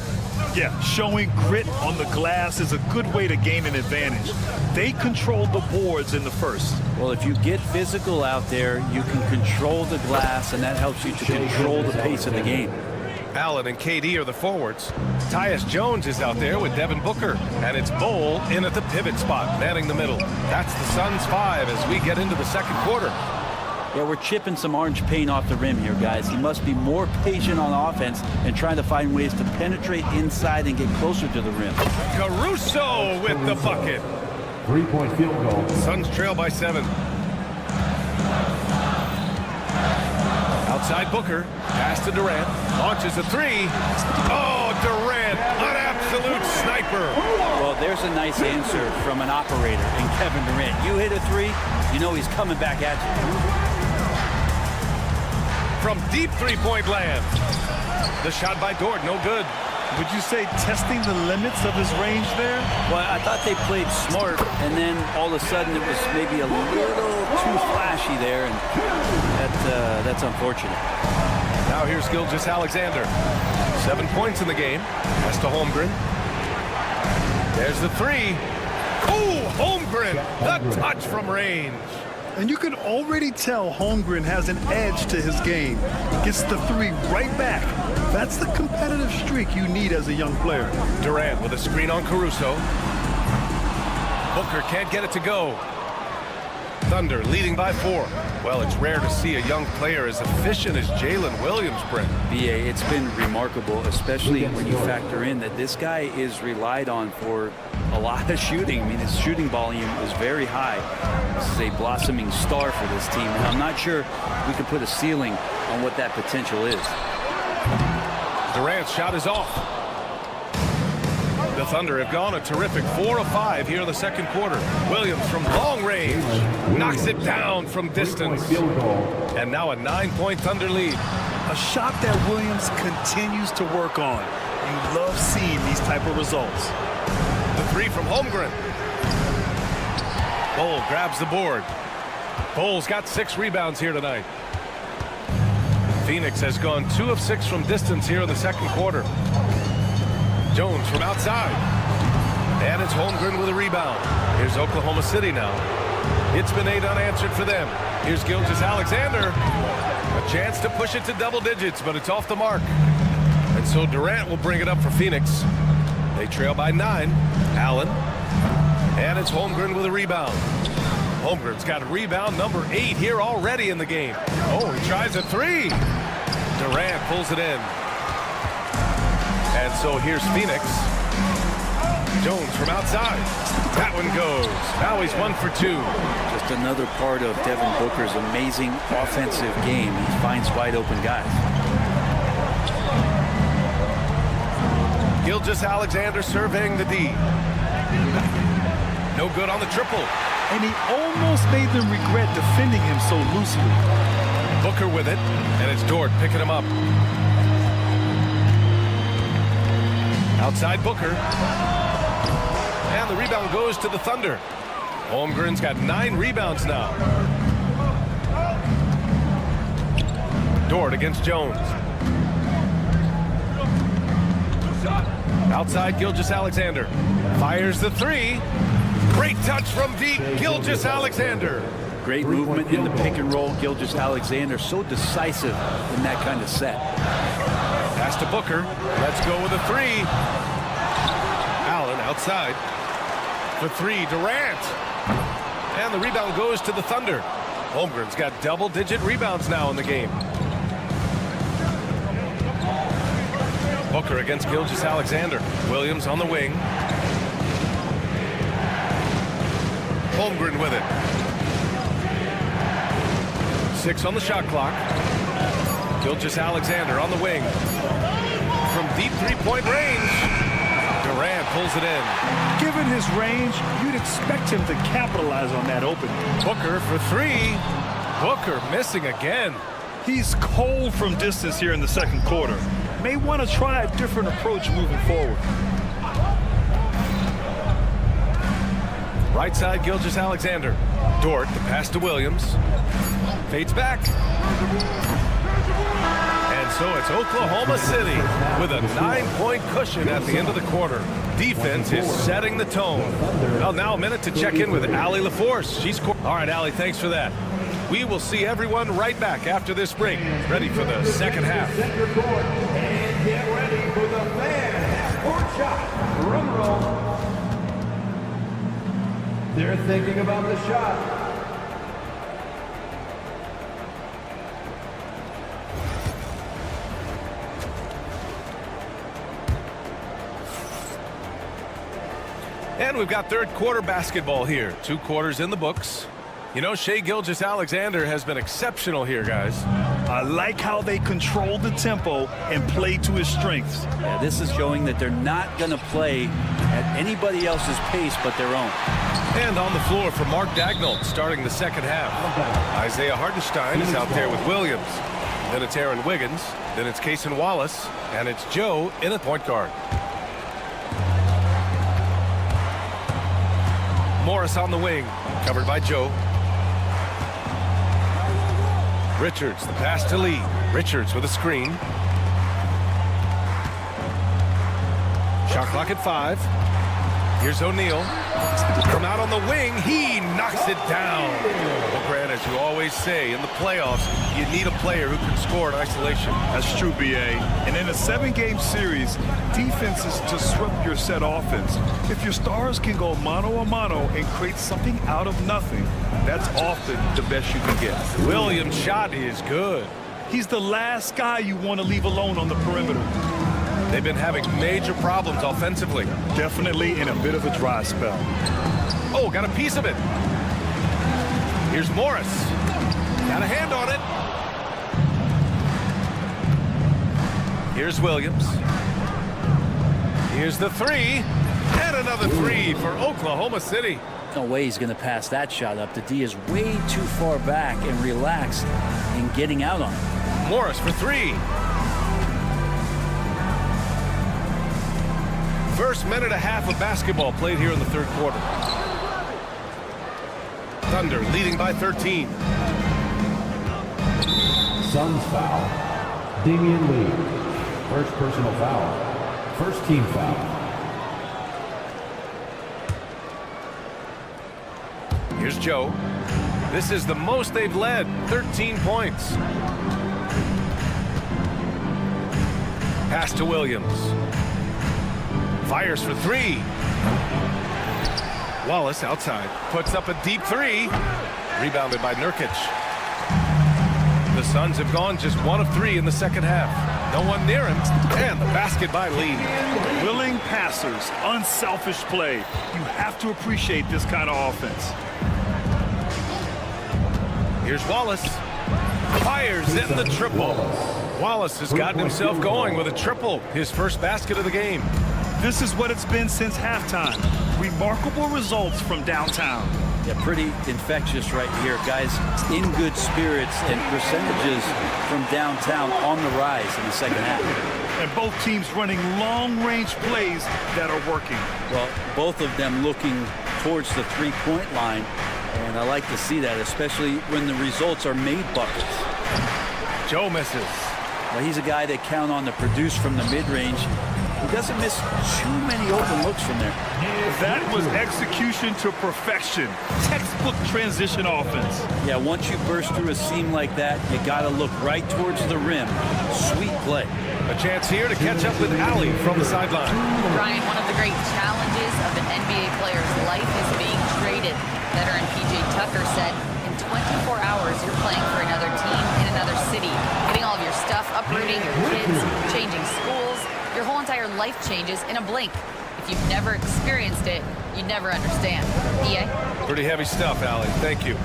Yeah, showing grit on the glass is a good way to gain an advantage. They controlled the boards in the first. Well, if you get physical out there, you can control the glass, and that helps you to control the pace of the game. Allen and KD are the forwards. Tyus Jones is out there with Devin Booker. And it's Bull in at the pivot spot, manning the middle. That's the Suns' 5 as we get into the second quarter. Yeah, we're chipping some orange paint off the rim here, guys. He must be more patient on offense and trying to find ways to penetrate inside and get closer to the rim. Caruso with the bucket. 3-point field goal. Suns trail by 7. Outside Booker. Pass to Durant. Launches a 3. Oh, Durant, an absolute sniper. Well, there's a nice answer from an operator in Kevin Durant. You hit a 3, you know he's coming back at you. From deep three-point land. The shot by Dort, no good. Would you say testing the limits of his range there? Well, I thought they played smart, and then all of a sudden it was maybe a little too flashy there, and that's unfortunate. Now here's Gilgeous-Alexander. 7 points in the game. Pass to Holmgren. There's the 3. Ooh, Holmgren, the touch from range. And you can already tell Holmgren has an edge to his game. Gets the 3 right back. That's the competitive streak you need as a young player. Durant with a screen on Caruso. Booker can't get it to go. Thunder leading by 4. Well, it's rare to see a young player as efficient as Jalen Williams, Brent. BA, it's been remarkable, especially when you factor in that this guy is relied on for a lot of shooting. I mean, his shooting volume is very high. This is a blossoming star for this team, and I'm not sure we can put a ceiling on what that potential is. Durant's shot is off. The Thunder have gone a terrific 4 of 5 here in the second quarter. Williams from long range knocks it down from distance. And now a 9-point Thunder lead. A shot that Williams continues to work on. You love seeing these type of results. The 3 from Holmgren. Bull grabs the board. Bull's got 6 rebounds here tonight. Phoenix has gone 2 of 6 from distance here in the second quarter. Jones from outside. And it's Holmgren with a rebound. Here's Oklahoma City now. It's been 8 unanswered for them. Here's Gilgeous-Alexander. A chance to push it to double digits, but it's off the mark. And so Durant will bring it up for Phoenix. They trail by 9. Allen. And it's Holmgren with a rebound. Holmgren's got a rebound number 8 here already in the game. Oh, he tries a 3. Durant pulls it in. And so here's Phoenix. Jones from outside. That one goes. Now he's 1 for 2. Just another part of Devin Booker's amazing offensive game. He finds wide open guys. Gilgeous-Alexander surveying the D. No good on the triple. And he almost made them regret defending him so loosely. Booker with it, and it's Dort picking him up. Outside Booker. And the rebound goes to the Thunder. Holmgren's got 9 rebounds now. Dort against Jones. Outside Gilgeous-Alexander. Fires the 3. Great touch from deep. Gilgeous-Alexander. Great movement in the pick and roll. Gilgeous-Alexander so decisive in that kind of set. Pass to Booker. Let's go with a 3. Allen outside. For 3, Durant. And the rebound goes to the Thunder. Holmgren's got double-digit rebounds now in the game. Booker against Gilgeous-Alexander. Williams on the wing. Holmgren with it. 6 on the shot clock. Gilgeous-Alexander on the wing. From deep three-point range. Durant pulls it in. Given his range, you'd expect him to capitalize on that opening. Booker for 3. Booker missing again. He's cold from distance here in the second quarter. May want to try a different approach moving forward. Right side, Gilgeous-Alexander. Dort, the pass to Williams. Fades back. And so it's Oklahoma City with a 9-point cushion at the end of the quarter. Defense is setting the tone. Well, now a minute to check in with Allie LaForce. She's all right, Allie, thanks for that. We will see everyone right back after this break. Ready for the second half. And get ready for the fan court shot. Drum roll. They're thinking about the shot. And we've got third quarter basketball here. 2 quarters in the books. You know, Shai Gilgeous-Alexander has been exceptional here, guys. I like how they control the tempo and play to his strengths. Yeah, this is showing that they're not going to play at anybody else's pace but their own. And on the floor for Mark Daigneault starting the second half. Isaiah Hartenstein is out there with Williams. Then it's Aaron Wiggins. Then it's Cason Wallace. And it's Joe in a point guard. Morris on the wing, covered by Joe. Richards, the pass to Lee. Richards with a screen. Shot clock at 5. Here's O'Neal. From out on the wing, he knocks it down. Well, Grant, as you always say, in the playoffs, you need a player who can score in isolation. That's true, B.A. And in a 7-game series, defense is to disrupt your set offense. If your stars can go mano-a-mano and create something out of nothing, that's often the best you can get. Williams' shot is good. He's the last guy you want to leave alone on the perimeter. They've been having major problems offensively. Definitely in a bit of a dry spell. Oh, got a piece of it. Here's Morris. Got a hand on it. Here's Williams. Here's the 3. And another 3 for Oklahoma City. No way he's going to pass that shot up. The D is way too far back and relaxed in getting out on it. Morris for 3. First minute and a half of basketball played here in the third quarter. Thunder leading by 13. Suns foul. Damian Lee. First personal foul. First team foul. Here's Joe. This is the most they've led, 13 points. Pass to Williams. Fires for 3. Wallace outside. Puts up a deep 3. Rebounded by Nurkic. The Suns have gone just 1 of 3 in the second half. No one near him. And the basket by Lee. Willing passers, unselfish play. You have to appreciate this kind of offense. Here's Wallace. Fires in the triple. Wallace has gotten himself going with a triple. His first basket of the game. This is what it's been since halftime. Remarkable results from downtown. Yeah, pretty infectious right here. Guys in good spirits and percentages from downtown on the rise in the second half. And both teams running long-range plays that are working. Well, both of them looking towards the three-point line. And I like to see that, especially when the results are made buckets. Joe misses. Well, he's a guy that count on to produce from the mid-range. He doesn't miss too many open looks from there. That was execution to perfection. Textbook transition offense. Yeah, once you burst through a seam like that, you got to look right towards the rim. Sweet play. A chance here to catch up with Allie from the sideline. Brian, one of the great challenges of an NBA player's life is being traded. Veteran PJ changes in a blink. If you've never experienced it, you'd never understand. EA? Pretty heavy stuff, Allie. Thank you.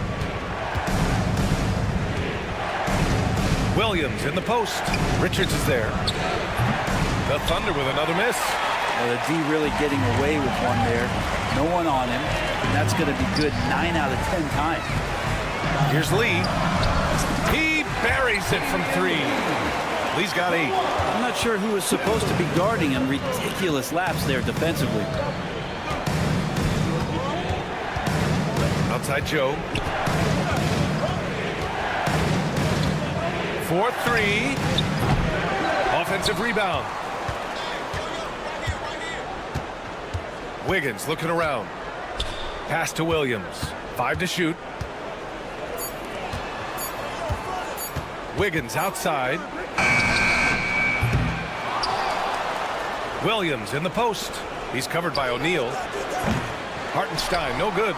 Williams in the post. Richards is there. The Thunder with another miss. Well, the D really getting away with one there. No one on him. And that's going to be good 9 out of 10 times. Here's Lee. He buries it from 3. Lee's got 8. I'm not sure who was supposed to be guarding him. Ridiculous laps there defensively. Outside Joe. 4-3. Offensive rebound. Wiggins looking around. Pass to Williams. 5 to shoot. Wiggins outside. Williams in the post. He's covered by O'Neal. Hartenstein, no good.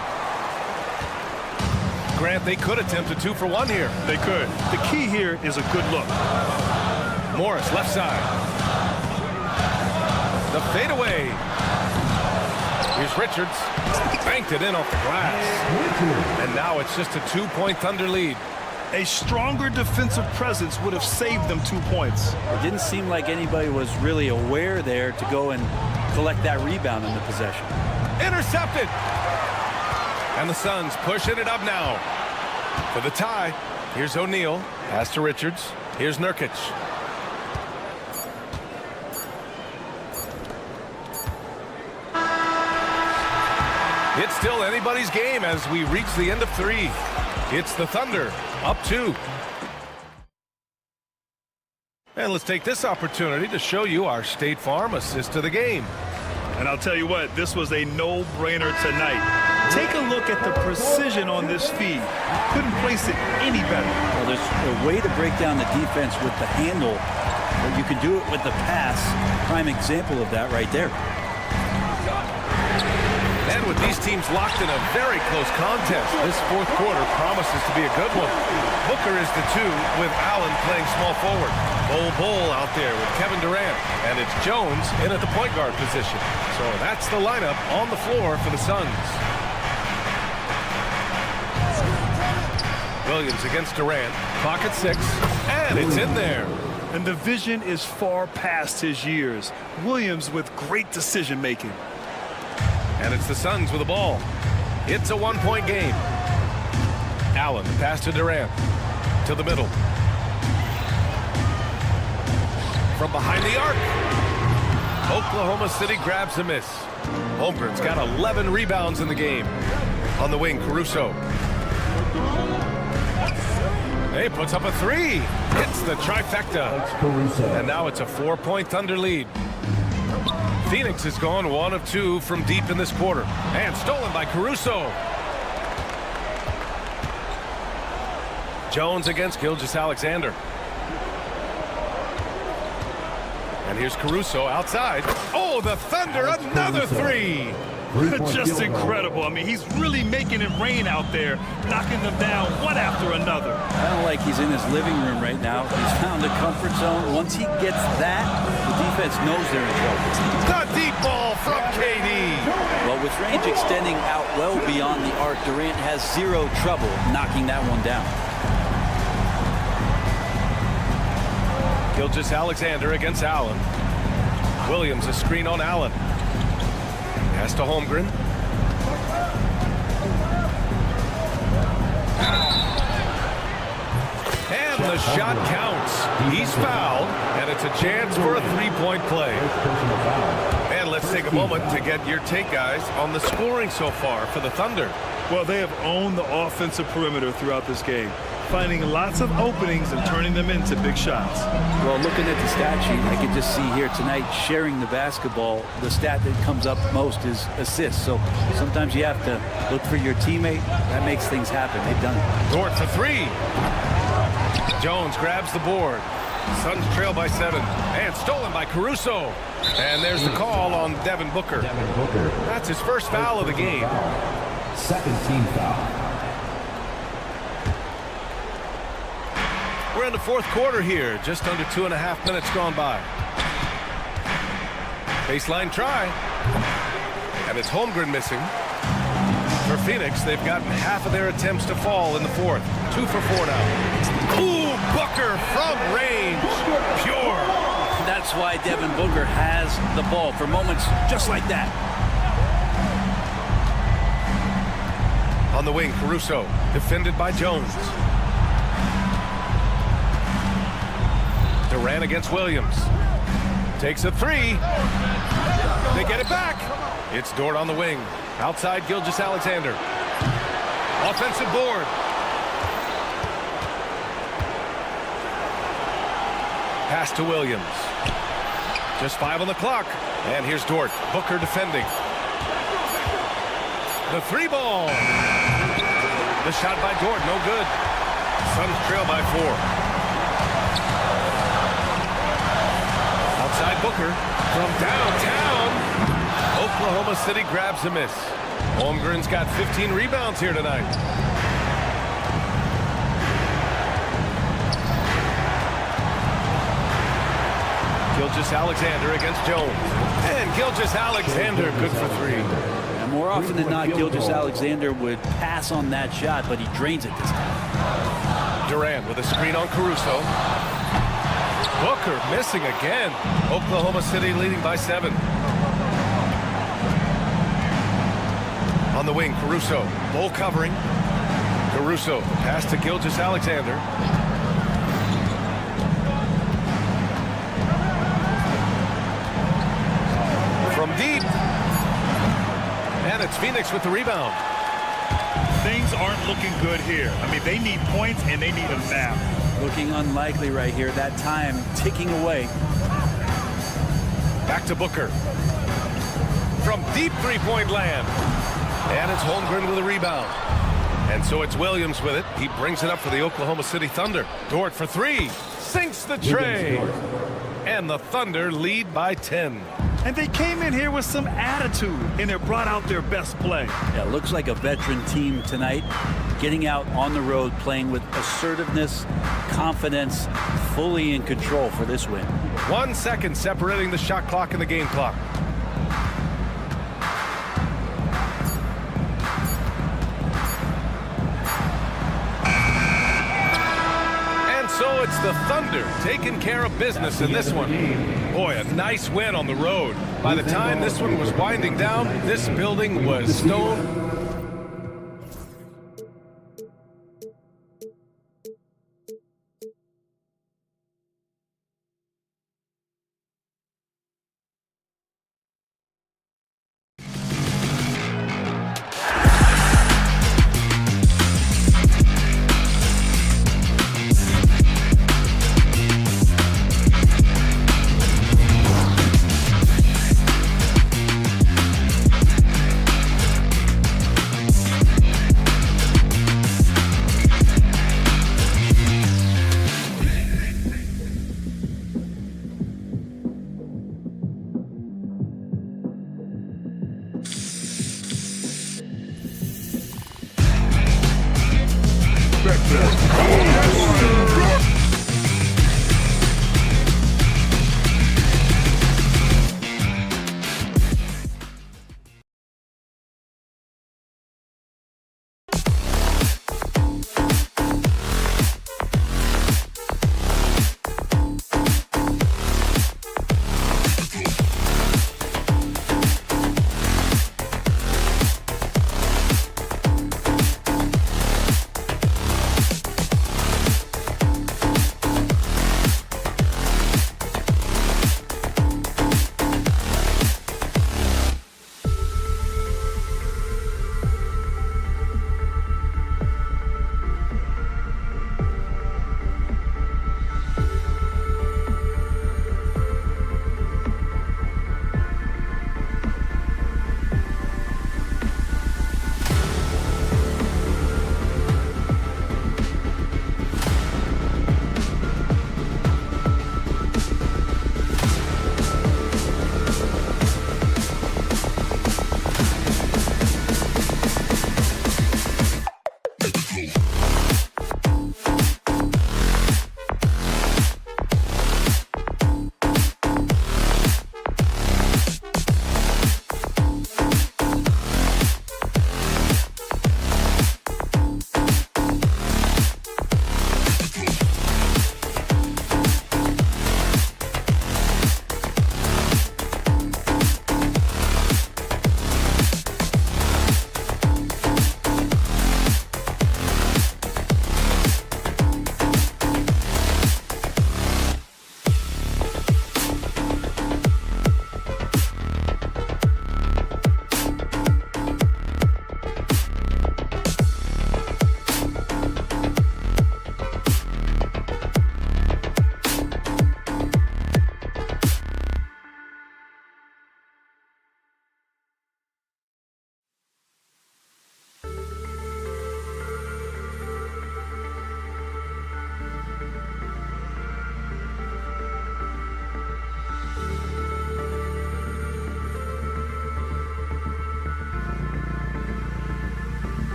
Grant, they could attempt a 2 for 1 here. They could. The key here is a good look. Morris, left side. The fadeaway. Here's Richards. Banked it in off the glass. And now it's just a 2-point Thunder lead. A stronger defensive presence would have saved them 2 points. It didn't seem like anybody was really aware there to go and collect that rebound in the possession. Intercepted. And the Suns pushing it up now for the tie. Here's O'Neal. Pass to Richards. Here's Nurkic. It's still anybody's game as we reach the end of 3. It's the Thunder up 2. And let's take this opportunity to show you our State Farm assist to the game. And I'll tell you what, this was a no-brainer tonight. Take a look at the precision on this feed. Couldn't place it any better. Well, there's a way to break down the defense with the handle, but you can do it with the pass. Prime example of that right there. And with these teams locked in a very close contest, this 4th quarter promises to be a good one. Booker is the 2 with Allen playing small forward. Bol out there with Kevin Durant. And it's Jones in at the point guard position. So that's the lineup on the floor for the Suns. Williams against Durant. Clock at 6. And it's in there. And the vision is far past his years. Williams with great decision-making. And it's the Suns with the ball. It's a 1-point game. Allen, pass to Durant. To the middle. From behind the arc. Oklahoma City grabs a miss. Holmgren's got 11 rebounds in the game. On the wing, Caruso. He puts up a 3. Hits the trifecta. And now it's a 4-point Thunder lead. Phoenix has gone 1 of 2 from deep in this quarter. And stolen by Caruso. Jones against Gilgeous-Alexander. And here's Caruso outside. Oh, the Thunder, another 3. Just incredible. I mean, he's really making it rain out there, knocking them down one after another. I don't like he's in his living room right now. He's found a comfort zone. Once he gets that, the defense knows they're in trouble. The deep ball from KD. Well, with range extending out well beyond the arc, Durant has 0 trouble knocking that one down. Gilgeous-Alexander against Allen. Williams a screen on Allen. Pass to Holmgren. And the shot counts. He's fouled, and it's a chance for a 3-point play. And let's take a moment to get your take, guys, on the scoring so far for the Thunder. Well, they have owned the offensive perimeter throughout this game, finding lots of openings and turning them into big shots. Well, looking at the stat sheet, I can just see here tonight, sharing the basketball, the stat that comes up most is assists. So sometimes you have to look for your teammate. That makes things happen. They've done it. Dort for 3. Jones grabs the board. Suns trail by 7. And stolen by Caruso. And there's the call on Devin Booker. That's his first foul of the game. Second team foul. We're in the 4th quarter here. Just under 2.5 minutes gone by. Baseline try. And it's Holmgren missing. For Phoenix, they've gotten half of their attempts to fall in the fourth. 2 for 4 now. Ooh, Booker from range. Pure. That's why Devin Booker has the ball for moments just like that. On the wing, Caruso, defended by Jones. Durant against Williams. Takes a 3. They get it back. It's Dort on the wing. Outside Gilgeous-Alexander. Offensive board. Pass to Williams. Just 5 on the clock. And here's Dort. Booker defending. The 3 ball. The shot by Dort, no good. Suns trail by 4. Outside Booker from downtown. Oklahoma City grabs a miss. Holmgren's got 15 rebounds here tonight. Gilgeous-Alexander against Jones. And Gilgeous-Alexander good for 3. And more often than not, Gilgeous-Alexander would pass on that shot, but he drains it this time. Durant with a screen on Caruso. Booker missing again. Oklahoma City leading by 7. On the wing, Caruso. Bull covering. Caruso, pass to Gilgeous-Alexander. From deep. And it's Phoenix with the rebound. Things aren't looking good here. I mean, they need points and they need them now. Looking unlikely right here. That time ticking away. Back to Booker. From deep three-point land. And it's Holmgren with a rebound. And so it's Williams with it. He brings it up for the Oklahoma City Thunder. Dort for 3. Sinks the tray. And the Thunder lead by 10. And they came in here with some attitude, and they brought out their best play. Yeah, looks like a veteran team tonight. Getting out on the road, playing with assertiveness, confidence, fully in control for this win. 1 second separating the shot clock and the game clock. So it's the Thunder taking care of business in this one. Boy, a nice win on the road. By the time this one was winding down, this building was stone.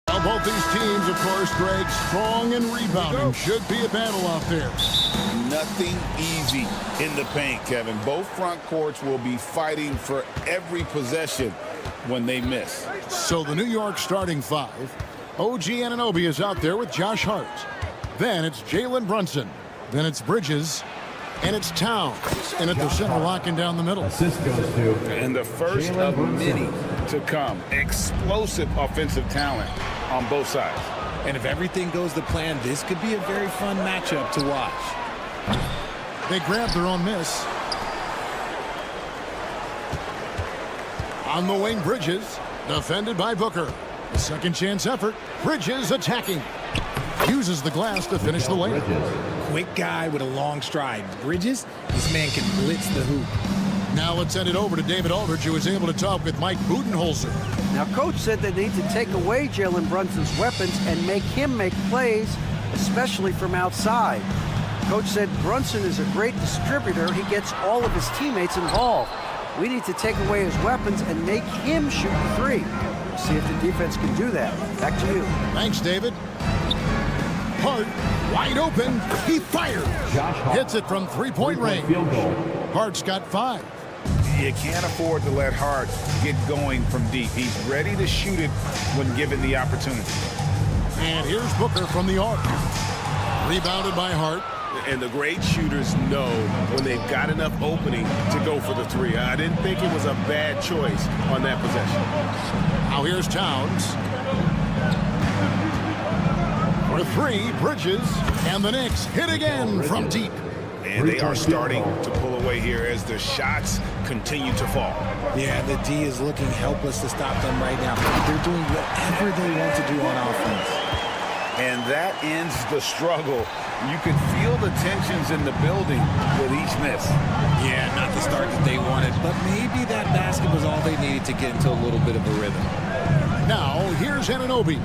Well, both these teams, of course, Greg, strong and rebounding. Should be a battle out there. Nothing easy in the paint, Kevin. Both front courts will be fighting for every possession when they miss. So the New York starting five. OG Anunoby is out there with Josh Hart. Then it's Jalen Brunson. Then it's Bridges. And it's Towns. And at the center, locking down the middle. Assist goes to And the first of many to come. Explosive offensive talent on both sides. And if everything goes to plan, this could be a very fun matchup to watch. They grab their own miss. On the wing, Bridges. Defended by Booker. A second chance effort. Bridges attacking. Uses the glass to finish the layup. Quick guy with a long stride. Bridges, this man can blitz the hoop. Now let's send it over to David Aldridge, who was able to talk with Mike Budenholzer. Now, Coach said they need to take away Jalen Brunson's weapons and make him make plays, especially from outside. Coach said Brunson is a great distributor. He gets all of his teammates involved. We need to take away his weapons and make him shoot the three. See if the defense can do that. Back to you. Thanks, David. Hart, wide open. He fired. Hits it from three-point range. Hart's got 5. You can't afford to let Hart get going from deep. He's ready to shoot it when given the opportunity. And here's Booker from the arc. Rebounded by Hart. And the great shooters know when they've got enough opening to go for the three. I didn't think it was a bad choice on that possession. Now here's Towns. For 3, Bridges. And the Knicks hit again from deep. And they are starting to pull away here as the shots continue to fall. Yeah, the D is looking helpless to stop them right now. They're doing whatever they want to do on offense. And that ends the struggle. You can feel the tensions in the building with each miss. Yeah, not the start that they wanted, but maybe that basket was all they needed to get into a little bit of a rhythm. Now, here's Anunoby.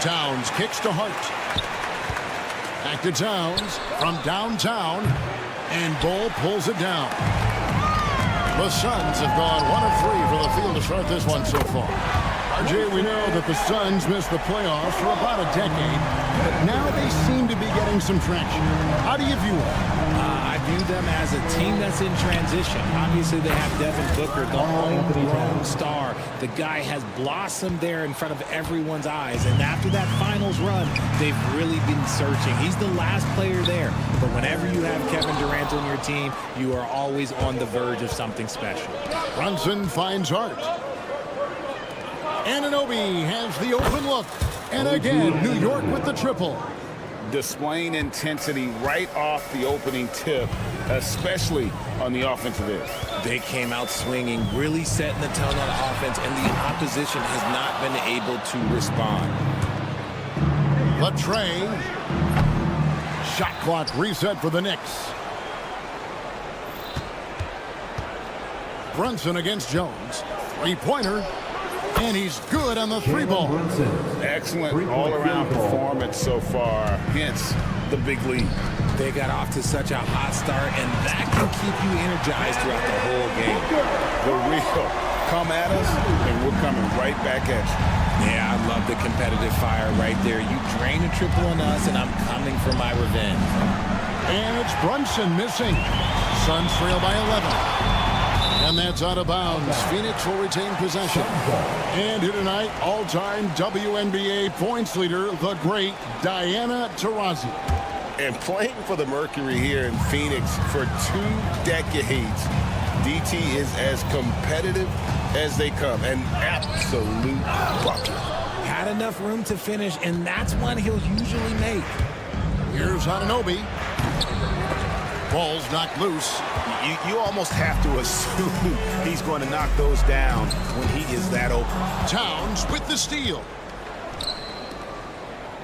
Towns kicks to Hart. Back to Towns from downtown, and Bull pulls it down. The Suns have gone 1 of 3 for the field to start this one so far. RJ, we know that the Suns missed the playoffs for about a decade, but now they seem to be getting some traction. How do you view it? I view them as a team that's in transition. Obviously, they have Devin Booker, the homegrown star. The guy has blossomed there in front of everyone's eyes, and after that finals run, they've really been searching. He's the last player there, but whenever you have Kevin Durant on your team, you are always on the verge of something special. Brunson finds Hart. Anunoby has the open look. And again, New York with the triple. Displaying intensity right off the opening tip, especially on the offensive end. They came out swinging, really setting the tone on offense, and the opposition has not been able to respond. Latrey. Shot clock reset for the Knicks. Brunson against Jones. Three-pointer. And he's good on the 3-ball. Excellent all-around performance so far, hence the big lead. They got off to such a hot start, and that can keep you energized throughout the whole game. The real come at us, and we're coming right back at you. Yeah, I love the competitive fire right there. You drain a triple on us, and I'm coming for my revenge. And it's Brunson missing. Suns trail by 11. And that's out of bounds. Phoenix will retain possession. And here tonight, all-time WNBA points leader, the great Diana Taurasi. And playing for the Mercury here in Phoenix for 2 decades, DT is as competitive as they come. An absolute bucket. Had enough room to finish, and that's one he'll usually make. Here's Anunoby. Ball's knocked loose. You almost have to assume he's going to knock those down when he is that open. Towns with the steal.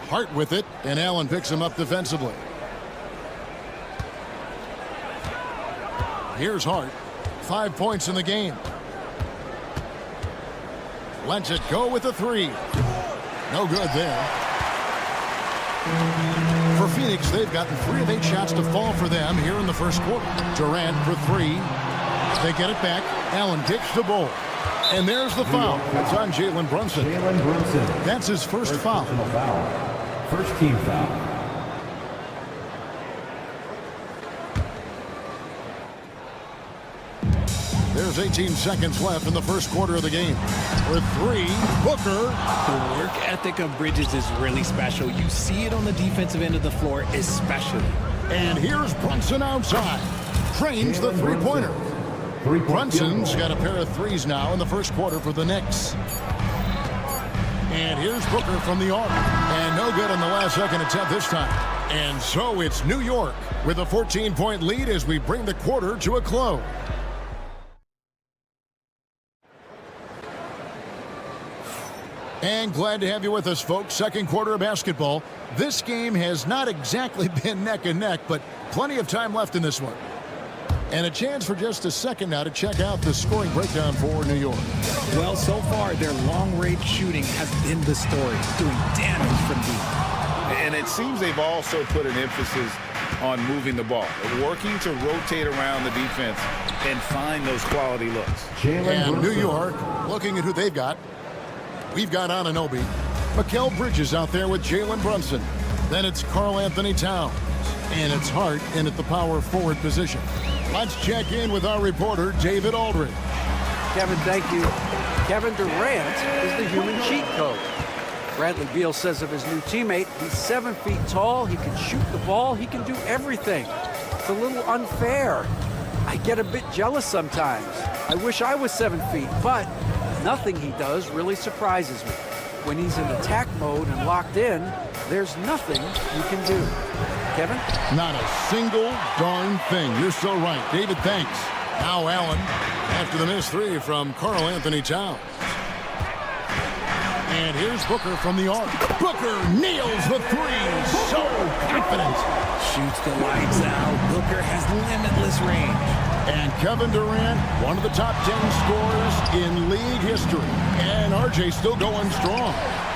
Hart with it, and Allen picks him up defensively. Here's Hart. 5 points in the game. Lets it go with a 3. No good there. For Phoenix, they've gotten 3 of 8 shots to fall for them here in the first quarter. Durant for 3. They get it back. Allen kicks the ball. And there's the foul. It's on Jalen Brunson. Jalen Brunson. That's his first foul. Personal foul. First team foul. There's 18 seconds left in the first quarter of the game. For 3, Booker. The work ethic of Bridges is really special. You see it on the defensive end of the floor especially. And here's Brunson outside. Trains the three-pointer. Brunson's got a pair of threes now in the first quarter for the Knicks. And here's Booker from the arc. And no good on the last second attempt this time. And so it's New York with a 14-point lead as we bring the quarter to a close. And glad to have you with us, folks. Second quarter of basketball. This game has not exactly been neck and neck, but plenty of time left in this one. And a chance for just a second now to check out the scoring breakdown for New York. Well, so far, their long-range shooting has been the story, doing damage from deep. And it seems they've also put an emphasis on moving the ball, working to rotate around the defense and find those quality looks. And New York, looking at who they've got. We've got Anunoby. Mikal Bridges out there with Jalen Brunson. Then it's Karl Anthony Towns. And it's Hart in at the power forward position. Let's check in with our reporter, David Aldridge. Kevin, thank you. Kevin Durant is the human cheat code. Bradley Beal says of his new teammate, he's 7 feet tall, he can shoot the ball, he can do everything. It's a little unfair. I get a bit jealous sometimes. I wish I was 7 feet, but nothing he does really surprises me. When he's in attack mode and locked in, there's nothing you can do. Kevin? Not a single darn thing. You're so right. David, thanks. Now Allen after the missed 3 from Karl Anthony Towns. And here's Booker from the arc. Booker nails the 3. So confident. Shoots the lights out. Booker has limitless range. And Kevin Durant, one of the top 10 scorers in league history. And RJ still going strong.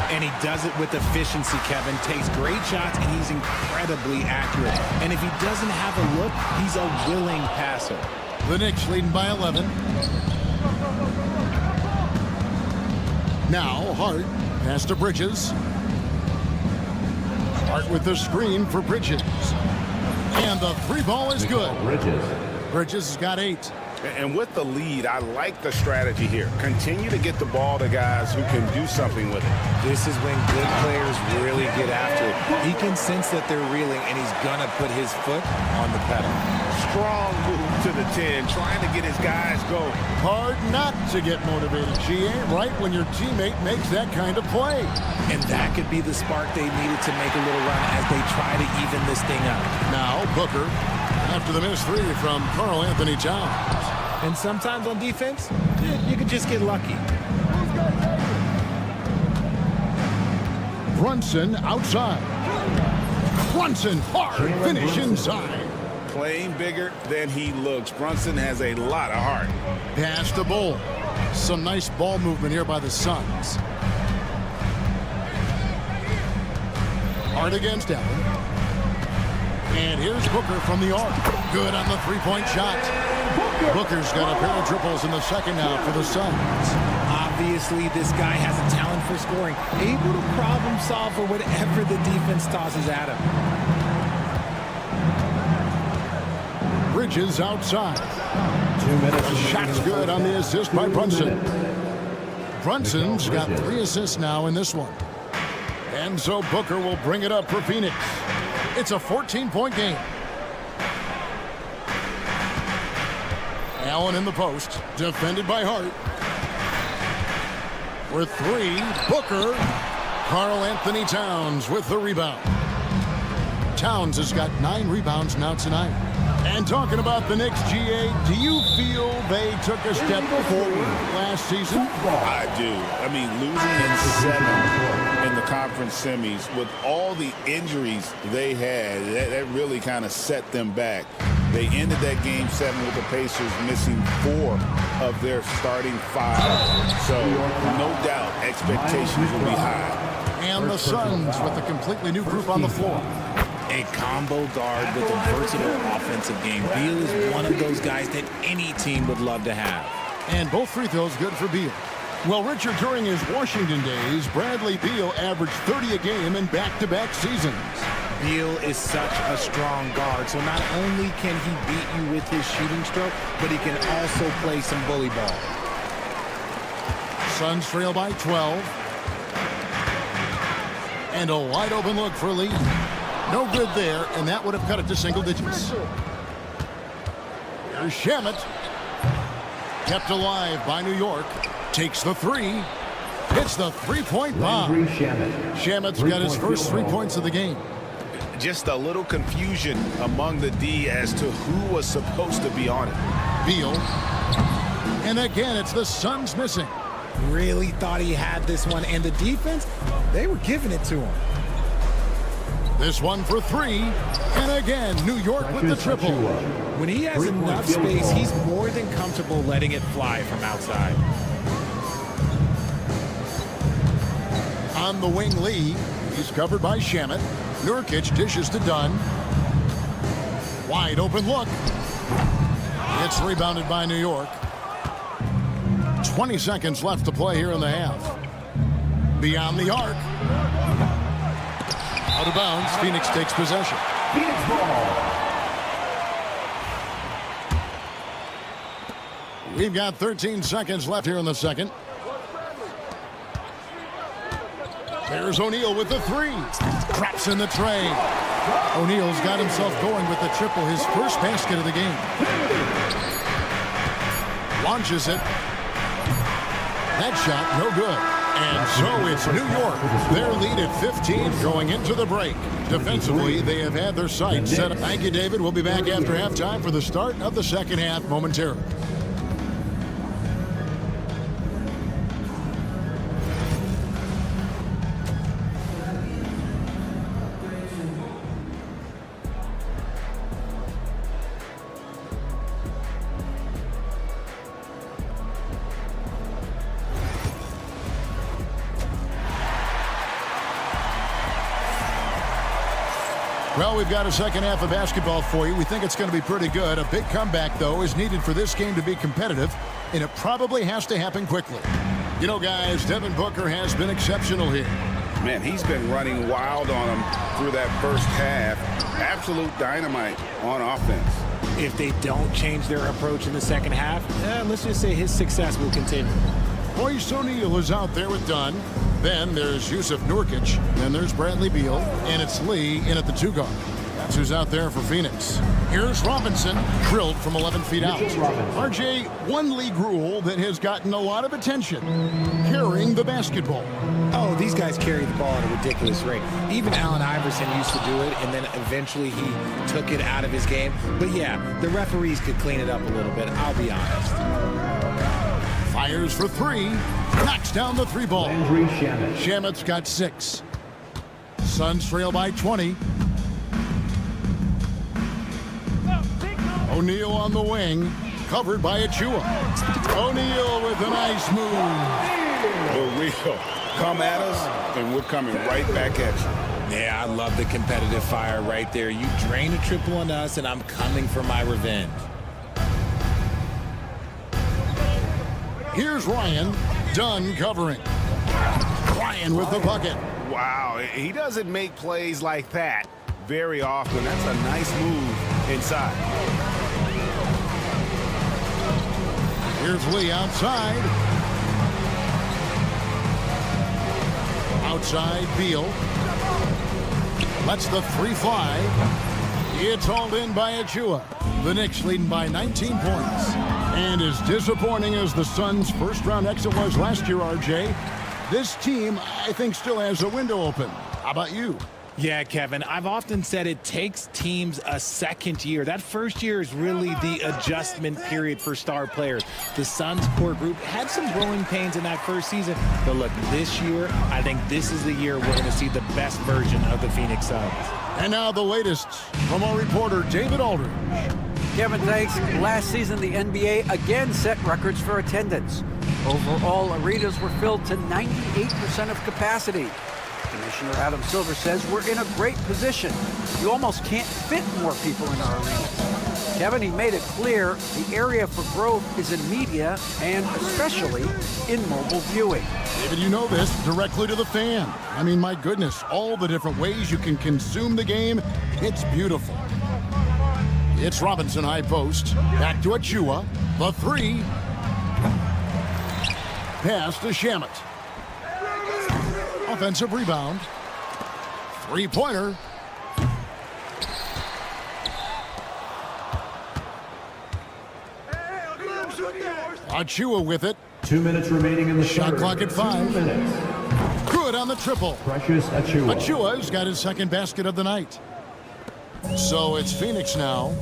And he does it with efficiency, Kevin. Takes great shots, and he's incredibly accurate. And if he doesn't have a look, he's a willing passer. The Knicks leading by 11. Now Hart pass to Bridges. Hart with the screen for Bridges. And the 3 ball is good. Bridges has got 8. And with the lead, I like the strategy here. Continue to get the ball to guys who can do something with it. This is when good players really get after it. He can sense that they're reeling, and he's going to put his foot on the pedal. Strong move to the 10, trying to get his guys going. Hard not to get motivated. She ain't right when your teammate makes that kind of play. And that could be the spark they needed to make a little run as they try to even this thing up. Now Booker after the missed 3 from Karl Anthony Towns. And sometimes on defense, you could just get lucky. Brunson outside. Brunson hard finish inside. Playing bigger than he looks. Brunson has a lot of heart. Pass the ball. Some nice ball movement here by the Suns. Hard against Allen. And here's Booker from the arc. Good on the 3-point shot. Booker's got a pair of triples in the second half for the Suns. Obviously, this guy has a talent for scoring. Able to problem solve for whatever the defense tosses at him. Bridges outside. 2 minutes. Shot's good on the assist by Brunson. Brunson's got 3 assists now in this one. And so Booker will bring it up for Phoenix. It's a 14-point game. Allen in the post, defended by Hart. For three, Booker. Karl Anthony Towns with the rebound. Towns has got 9 rebounds now tonight. And talking about the Knicks, GA, do you feel they took a step forward last season? I do. I mean, losing in 7 in the conference semis with all the injuries they had, that really kind of set them back. They ended that game 7 with the Pacers missing 4 of their starting 5. So, no doubt, expectations will be high. And the Suns with a completely new group on the floor. A combo guard with a versatile offensive game. Beal is one of those guys that any team would love to have. And both free throws good for Beal. Well, Richard, during his Washington days, Bradley Beal averaged 30 a game in back-to-back seasons. Beal is such a strong guard, so not only can he beat you with his shooting stroke, but he can also play some bully ball. Suns trail by 12. And a wide-open look for Lee. No good there, and that would have cut it to single digits. Here's Shamet. Kept alive by New York. Takes the 3. Hits the three-point bomb. Shamet's got his first 3 points of the game. Just a little confusion among the D as to who was supposed to be on it. Beal. And again, it's the Suns missing. Really thought he had this one, and the defense, they were giving it to him. This one for 3. And again, New York with the triple. When he has enough space, he's more than comfortable letting it fly from outside. On the wing, Lee. He's covered by Shamet. Nurkic dishes to Dunn. Wide open look. It's rebounded by New York. 20 seconds left to play here in the half. Beyond the arc. Out of bounds. Phoenix takes possession. Phoenix ball. We've got 13 seconds left here in the second. There's O'Neal with the 3. Drops in the tray. O'Neal's got himself going with the triple, his first basket of the game. Launches it. That shot, no good. And so it's New York. Their lead at 15 going into the break. Defensively, they have had their sights set up. Thank you, David. We'll be back after halftime for the start of the second half momentarily. Well, we've got a second half of basketball for you. We think it's going to be pretty good. A big comeback, though, is needed for this game to be competitive, and it probably has to happen quickly. You know, guys, Devin Booker has been exceptional here. Man, he's been running wild on him through that first half. Absolute dynamite on offense. If they don't change their approach in the second half, let's just say his success will continue. Royce O'Neal is out there with Dunn. Then there's Yusuf Nurkic. Then there's Bradley Beal. And it's Lee in at the 2 guard. That's who's out there for Phoenix. Here's Robinson, drilled from 11 feet out. RJ, one league rule that has gotten a lot of attention, carrying the basketball. Oh, these guys carry the ball at a ridiculous rate. Even Allen Iverson used to do it, and then eventually he took it out of his game. But yeah, the referees could clean it up a little bit, I'll be honest. Fires for 3. Knocks down the 3 ball. Shamet's got 6. Suns trail by 20. O'Neal on the wing. Covered by Achua. O'Neal with a nice move. For real. Come at us, and we're coming right back at you. Yeah, I love the competitive fire right there. You drain a triple on us, and I'm coming for my revenge. Here's Ryan. Dunn covering. Ryan with the bucket. Wow, he doesn't make plays like that very often. That's a nice move inside. Here's Lee outside. Outside Beal. Lets the three fly. It's hauled in by Achua. The Knicks leading by 19 points. And as disappointing as the Suns' first-round exit was last year, RJ, this team, I think, still has a window open. How about you? Yeah, Kevin, I've often said it takes teams a second year. That first year is really the adjustment period for star players. The Suns core group had some growing pains in that first season, but look, this year, I think this is the year we're going to see the best version of the Phoenix Suns. And now the latest from our reporter, David Aldridge. Kevin, thanks. Last season, the NBA again set records for attendance. Overall, arenas were filled to 98% of capacity. Commissioner Adam Silver says we're in a great position. You almost can't fit more people in our arenas. Kevin, he made it clear the area for growth is in media and especially in mobile viewing. David, you know this, directly to the fan. I mean, my goodness, all the different ways you can consume the game, it's beautiful. It's Robinson high post, back to Achua, the three. Pass to Shamet. Offensive rebound. Three-pointer. Achua with it. 2 minutes remaining in the Shot third. clock at 5. 2 minutes. Good on the triple. Precious Achua. Achua's got his second basket of the night. So it's Phoenix now.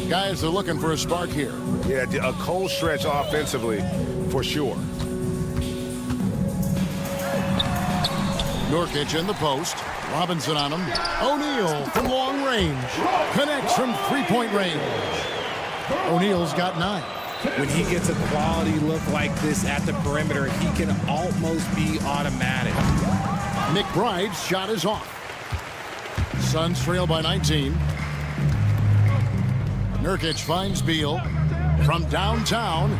Guys, they're looking for a spark here. Yeah, a cold stretch offensively for sure. Nurkic in the post. Robinson on him. O'Neal from long range. Connects from three-point range. O'Neal's got 9. When he gets a quality look like this at the perimeter, he can almost be automatic. McBride's shot is off. Suns trail by 19. Nurkic finds Beal from downtown.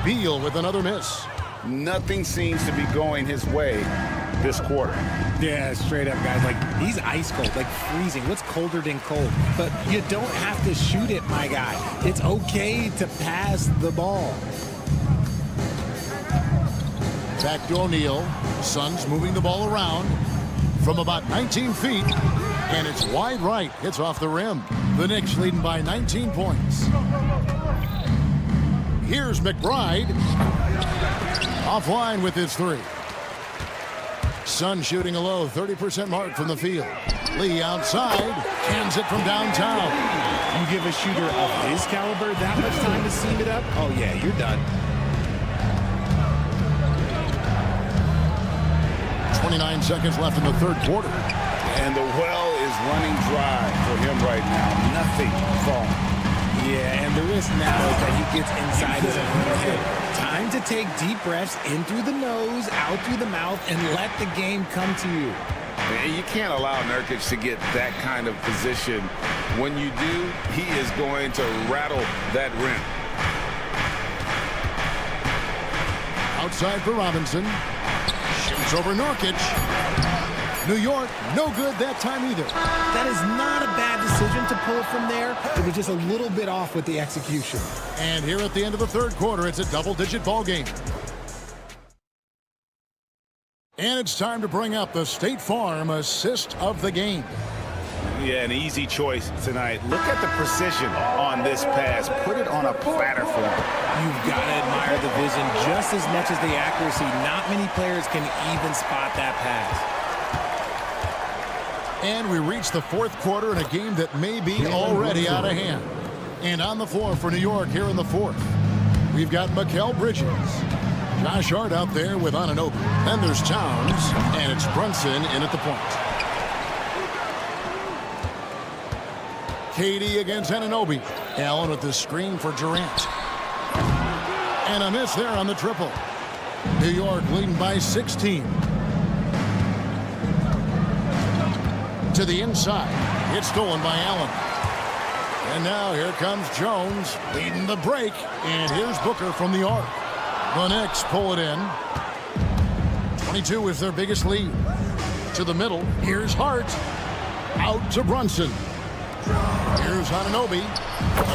Beal with another miss. Nothing seems to be going his way this quarter. Yeah, straight up, guys. Like, he's ice cold, like freezing. What's colder than cold? But you don't have to shoot it, my guy. It's okay to pass the ball. Back to O'Neal. Suns moving the ball around from about 19 feet. And it's wide right. Hits off the rim. The Knicks leading by 19 points. Here's McBride. Offline with his three. Sun shooting a low 30% mark from the field. Lee outside. Cans it from downtown. You give a shooter of his caliber that much time to seam it up? Oh, yeah, you're done. 29 seconds left in the third quarter. And the well is running dry for him right now. Nothing falling. Yeah, and the risk now is that he gets inside his own head. Time to take deep breaths in through the nose, out through the mouth, and let the game come to you. And you can't allow Nurkic to get that kind of position. When you do, he is going to rattle that rim. Outside for Robinson. Shoots over Nurkic. New York, no good that time either. That is not a bad decision to pull from there. It was just a little bit off with the execution. And here at the end of the third quarter, it's a double-digit ball game. And it's time to bring up the State Farm assist of the game. Yeah, an easy choice tonight. Look at the precision on this pass. Put it on a platter for him. You've got to admire the vision just as much as the accuracy. Not many players can even spot that pass. And we reach the fourth quarter in a game that may be already out of hand. And on the floor for New York here in the fourth, we've got Mikal Bridges. Josh Hart out there with Anunoby. Then there's Towns, and it's Brunson in at the point. Katie against Anunoby. Allen with the screen for Durant. And a miss there on the triple. New York leading by 16. To the inside. It's stolen by Allen. And now here comes Jones leading the break. And here's Booker from the arc. The Knicks pull it in. 22 is their biggest lead. To the middle. Here's Hart. Out to Brunson. Here's Anunoby.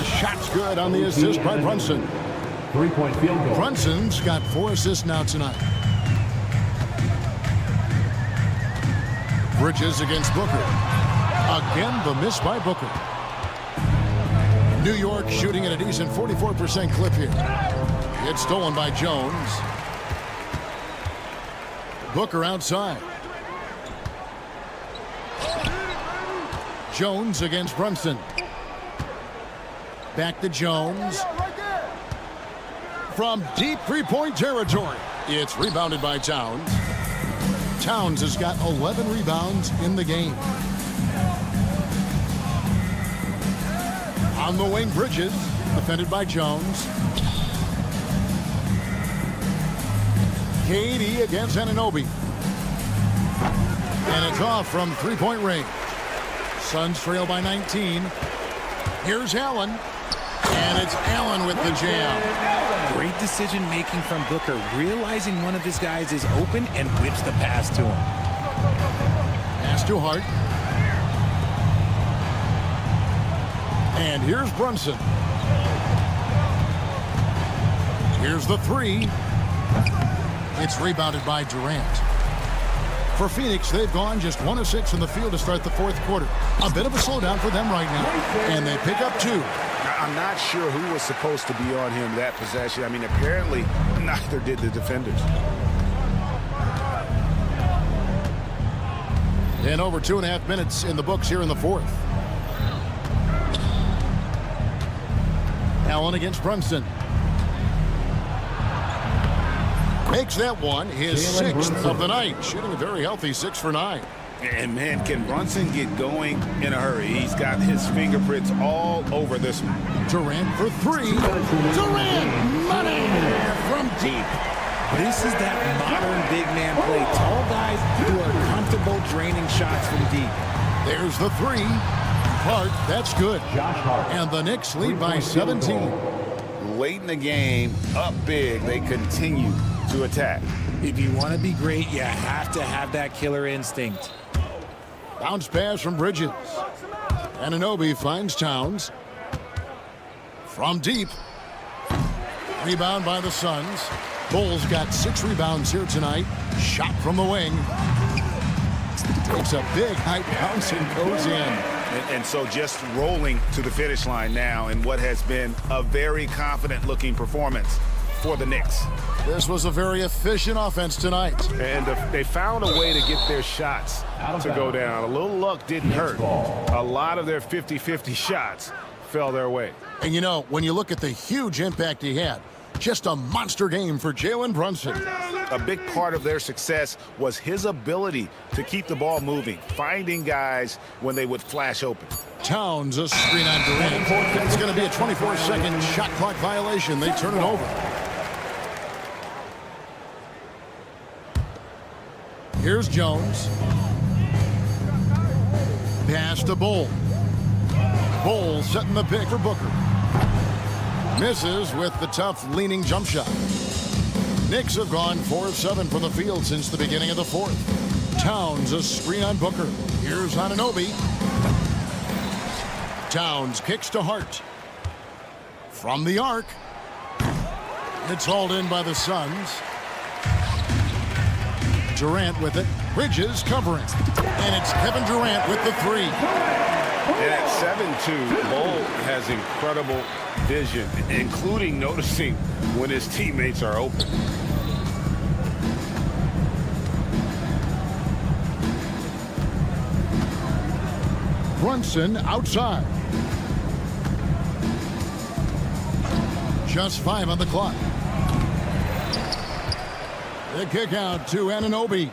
A shot's good on the assist by Brunson. 3-point field goal. Brunson's got 4 assists now tonight. Bridges against Booker. Again, the miss by Booker. New York shooting at a decent 44% clip here. It's stolen by Jones. Booker outside. Jones against Brunson. Back to Jones. From deep three-point territory. It's rebounded by Towns. Towns has got 11 rebounds in the game. On the wing, Bridges, defended by Jones. KD against Anunoby. And it's off from three-point range. Suns trail by 19. Here's Allen. And it's Allen with the jam. Great decision-making from Booker, realizing one of his guys is open and whips the pass to him. Pass to Hart. And here's Brunson. Here's the three. It's rebounded by Durant. For Phoenix, they've gone just 1 of 6 in the field to start the fourth quarter. A bit of a slowdown for them right now. And they pick up 2. I'm not sure who was supposed to be on him that possession. I mean, apparently, neither did the defenders. And over 2.5 minutes in the books here in the fourth. Allen against Brunson. Makes that one his 6th of the night. Shooting a very healthy 6 for 9. And, man, can Brunson get going in a hurry? He's got his fingerprints all over this one. Durant for 3. Durant, money from deep. This is that modern big man play. Tall guys who are comfortable draining shots from deep. There's the 3. Hart, that's good. And the Knicks lead by 17. Late in the game, up big, they continue to attack. If you want to be great, you have to have that killer instinct. Bounce pass from Bridges. Anunoby finds Towns. From deep. Rebound by the Suns. Bulls got 6 rebounds here tonight. Shot from the wing. Takes a big high bounce and goes in. And so just rolling to the finish line now in what has been a very confident-looking performance for the Knicks. This was a very efficient offense tonight. And they found a way to get their shots to go down. A little luck didn't hurt. A lot of their 50-50 shots fell their way. And, you know, when you look at the huge impact he had, just a monster game for Jalen Brunson. A big part of their success was his ability to keep the ball moving, finding guys when they would flash open. Towns, a screen on Durant. It's going to be a 24-second shot clock violation. They turn it over. Here's Jones. Pass to Bull. Bull setting the pick for Booker. Misses with the tough leaning jump shot. Knicks have gone 4 of 7 from the field since the beginning of the fourth. Towns, a screen on Booker. Here's Anunoby. Towns kicks to Hart. From the arc. It's hauled in by the Suns. Durant with it. Bridges covering. And it's Kevin Durant with the 3. And at 7'2", Bull has incredible vision, including noticing when his teammates are open. Brunson outside. Just 5 on the clock. The kick out to Anunoby.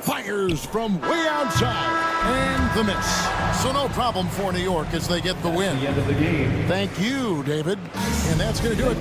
Fires from way outside. And the miss. So no problem for New York as they get the win. The end of the game. Thank you, David. And that's going to do it